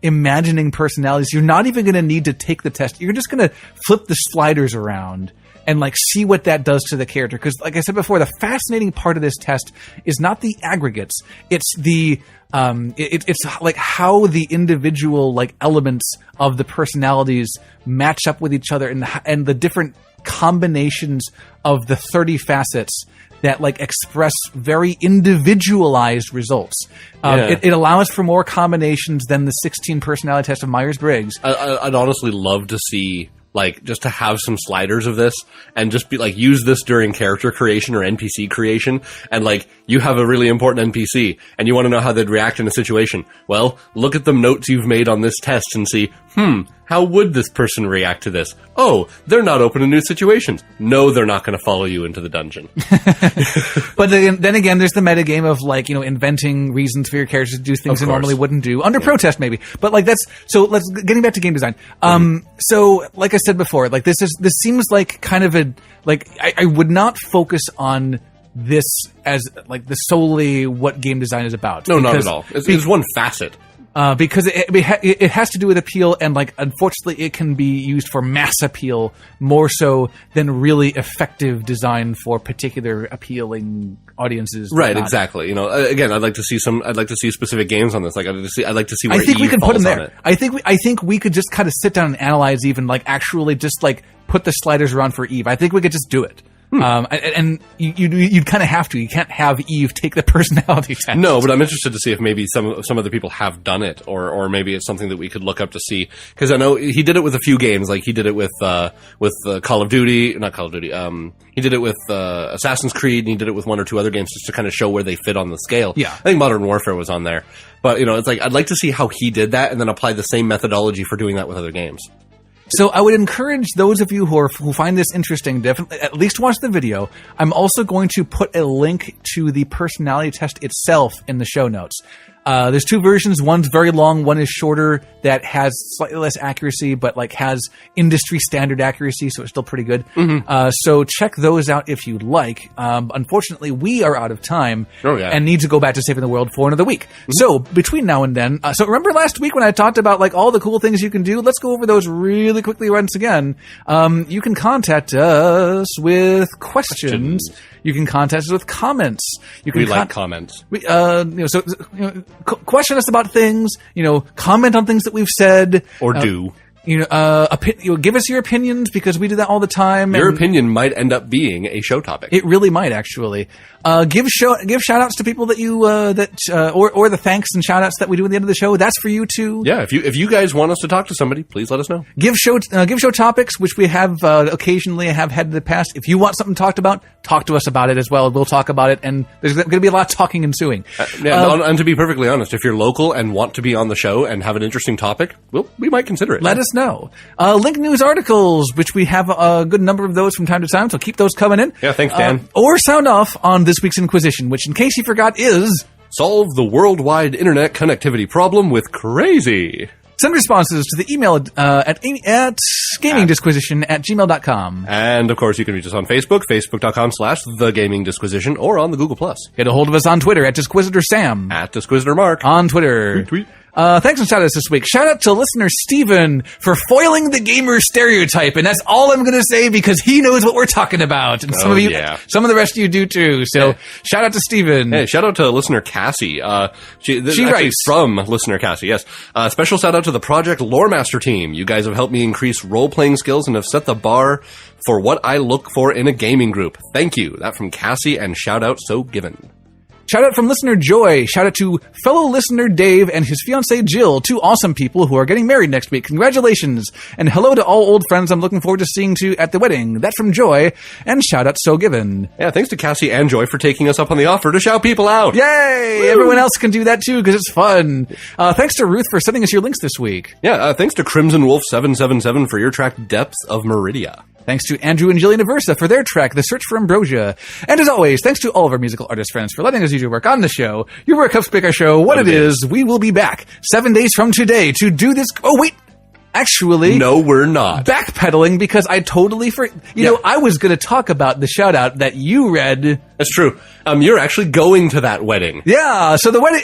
imagining personalities, you're not even going to need to take the test. You're just going to flip the sliders around and see what that does to the character. Because like I said before, the fascinating part of this test is not the aggregates. It's the it's how the individual elements of the personalities match up with each other, and the different combinations of the 30 facets that express very individualized results. It allows for more combinations than the 16 personality test of Myers-Briggs. I'd honestly love to see just to have some sliders of this and just be use this during character creation or NPC creation. And you have a really important NPC and you want to know how they'd react in a situation. Well, look at the notes you've made on this test and see, how would this person react to this? Oh, they're not open to new situations. No, they're not going to follow you into the dungeon. But then again, there's the metagame of inventing reasons for your characters to do things they normally wouldn't do under protest, maybe. But getting back to game design. So like I said before, this seems like kind of I would not focus on this as the solely what game design is about. No, not at all. It's one facet. Because it has to do with appeal, and unfortunately, it can be used for mass appeal more so than really effective design for particular appealing audiences. Right, exactly. Again, I'd like to see specific games on this. I'd like to see where I think we could put them there. It. I think we could just kind of sit down and analyze Eve and actually just put the sliders around for Eve. I think we could just do it. And you'd kind of have to. You can't have Eve take the personality test. No, but I'm interested to see if maybe some other people have done it, or maybe it's something that we could look up to see. Because I know he did it with a few games. He did it with Call of Duty, not Call of Duty. He did it with Assassin's Creed, and he did it with one or two other games just to kind of show where they fit on the scale. Yeah, I think Modern Warfare was on there. But it's I'd like to see how he did that, and then apply the same methodology for doing that with other games. So I would encourage those of you who find this interesting, definitely at least watch the video. I'm also going to put a link to the personality test itself in the show notes. There's two versions. One's very long. One is shorter that has slightly less accuracy, but has industry standard accuracy, so it's still pretty good. Mm-hmm. So check those out if you'd like. Unfortunately, we are out of time and need to go back to saving the world for another week. Mm-hmm. So between now and then, so remember last week when I talked about all the cool things you can do? Let's go over those really quickly once again. You can contact us with questions. You can contact us with comments. We like comments. Question us about things. Comment on things that we've said. Or do. Give us your opinions, because we do that all the time. Your opinion might end up being a show topic. It really might, actually. Give shout outs to people that you or the thanks and shout outs that we do at the end of the show. That's for you too. Yeah, if you guys want us to talk to somebody, please let us know. Give show topics, which we have occasionally have had in the past. If you want something talked about, talk to us about it as well. We'll talk about it, and there's going to be a lot of talking ensuing. And to be perfectly honest, if you're local and want to be on the show and have an interesting topic, well, we might consider it. Let us know. Link news articles, which we have a good number of those from time to time, so keep those coming in. Yeah, thanks, Dan. Or sound off on this week's Inquisition, which, in case you forgot, is... Solve the worldwide internet connectivity problem with crazy. Send responses to the email at gamingdisquisition@gmail.com. And, of course, you can reach us on Facebook, facebook.com/thegamingdisquisition, or on the Google+. Get a hold of us on Twitter at DisquisitorSam. At DisquisitorMark. On Twitter. Retweet. Thanks and shout-outs this week. Shout-out to listener Steven for foiling the gamer stereotype, and that's all I'm going to say because he knows what we're talking about. And some of the rest of you do too. So, shout-out to Steven. Hey, shout-out to listener Cassie. She writes. From listener Cassie, yes. Special shout-out to the Project Loremaster team. You guys have helped me increase role-playing skills and have set the bar for what I look for in a gaming group. Thank you. That from Cassie, and shout-out so given. Shout out from listener Joy. Shout out to fellow listener Dave and his fiancée Jill, two awesome people who are getting married next week. Congratulations. And hello to all old friends I'm looking forward to seeing at the wedding. That's from Joy. And shout out So Given. Yeah, thanks to Cassie and Joy for taking us up on the offer to shout people out. Yay! Woo! Everyone else can do that too because it's fun. Thanks to Ruth for sending us your links this week. Yeah, thanks to Crimson Wolf 777 for your track Depths of Maridia. Thanks to Andrew and Jillian Aversa for their track, The Search for Ambrosia. And as always, thanks to all of our musical artist friends for letting us use your work on the show. Your work helps make our show what it is. We will be back 7 days from today to do this. Oh, wait. Actually, no, we're not. Backpedaling because I totally you know, I was going to talk about the shout out that you read. That's true. You're actually going to that wedding. Yeah. So the wedding,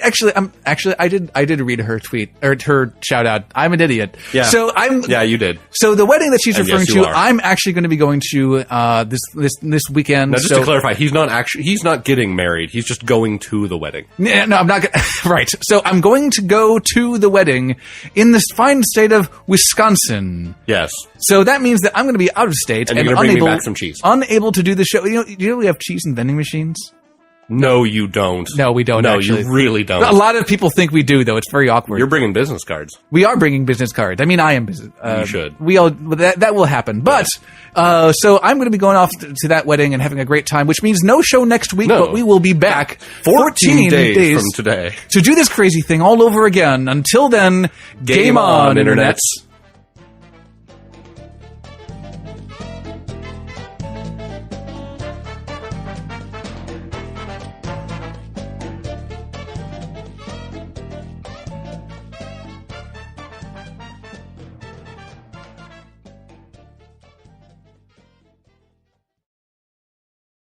I did read her tweet or her shout out. I'm an idiot. Yeah. So Yeah, you did. So the wedding that she's And referring yes, you to, are. I'm actually going to be going to this weekend. Now, just to clarify, he's not getting married. He's just going to the wedding. No, I'm not. Right. So I'm going to go to the wedding in this fine state of Wisconsin. Yes. So that means that I'm going to be out of state And you're gonna bring me back some cheese. unable to do the show. You know we have cheese and vending machines? No, you don't. No, we don't. No, actually. you really don't. A lot of people think we do, though. It's very awkward. You're bringing business cards. We are bringing business cards. I mean, I am business. You should. We all that will happen. But so I'm going to be going off to that wedding and having a great time, which means no show next week. No. But we will be back 14 days from today to do this crazy thing all over again. Until then, game on, internets.